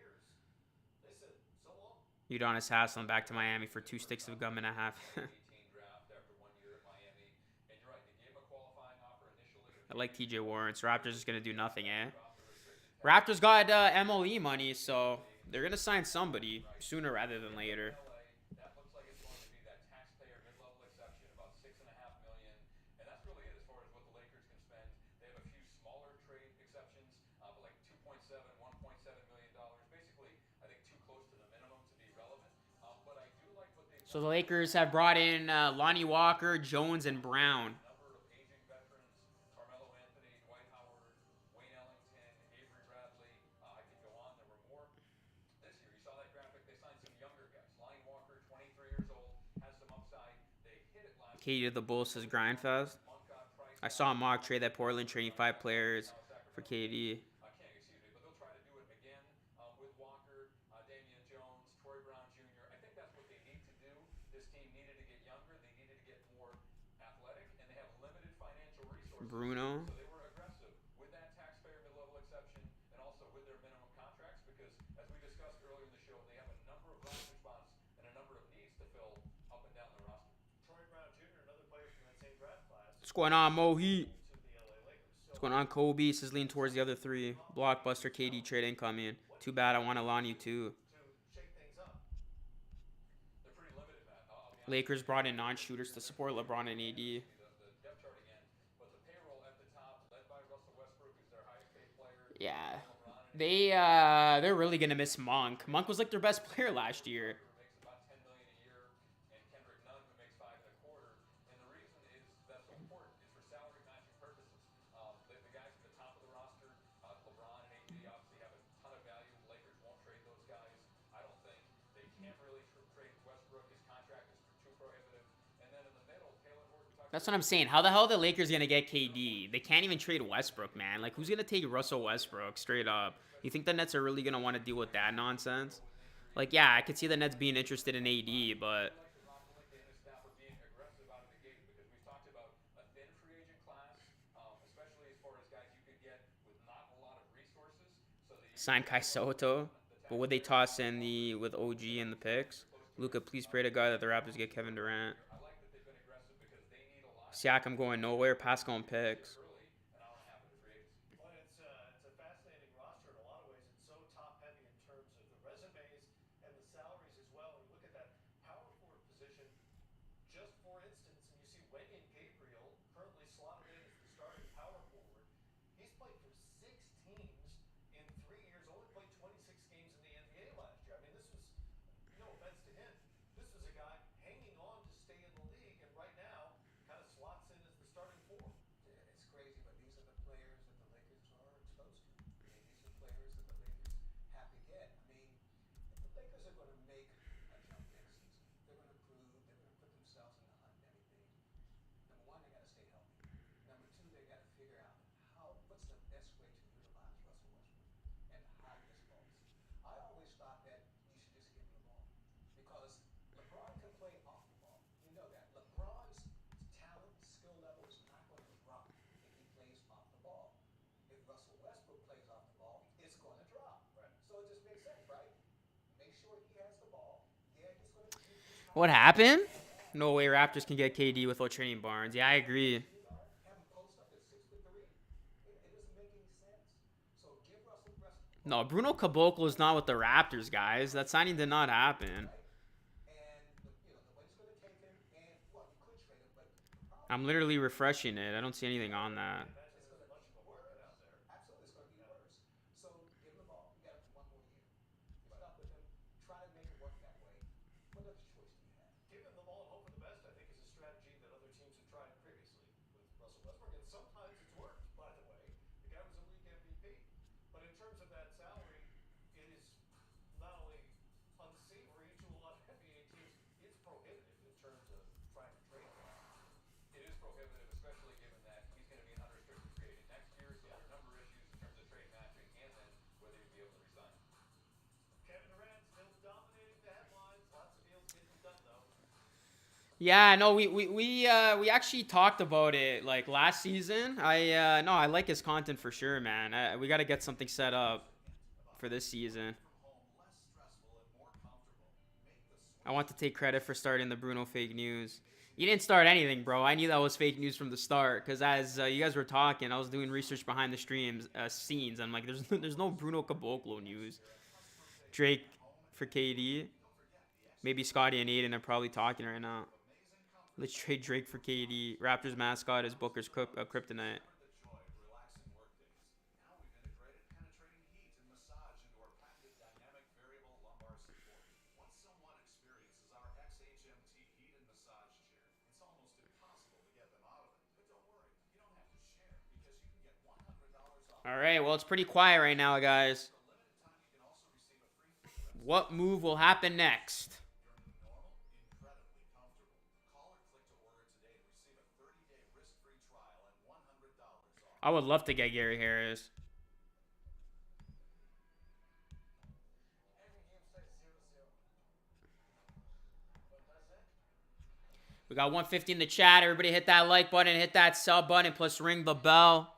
They said, so long. Udonis Haslam back to Miami for 2 sticks of gum and a half. 18 draft after 1 year at Miami. And you're right, they gave him a qualifying offer initially. I like TJ Warren. So Raptors is going to do nothing, eh? Raptors got MLE money, so they're going to sign somebody sooner rather than later. LA, that looks like it's going to be that taxpayer mid-level exception, about $6.5 million, and that's really it as far as what the Lakers can spend. They have a few smaller trade exceptions, but like 2.7, 1.7 million dollars. Basically, I think too close to the minimum to be relevant. But I do like what they've So the Lakers have brought in Lonnie Walker, Jones, and Brown. number of aging veterans: Carmelo Anthony, Dwight Howard, Wayne Ellington, Avery Bradley. I could go on. There were more this year. You saw that graphic. They signed some KD to the Bulls says grind fest. I saw a mock trade that Portland trading 5 players for KD. King, excuse me, but they'll try to do it again with Walker, Damian Jones, Troy Brown Jr. I think that's what they need to do. This team needed to get younger. They needed to get more athletic, and they have limited financial resources. Bruno. So they were aggressive with that taxpayer mid-level exception and also with their minimum contracts because, as we discussed earlier in the show, they have a number of roster spots and a number of needs to fill up and down the roster. Troy Brown Jr., another player from that same draft class, What's going on, Mo Heat? to the LA Lakers. So What's going on, Kobe? Says lean towards the other 3. Blockbuster KD trade incoming. Too bad I want a Lonnie too. to shake things up. They're pretty limited, Matt. I'll be honest. Lakers brought in non-shooters to support LeBron and AD. The depth chart again, but the payroll at the top, led by Russell Westbrook, who's their highest paid player. Yeah. LeBron and They're really gonna miss Monk. Monk was like their best player last year. who makes about $10 million a year, and Kendrick Nunn, who makes 5.25. And the reason is that's so important is for salary matching purposes. The guys at the top of the roster, LeBron and AD, obviously have a ton of value. The Lakers won't trade those guys. I don't think they can't really trade Westbrook. His contract is too prohibitive. And then in the middle, Taylor Horton Tucker. That's what I'm saying. How the hell are the Lakers gonna get KD? They can't even trade Westbrook, man. Like, who's gonna take Russell Westbrook straight up? You think the Nets are really gonna want to deal with that nonsense? Like, yeah, I could see the Nets being interested in AD, but Rob Pelinka and his staff are being aggressive out of the gate because we've talked about a thin free agent class, especially as far as guys you could get with not a lot of resources. So that you sign Kai Soto. But would they toss in the with OG and the picks? Luca, please pray to God that the Raptors get Kevin Durant. I like that they've been aggressive because they need a lot Siakam going nowhere. Pascal and picks. early, an hour and a half into free agency. Well, it's a fascinating roster in a lot of ways. It's so top heavy in terms of the resumes and the salaries as well. And you look at that power forward position, just for instance, and you see Wenyan Gabriel currently slotted in as the starting power forward. He's played for 6 teams in 3 years, only played 26 games in the NBA last year. I mean, this was, no offense to him, this was a guy hanging on to stay in the league, and right now kind of slots in as the starting 4. Yeah, it's crazy, but these are the players that the Lakers are exposed to. I mean, these are players that the Lakers have to get. I mean, if the Lakers are going to make a jump next season, they're going to prove, they're going to put themselves in the hunt and everything. Number one, they got to stay healthy. Number two, they got to figure out what's the best way to utilize Russell Westbrook and hide his faults. I always thought that you should just give him the ball because LeBron can play off the ball. You know that. LeBron's talent, skill level is not going to drop if he plays off the ball. If Russell Westbrook plays off the ball, it's going to drop. Right. So it just makes sense, right? Make sure he has the ball. Yeah, he's going to. What happened? No way Raptors can get KD without trading Barnes. Yeah, I agree. Have him post up at 6'3". It doesn't make any sense. So give Russell Westbrook. No, Bruno Caboclo is not with the Raptors, guys. That signing did not happen. And nobody's going to take him. And well, you could trade him, but the problem I'm literally refreshing it. I don't see anything on that. Imagine there's much of a market out there. absolutely it's going to be worse. So give him the ball. You got him for 1 more year. You're stuck with him. Try to make it work that way. What other choice do you have? Give him the ball and hope for the best, I think, is a strategy that other teams have tried previously with Russell Westbrook, and sometimes it's worked, by the way. The guy was a league MVP. But in terms of that salary, it is not only unsavory to a lot of NBA teams, it's prohibitive in terms of trying to trade him. It is prohibitive, especially given that he's going to be an unrestricted free agent next year. So there are a number of issues in terms of trade matching and then whether he'd be able to resign. Kevin Durant still dominating the headlines. Lots of deals getting done, though. Yeah, no, we actually talked about it like last season. I like his content for sure, man. We got to get something set up for this season. I want to take credit for starting the Bruno fake news. You didn't start anything, bro. I knew that was fake news from the start because as you guys were talking, I was doing research behind the streams scenes. I'm like, there's no Bruno Caboclo news. Drake for KD. Maybe Scotty and Aiden are probably talking right now. Let's trade Drake for KD. Raptors mascot is Booker's kryptonite. All right, well, it's pretty quiet right now, guys. What move will happen next? I would love to get Gary Harris. Every game stays 0-0. But that's it. We got 150 in the chat. Everybody hit that like button, hit that sub button, plus ring the bell.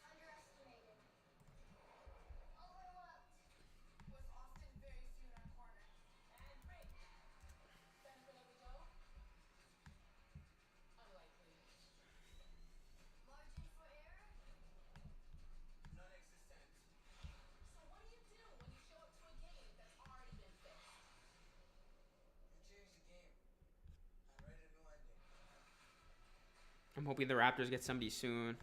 Underestimated. Overlooked. Was often very few in our corner. And break. Benefit of the doubt? Unlikely. Margin for error? Non-existent. So what do you do when you show up to a game that's already been fixed? You changed the game. I'm ready to new ending. I'm hoping the Raptors get somebody soon.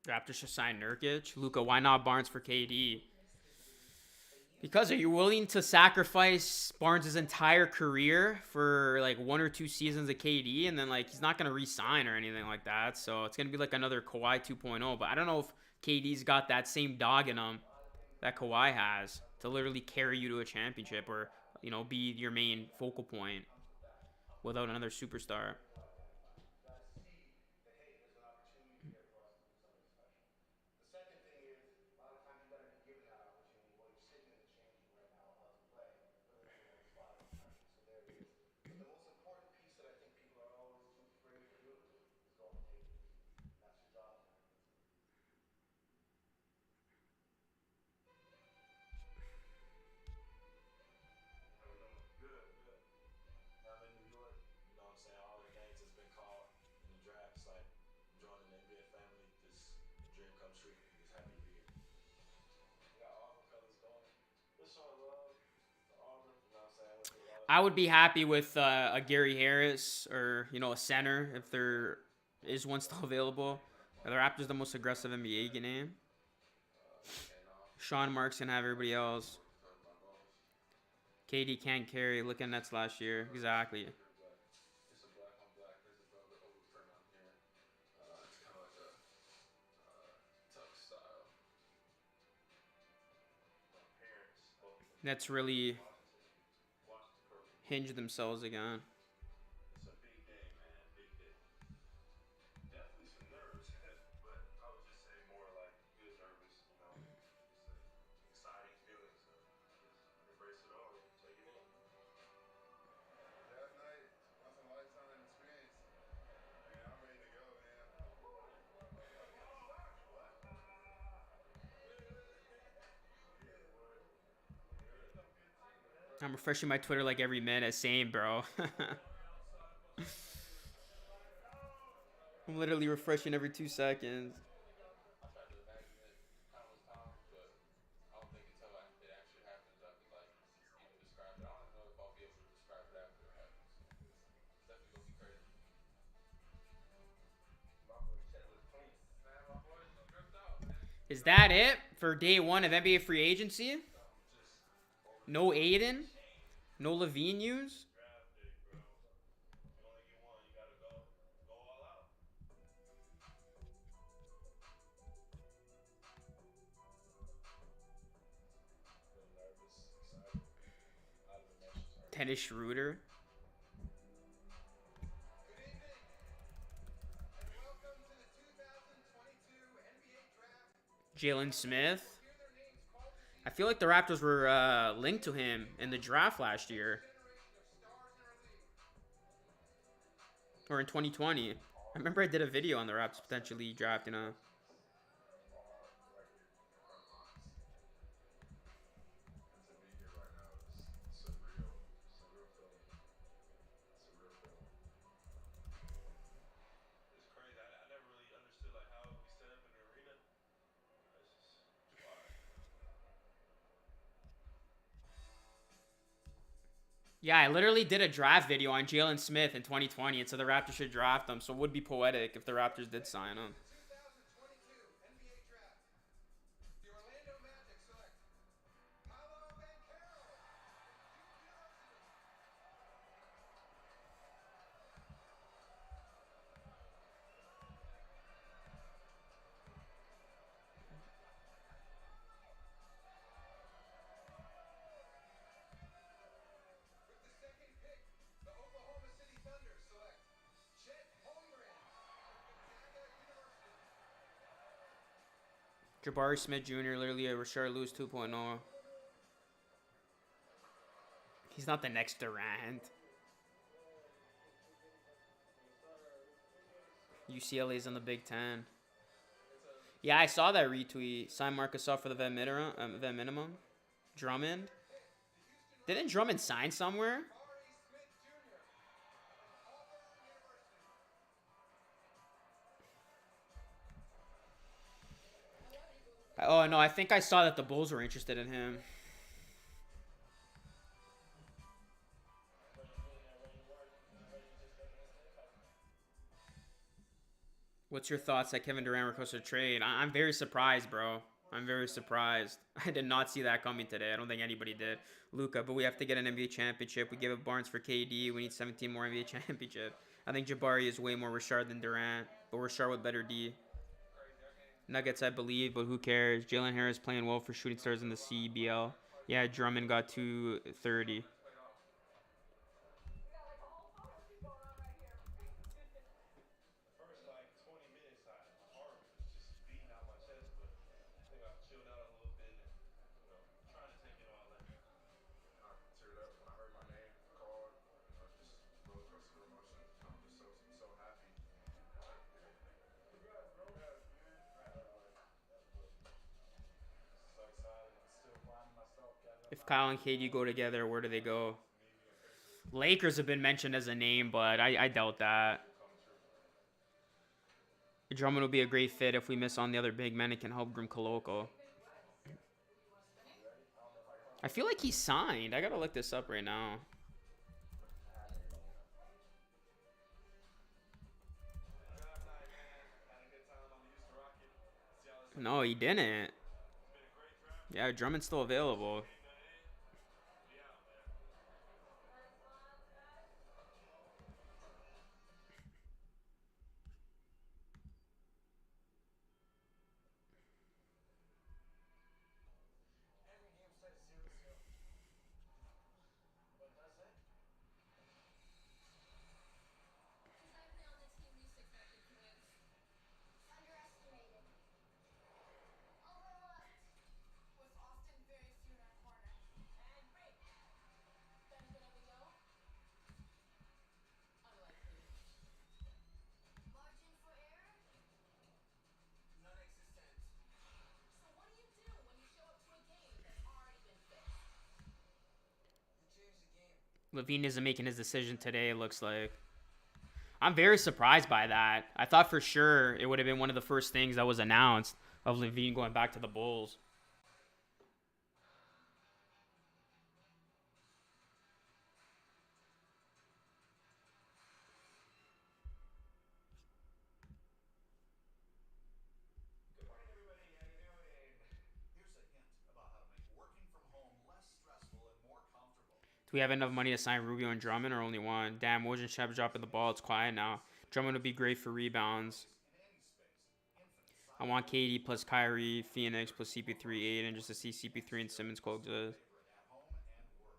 Raptors should sign Nurkic. Luka, why not Barnes for KD? Because are you willing to sacrifice Barnes' entire career for like 1 or 2 seasons of KD, and then like he's not gonna re-sign or anything like that? So it's gonna be like another Kawhi 2.0. But I don't know if KD's got that same dog in him that Kawhi has to literally carry you to a championship, or be your main focal point without another superstar. You got to see that, hey, there's an opportunity here for us to do something special. The second thing is, a lot of times you got to be given that opportunity while you're sitting in the changing room right now about to play for the number one spot in the country. So there it is. But the most important piece that I think people are always too afraid to do is go and take it. And that's your job tonight. How we doing? Good, good. I'm in New York, you know what I'm saying? All the names that's been called in the draft. It's like joining the NBA family, just a dream come true. I'm just happy to be here. We got Auburn colors going. Just showing love to Auburn, you know what I'm saying? Went through a lot of I would be happy with a Gary Harris or a center if there is one still available. Are the Raptors the most aggressive NBA name? Sean Marks can have everybody else. KD can't carry. Look at Nets last year. Exactly. It's a black on black. There's a velvet overprint on here. It's kind of like a tux style. My parents, both of them. Nets really Washington purple. hinge themselves again. It's a big day, man. Big day. Definitely some nerves, but I would just say more like good nervous, Just an exciting feeling. So just embrace it all and take it in. Draft night, once in a lifetime experience. Man, I'm ready to go, man. I'm refreshing my Twitter like every minute. Same, bro. I'm literally refreshing every 2 seconds. I tried to imagine it countless times, but I don't think until it actually happens I could like even describe it. I don't even know if I'll be able to describe it after it happens. It's definitely gonna be crazy. My boy Chet looks clean. Man, my boy's so dripped out, man. Is that it for day 1 of NBA free agency? No Aiden? No Levine news? Draft day, bro. You only get one. You gotta go all out. Feeling nervous, excited, a lot of emotions right now. Dennis Schroeder? Good evening, and welcome to the 2022 NBA Draft. Jalen Smith? Hear their names called this I feel like the Raptors were linked to him in the draft last year. generation of stars in our league. Or in 2020. I remember I did a video on the Raptors potentially drafting him. And to be here right now is surreal. Surreal feeling. Surreal feeling. It's crazy. I never really understood like how we set up in the arena. It's wild. Yeah, I literally did a draft video on Jalen Smith in 2020 and so the Raptors should draft him. So it would be poetic if the Raptors did sign him. 2022 Jabari Smith Jr. literally a Rashard Lewis 2.0. He's not the next Durant. UCLA's on the Big Ten. Yeah, I saw that retweet. Sign Marcus off for the vet minimum. Drummond. Didn't Drummond sign somewhere? Oh, no, I think I saw that the Bulls were interested in him. What's your thoughts that Kevin Durant requested a trade? I'm very surprised, bro. I'm very surprised. I did not see that coming today. I don't think anybody did. Luka, but we have to get an NBA championship. We gave up Barnes for KD. We need 17 more NBA championship. I think Jabari is way more Rashard than Durant, but Rashard with better D. Nuggets, I believe, but who cares? Jalen Harris playing well for Shooting Stars in the CBL. Yeah, Drummond got 230. The first like 20 minutes, my heart was just beating out my chest, but I think I've chilled out a little bit and, trying to take in all that. I teared up when I heard my name called. Just roller coaster of emotions. I'm just so happy. Congrats, bro. Congrats, man. So excited. I'm still finding myself, gathering If my Kyle and KD go together, where do they go? me being Pacers. Lakers have been mentioned as a name, but I doubt that. Coming true. Drummond will be a great fit if we miss on the other big men and can help groom Koloko. I feel like he's signed. I gotta look this up right now. Draft night, man. Had a good time on the Houston Rocket. See how this No, he didn't. It's been a great draft. Yeah, Drummond's still available. Game done in. We out, man. Every game starts 0-0. But does it? Because I play on the team least expected to win. Underestimated. Overlooked. With often very few in our corner. And break. Then gonna we go? Unlikely. Margin for error? Non-existent. So what do you do when you show up to a game that's already been fixed? You change the game. Levine isn't making his decision today, it looks like. I'm very surprised by that. I thought for sure it would have been one of the first things that was announced of Levine going back to the Bulls. Good morning, everybody. How you doing? Here's a hint about how to make working from home less stressful and more comfortable. Do we have enough money to sign Rubio and Drummond or only one? Damn, Woj and Shep dropping the ball. It's quiet now. Drummond would be great for rebounds. In any space, infinite I want KD plus Kyrie, Phoenix plus CP3 8, and just to see CP3 and Simmons coexist. favorite at home and work.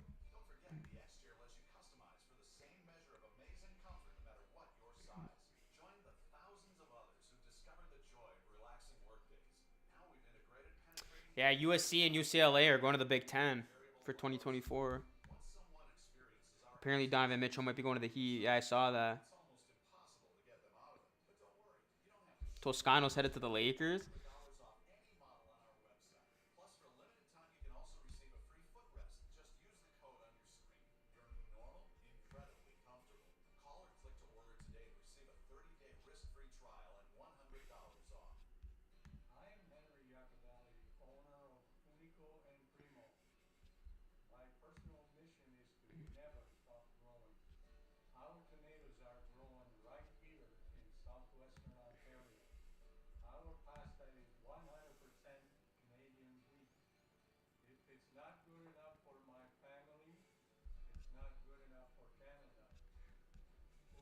Don't forget, the X Chair lets you customize for the same measure of amazing comfort no matter what your size. Join the thousands of others who've discovered the joy of relaxing workdays. Now we've integrated penetrating Yeah, USC and UCLA are going to the Big Ten for 2024. once someone experiences our Apparently Donovan Mitchell might be going to the Heat. Yeah, I saw that. it's almost impossible to get them out of it. But don't worry, you don't have to Toscano's headed to the Lakers. $100 off any model on our website. Plus, for a limited time, you can also receive a free footrest. Just use the code on your screen. Your new normal? Incredibly comfortable. Call or click to order today to receive a 30-day risk-free trial and $100 off. I am Henry Iacovelli, owner of Unico and Primo. My personal mission is to never stop growing. Our tomatoes are grown right here in southwestern Ontario. Our pasta is 100% Canadian wheat. If it's not good enough for my family, it's not good enough for Canada.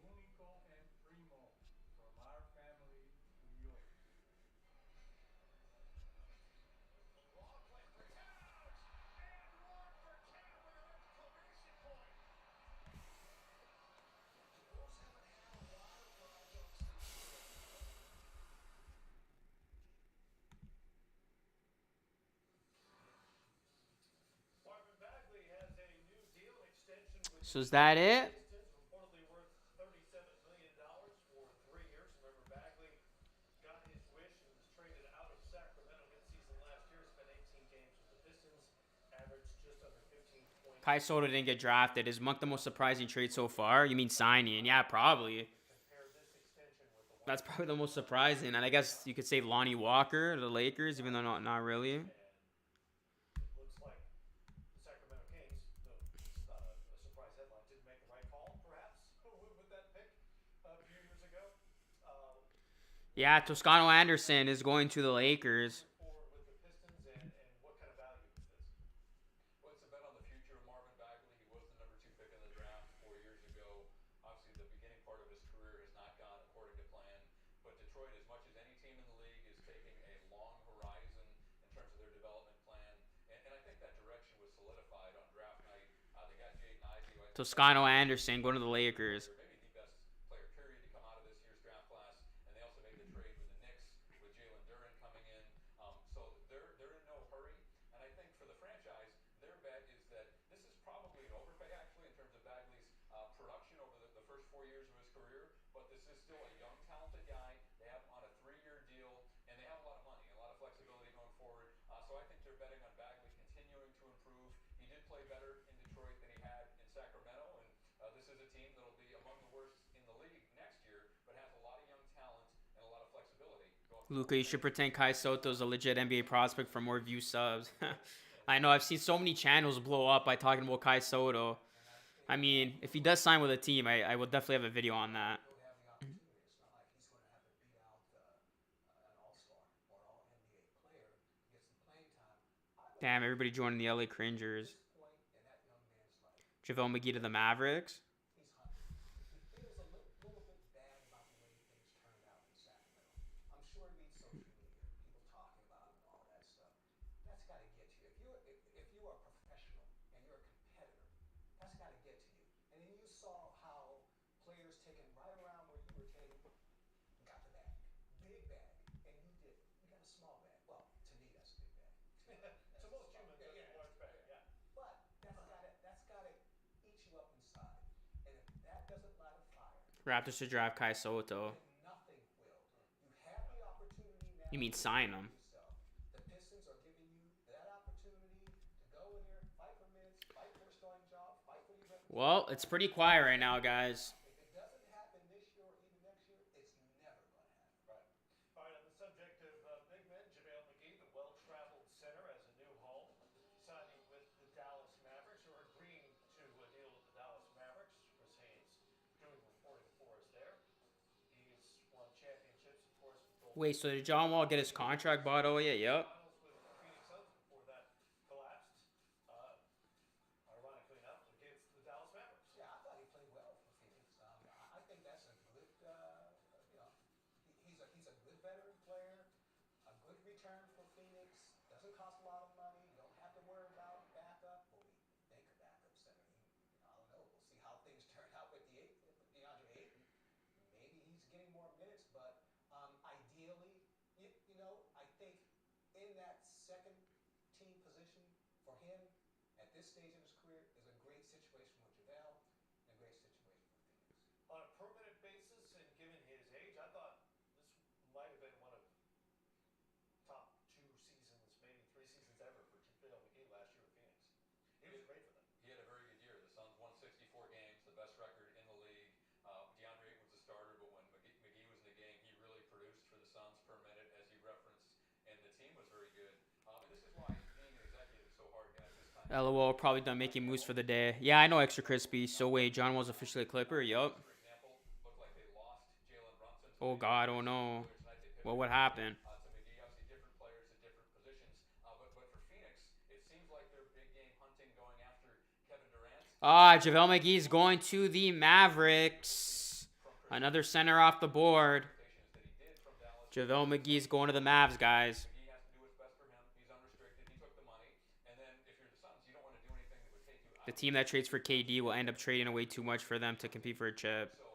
Unico and Primo, from our family to yours. Long play for Towns. And one for Cat with an exclamation point. The Bulls haven't had a lot of products this year. So is that it? Pistons reportedly worth $37 million for 3 years. Remember, Bagley got his wish and was traded out of Sacramento midseason last year. Spent 18 games with the Pistons, averaged just under 15 points. Kai Soto didn't get drafted. Is Monk the most surprising trade so far? You mean signing? Yeah, probably. Compare this extension with the That's probably the most surprising. And I guess you could say Lonnie Walker to the Lakers, even though not really. And it looks like the Sacramento Kings, though this is not a surprise headline, didn't make the right call, perhaps, with that pick a few years ago. Yeah, Toscano Anderson is going to the Lakers. Forward with the Pistons, and what kind of value is this? Well, it's a bet on the future of Marvin Bagley. He was the number 2 pick in the draft 4 years ago. Obviously, the beginning part of his career has not gone according to plan. But Detroit, as much as any team in the league, is taking a long horizon in terms of their development plan. And I think that direction was solidified on draft night. They got Jaden Ivey. Toscano Anderson going to the Lakers. Maybe the best player, period, to come out of this year's draft class. And they also made the trade with the Knicks, with Jalen Durant coming in. So they're in no hurry. And I think for the franchise, their bet is that this is probably an overpay, actually, in terms of Bagley's production over the first 4 years of his career. But this is still a young, talented guy. They have him on a 3-year deal, and they have a lot of money, a lot of flexibility going forward. So I think they're betting on Bagley continuing to improve. He did play better in Detroit than he had in Sacramento, and this is a team that'll be among the worst in the league next year, but has a lot of young talent and a lot of flexibility going forward. Luca, you should pretend Kai Soto's a legit NBA prospect for more view subs. I know, I've seen so many channels blow up by talking about Kai Soto. I mean, if he does sign with a team, I will definitely have a video on that. He'll have the opportunity. It's not like he's going to have to beat out an all-star or an all-NBA player to get some playing time. Damn, everybody joining the LA Cringers. At this point in that young man's life, Javel McGee to the Mavericks. he's hungry. He feels a little bit bad about the way things turned out in Sacramento. I'm sure he reads social media, people talking about him and all that stuff. That's got to get to you. If you are a professional and you're a competitor, that's got to get to you. And then you saw how players taken right around where you were taken got the bag, big bag, and you didn't. You got a small bag. Well, to me, that's a big bag. To most humans, that's a large bag, yeah. But that's gotta eat you up inside. And if that doesn't light a fire, Raptors to draft Kai Soto. then nothing will. You have the opportunity now. You mean to sign prove him? yourself. The Pistons are giving you that opportunity to go in there, fight for minutes, fight for a starting job, fight for your reputation. Well, it's pretty quiet right now, guys. If it doesn't happen this year or even next year, it's never going to happen. Right. All right, on the subject of big men, Javel McGee, the well-traveled center, has a new home, signing with the Dallas Mavericks, or agreeing to a deal with the Dallas Mavericks. Chris Haynes doing reporting for us there. He's won championships, of course, with Golden Wait, so did John Wall get his contract bought? Oh, yeah, yep. Finals with the Phoenix Suns before that collapsed. Ironically enough, against the Dallas Mavericks. Yeah, I thought he played well for Phoenix. I think that's a good, he's a good veteran player, a good return for Phoenix. Doesn't cost a lot of money. You don't have to worry about backup. Well, we think a backup center. I don't know. We'll see how things turn out with DeAndre Ayton. Maybe he's getting more minutes, but ideally, I think in that second team position for him at this stage of his career is a great situation with Javel and a great situation for Phoenix. On a permanent basis, and given his age, I thought this might have been one of top 2 seasons, maybe 3 seasons ever for Javel McGee last year with Phoenix. He was great for them. He had a very good year. The Suns won 64 games, the best record in the league. DeAndre Ayton was the starter, but when McGee was in the game, he really produced for the Suns per minute, as you referenced, and the team was very good. And this is why being an executive is so hard, guys. This time, LOL, probably done making moves for the day. Yeah, I know Extra Crispy. So wait, John Wall's officially a Clipper? Yup. for example, looked like they lost Jalen Brunson. Oh, God, oh, no. Well, what happened? To McGee, obviously different players at different positions. But for Phoenix, it seems like they're big game hunting, going after Kevin Durant. Javel McGee's going to the Mavericks. Another center off the board. That he did from Dallas. Javel McGee's going to the Mavs, guys. McGee has to do what's best for him. He's unrestricted. He took the money. And then if you're the Suns, you don't want to do anything that would take you out. The team that trades for KD will end up trading away too much for them to compete for a chip. So,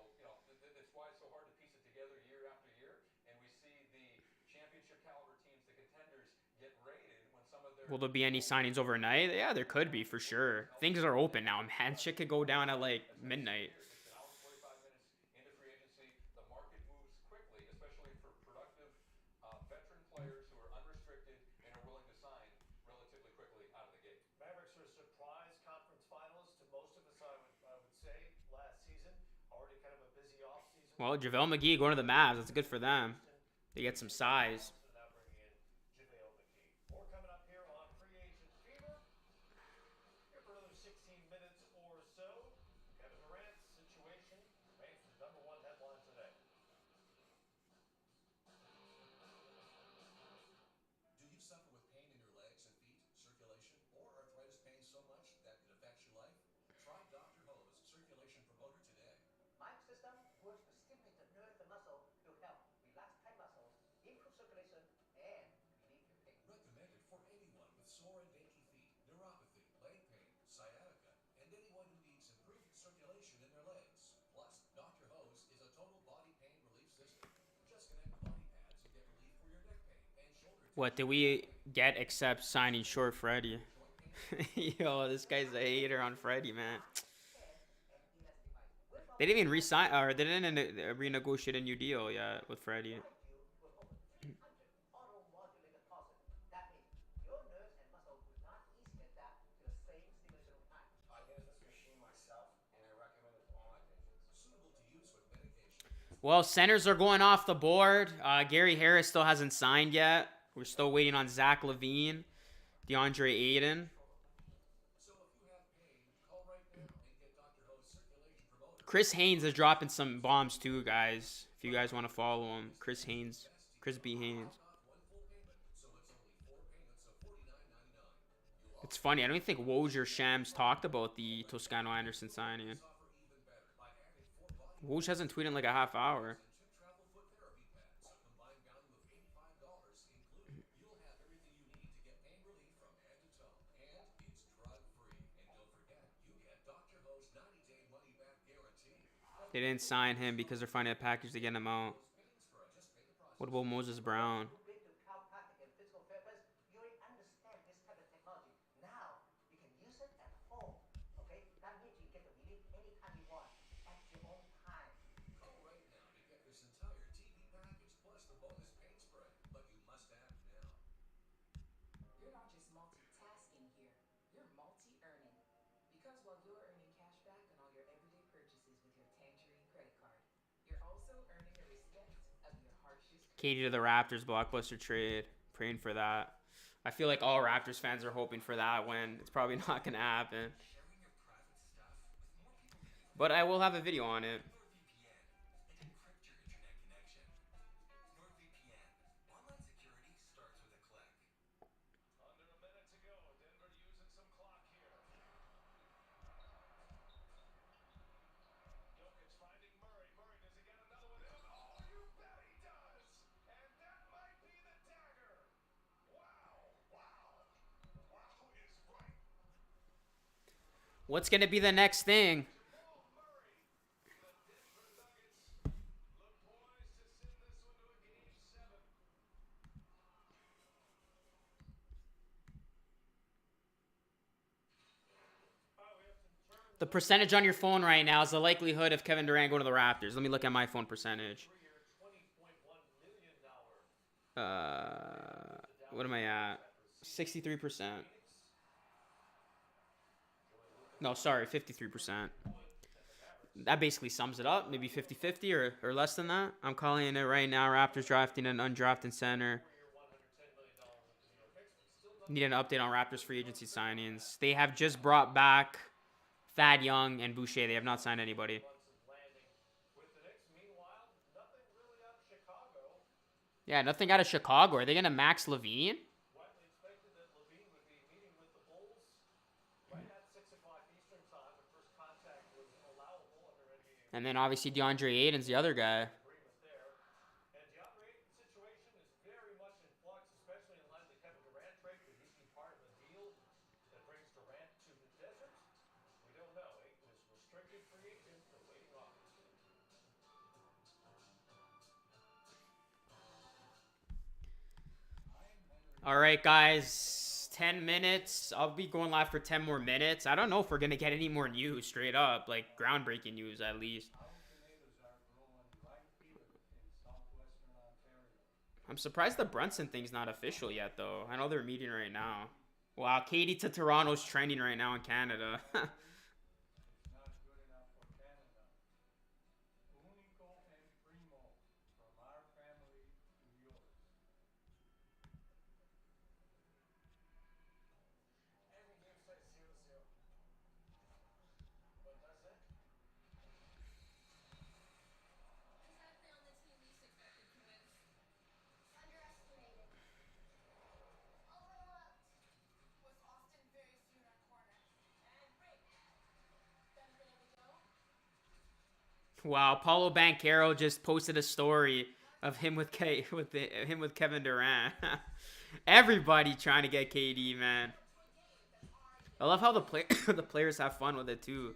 that's why it's so hard to piece it together year after year. And we see the championship caliber teams, the contenders, get raided when some of their Will there be any signings overnight? Yeah, there could be for sure. Things are open now, man. Shit could go down at like midnight. It's an hour and 45 minutes into free agency. The market moves quickly, especially for productive veteran players who are unrestricted and are willing to sign relatively quickly out of the gate. Mavericks are a surprise conference finalist to most of us, I would say, last season. Already kind of a busy offseason. Well, Javel McGee going to the Mavs. That's good for them. They get some size. Now bringing in Javel McGee. More coming up here on Free Agent Fever. Here for another 16 minutes or so. Kevin Durant's situation remains the #1 headline today. Do you suffer with pain in your legs and feet, circulation, or arthritis pain so much that it affects your life? Try Dr. Ho's Circulation Promoter today. My system works to stimulate the nerve and muscle to help relax tight muscles, improve circulation, and relieve your pain. Recommended for anyone with sore and achy feet, neuropathy, leg pain, sciatica, and anyone who needs improved circulation in their legs. Plus, Dr. Ho's is a total body pain relief system. Just connect the body pads and get relief for your neck pain and shoulder pain. What did we get except signing short Freddie? Yo, this guy's a hater on Freddie, man. They didn't even re-sign, or they didn't renegotiate a new deal yet with Freddie. Auto-modulated pulses. That means your nerves and muscles will not easily adapt to the same stimulation over time. I use this machine myself, and I recommend it for all my patients. Suitable to use with medication. Well, centers are going off the board. Gary Harris still hasn't signed yet. We're still waiting on Zach LaVine, DeAndre Ayton. So if you have pain, call right now and get Dr. Ho's Circulation Promoter. Chris Haynes is dropping some bombs too, guys. If you guys want to follow him, Chris Haynes, Chris B. Haynes. One full payment, so it's only 4 payments of $49.99. It's funny. I don't think Woj or Shams talked about the Toscano Anderson signing. Offer even better by adding 4 body Woj hasn't tweeted in like a half hour. and 2 travel foot therapy pads, a combined value of $85 included. You'll have everything you need to get pain relief from head to toe, and it's drug-free. And don't forget, you get Dr. Ho's 90-day money-back guarantee. They didn't sign him because they're finding a package to get him out. Pain spray, just pay the process. What about Moses Brown? You've been to chiropractic and physical therapists, you already understand this type of technology. Now, you can use it at home, okay? That means you can get the relief anytime you want, at your own time. Call right now to get this entire TV package plus the bonus pain spray. But you must act now. You're not just multitasking here, you're multi-earning. Because while you're earning cash back on all your everyday purchases with your Tangerine credit card, you're also earning the respect of your harshest Katie to the Raptors blockbuster trade. Praying for that. I feel like all Raptors fans are hoping for that when it's probably not going to happen. Sharing your private stuff with more people than you think. But I will have a video on it. NordVPN. Encrypt your internet connection. NordVPN. Online security starts with a click. Under a minute to go. Denver using some clock here. Jokic finding Murray. Murray, does he get another one? Oh, you bet he does! And that might be the dagger. Wow. Wow. Wow is right. What's going to be the next thing? Jamal Murray. The Denver Nuggets look poised to send this one to a game 7. The percentage on your phone right now is the likelihood of Kevin Durant going to the Raptors. Let me look at my phone percentage. $20.1 million. What am I at? 63%. No, sorry, 53%. That basically sums it up. Maybe 50-50 or less than that. I'm calling it right now. Raptors drafting an undrafted center. Need an update on Raptors free agency signings. They have just brought back Thad Young and Boucher. They have not signed anybody. With the Knicks, meanwhile, nothing really out of Chicago. Yeah, nothing out of Chicago. Are they going to max LaVine? Widely expected that LaVine would be meeting with the Bulls right at 6 o'clock Eastern time when first contact was allowable under NBA And then obviously DeAndre Ayton's the other guy. agreement there. And DeAndre Ayton's situation is very much in flux, especially in light of the Kevin Durant trade. Could he be part of a deal that brings Durant to the desert? We don't know. Ayton is restricted free agent, the waiting offers. All right, guys. 10 minutes. I'll be going live for 10 more minutes. I don't know if we're going to get any more news straight up, like groundbreaking news at least. How tomatoes are grown right here in southwestern Ontario. I'm surprised the Brunson thing's not official yet, though. I know they're meeting right now. Wow, Katie to Toronto's trending right now in Canada. It's not good enough for Canada. Unico and primo, from our family to yours. Every game says 0-0. But does it? Because I play on the team least expected to win. Underestimated. Overlooked. With often very few in our corner. And break. Benefit of the doubt. Wow, Paulo Banchero just posted a story of him with him with Kevin Durant. Everybody trying to get KD, man. I love how the players have fun with it too.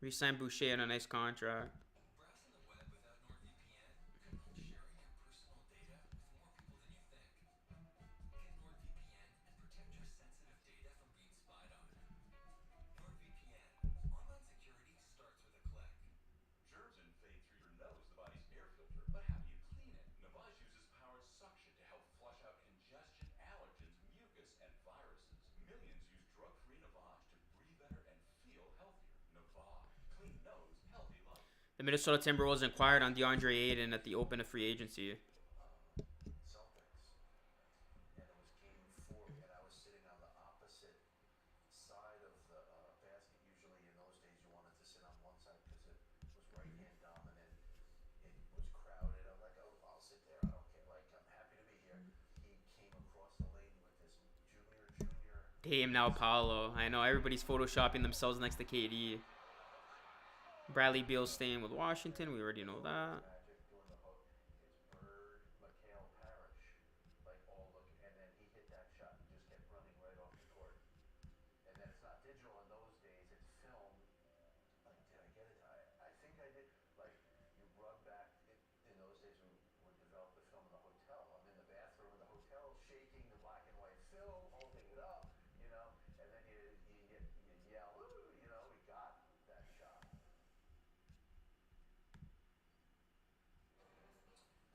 Re-sign Boucher on a nice contract. Browsing the web without NordVPN could mean sharing your personal data with more people than you think. Get NordVPN and protect your sensitive data from being spied on. NordVPN. Online security starts with a click. Germs invade through your nose, the body's air filter. But how do you clean it? Navage uses powered suction to help flush out congestion, allergens, mucus, and viruses. Millions use drug-free Navage to breathe better and feel healthier. Navage. Clean nose, healthy life. The Minnesota Timberwolves inquired on DeAndre Ayton at the open of free agency. Celtics, and it was game 4, and I was sitting on the opposite side of the basket. Usually in those days you wanted to sit on one side because it was right hand dominant. It was crowded. I was like, oh, I'll sit there, I don't care, like, I'm happy to be here. He came across the lane with this junior Dame now Paulo. I know everybody's photoshopping themselves next to KD. Bradley Beal's staying with Washington. We already know that. Magic doing the hook. It's Bird, McHale, Parrish, like all look, and then he hit that shot and just kept running right off the court. And then it's not digital in those days; it's film. Like, did I get it? I think I did. Like, you run back. In those days, we would develop the film in the hotel. I'm in the bathroom in the hotel, shaking the black and white film, holding it up, and then you yell, ooh, we got that shot.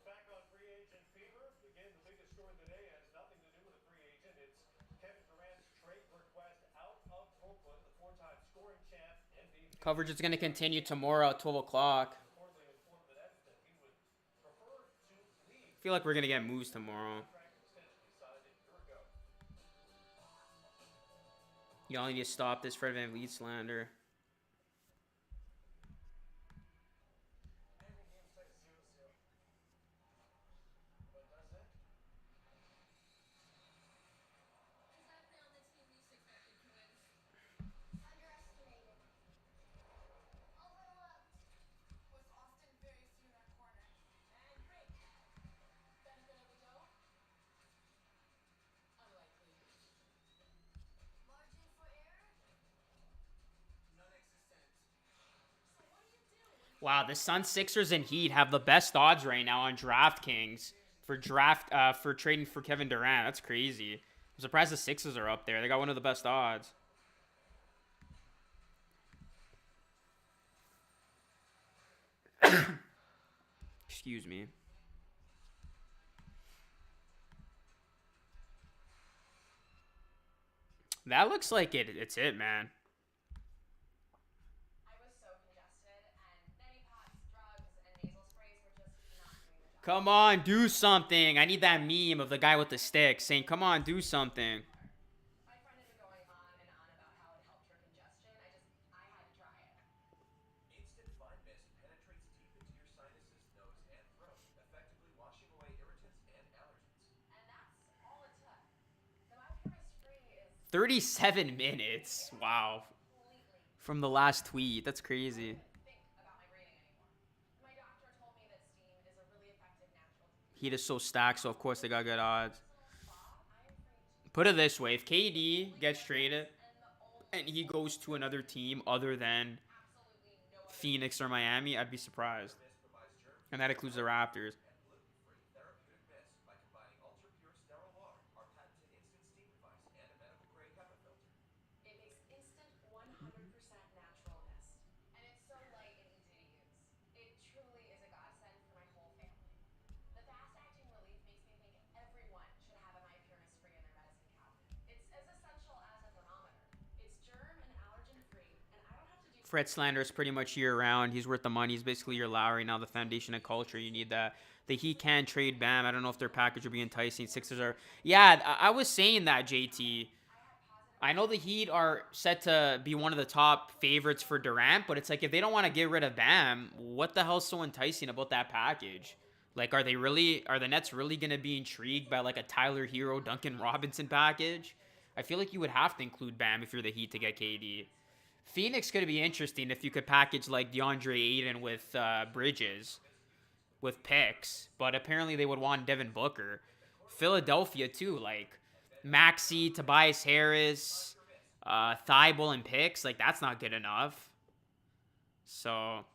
Back on free agent fever. Again, the biggest story of the day has nothing to do with a free agent. It's Kevin Durant's trade request out of Brooklyn. The 4-time scoring champ, MVP. Coverage is going to continue tomorrow at 12 o'clock. Reportedly informed the Nets that he would prefer to leave. I feel like we're going to get moves tomorrow. Contract extension he signed a year ago. Y'all need to stop this Fred VanVleet slander. Every game says 0-0. But does it? Because I play on the team least expected to win. Underestimated. Overlooked. With often very few in our corner. And break. Benefit of the doubt. Unlikely. Margin for error? Non-existent. So what do you do when you Wow, the Suns, Sixers, and Heat have the best odds right now on DraftKings for trading for Kevin Durant. That's crazy. I'm surprised the Sixers are up there. They got one of the best odds. Excuse me. That looks like it's it, man. I was so congested, and neti pots, drugs, and nasal sprays were just not doing the job. Come on, do something. I need that meme of the guy with the stick saying, come on, do something. My friend had been going on and on about how it helped her congestion. I had to try it. Instant Fine Mist penetrates deep into your sinuses, nose, and throat, effectively washing away irritants and allergens. And that's all it took. The biochemist free is 37 minutes. Wow. completely. From the last tweet. That's crazy. Think about my grading anymore. My doctor told me that steam is a really effective Heat is so stacked, so of course they got good odds. Personal spot, I am free to Put it this way: if KD gets traded and he goes to another team other than absolutely no other Phoenix or Miami, I'd be surprised. Mist provides germ-free, And that includes the Raptors. and gluten-free therapeutic mist by combining ultra-pure sterile water, our patented instant steam device, and a medical-grade HEPA filter. It makes instant 100% natural mist. and it's so light and easy to use. It truly is a godsend for my whole family. The fast-acting relief makes me think everyone should have a My Pure Mist free in their medicine cabinet. It's as essential as a thermometer. It's germ and allergen free, and I don't have to do Fred Slander is pretty much year round. He's worth the money. He's basically your Lowry. Now the foundation of culture. You need that. The Heat can trade Bam. I don't know if their package will be enticing. Sixers are. Yeah, I was saying that, JT. I know the Heat are set to be one of the top favorites for Durant, but it's like if they don't want to get rid of Bam, what the hell's so enticing about that package? Like, are the Nets really gonna be intrigued by like a Tyler Hero, Duncan Robinson package? I feel like you would have to include Bam if you're the Heat to get KD. Phoenix could be interesting if you could package like DeAndre Ayton with Bridges, with picks, but apparently they would want Devin Booker. Philadelphia too, like Maxey, Tobias Harris, Thibault, and picks. Like that's not good enough. So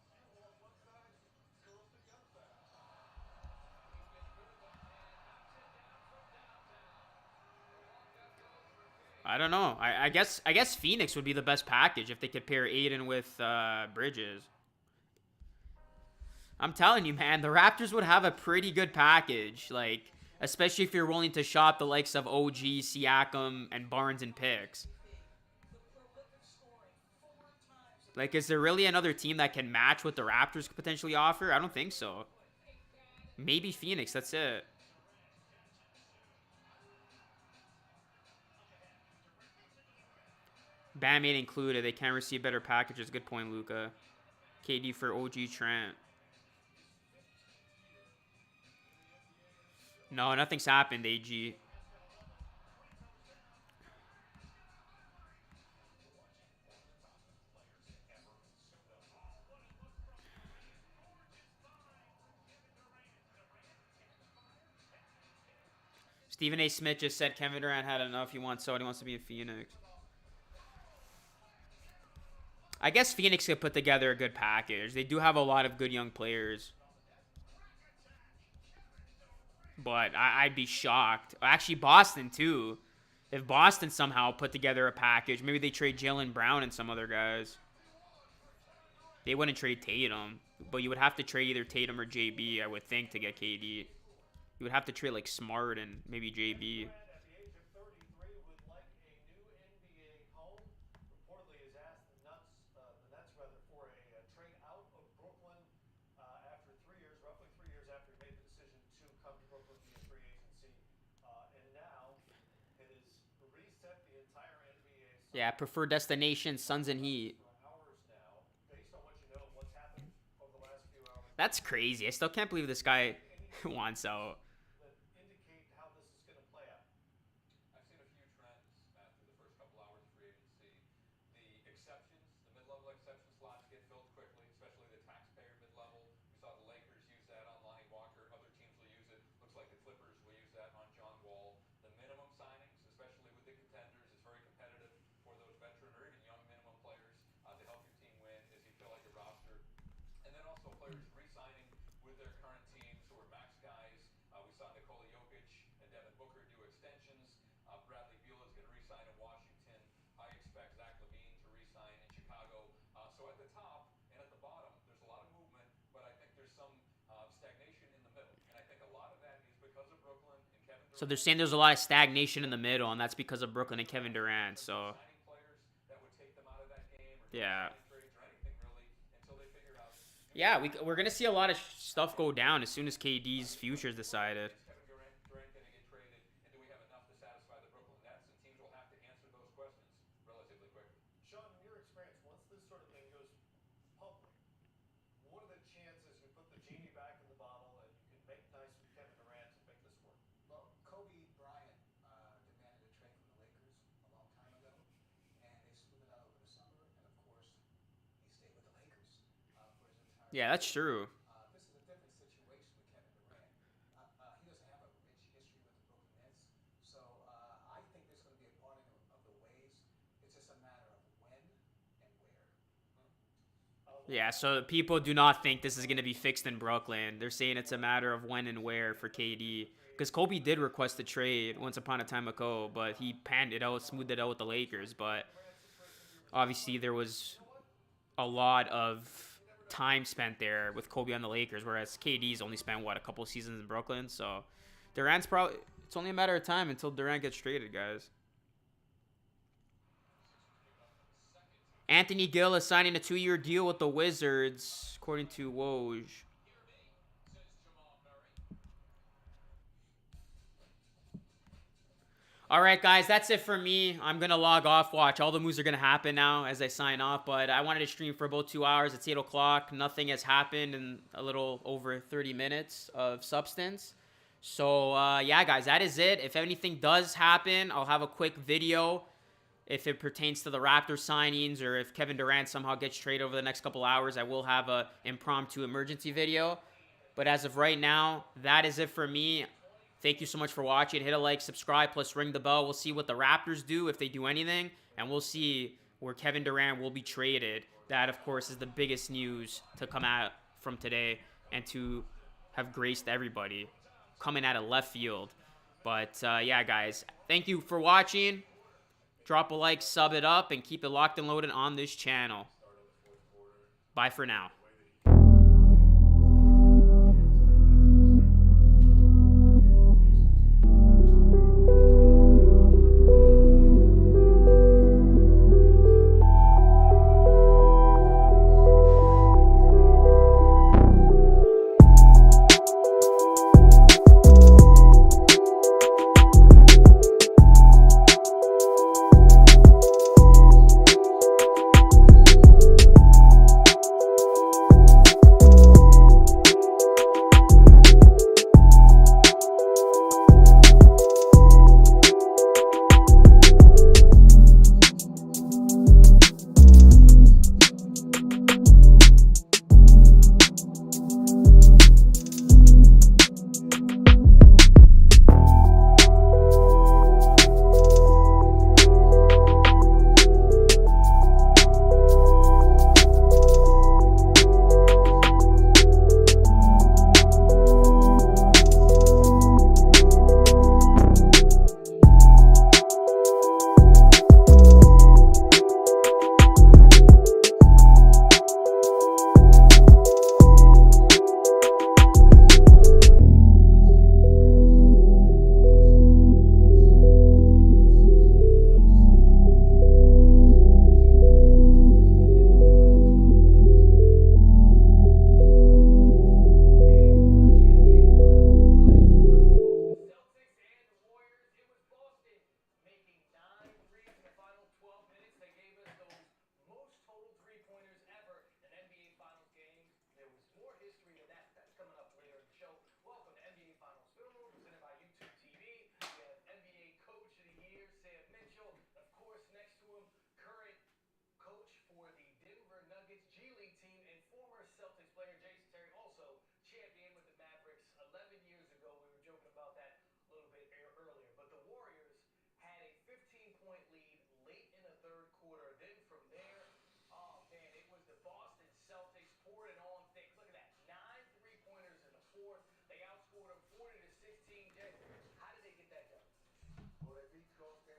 I don't know. I guess Phoenix would be the best package if they could pair Aiden with Bridges. I'm telling you, man, the Raptors would have a pretty good package. Like, especially if you're willing to shop the likes of OG, Siakam, and Barnes and picks. Like, is there really another team that can match what the Raptors could potentially offer? I don't think so. Maybe Phoenix, that's it. Bam ain't included. They can't receive better packages. Good point, Luca. KD for OG Trent. No, nothing's happened, AG. Stephen A. Smith just said Kevin Durant had enough. He wants so he wants to be in Phoenix. I guess Phoenix could put together a good package. They do have a lot of good young players. But I'd be shocked. Actually, Boston, too. If Boston somehow put together a package, maybe they trade Jaylen Brown and some other guys. They wouldn't trade Tatum. But you would have to trade either Tatum or JB, I would think, to get KD. You would have to trade, like, Smart and maybe JB. At the age of 33, would like a new NBA home. Reportedly has asked the Nets rather, for a trade out of Brooklyn after 3 years, roughly 3 years after he made the decision to come to Brooklyn via free agency. And now it has reset the entire NBA. Yeah, preferred destination, Suns and Heat. Hours now, based on what you know of what's happened over the last few hours. That's crazy. I still can't believe this guy wants out. That indicate how this is going to play out. I've seen a few trends, Matt, through the first couple hours of free agency. The exceptions, the mid-level exception slots get filled quickly, especially the taxpayer mid-level. We saw the Lakers use that on Lonnie Walker. Other teams will use it. Looks like the Clippers will use that on John Wall. The minimum signings, especially with the contenders, it's very competitive for those veteran or even young minimum players to help your team win as you fill out your roster. And then also players re-signing with their current teams who are max guys. We saw Nikola Jokic and Devin Booker do extensions. Bradley Beal is going to re-sign in Washington. I expect Zach LaVine to re-sign in Chicago. So at the top and at the bottom, there's a lot of movement, but I think there's some stagnation in the middle. And I think a lot of that is because of Brooklyn and Kevin Durant. So they're saying there's a lot of stagnation in the middle, and that's because of Brooklyn and Kevin Durant. So Signing players that would take them out of that game or yeah. trades or anything really until they figure out. Yeah, we're going to see a lot of stuff go down as soon as KD's future is decided. Kevin Durant going to get traded, and do we have enough to satisfy the Brooklyn Nets? And teams will have to answer those questions relatively quickly. Sean, in your experience, once this sort of thing goes public, what are the chances you put the genie back in the bottle and you can make nice with Kevin Durant and make this work? Well, Kobe Bryant demanded a trade from the Lakers a long time ago, and they smoothed it out over the summer. And of course, he stayed with the Lakers for his entire Yeah, that's true. This is a different situation with Kevin Durant. He Yeah, so people do not think this is going to be fixed in Brooklyn. They're saying it's a matter of when and where for KD. Because Kobe did request a trade once upon a time ago, but he panned it out, smoothed it out with the Lakers. But obviously, there was a lot of time spent there with Kobe on the Lakers, whereas KD's only spent, what, a couple seasons in Brooklyn? So Durant's probably, it's only a matter of time until Durant gets traded, guys. Anthony Gill is signing a 2-year deal with the Wizards, according to Woj. All right, guys, that's it for me. I'm going to log off. Watch, all the moves are going to happen now as I sign off. But I wanted to stream for about 2 hours. It's 8 o'clock. Nothing has happened in a little over 30 minutes of substance. So, yeah, guys, that is it. If anything does happen, I'll have a quick video if it pertains to the Raptors signings or if Kevin Durant somehow gets traded over the next couple hours. I will have a impromptu emergency video. But as of right now, that is it for me. Thank you so much for watching. Hit a like, subscribe, plus ring the bell. We'll see what the Raptors do, if they do anything. And we'll see where Kevin Durant will be traded. That, of course, is the biggest news to come out from today and to have graced everybody coming out of left field. But, yeah, guys, thank you for watching. Drop a like, sub it up, and keep it locked and loaded on this channel. Bye for now.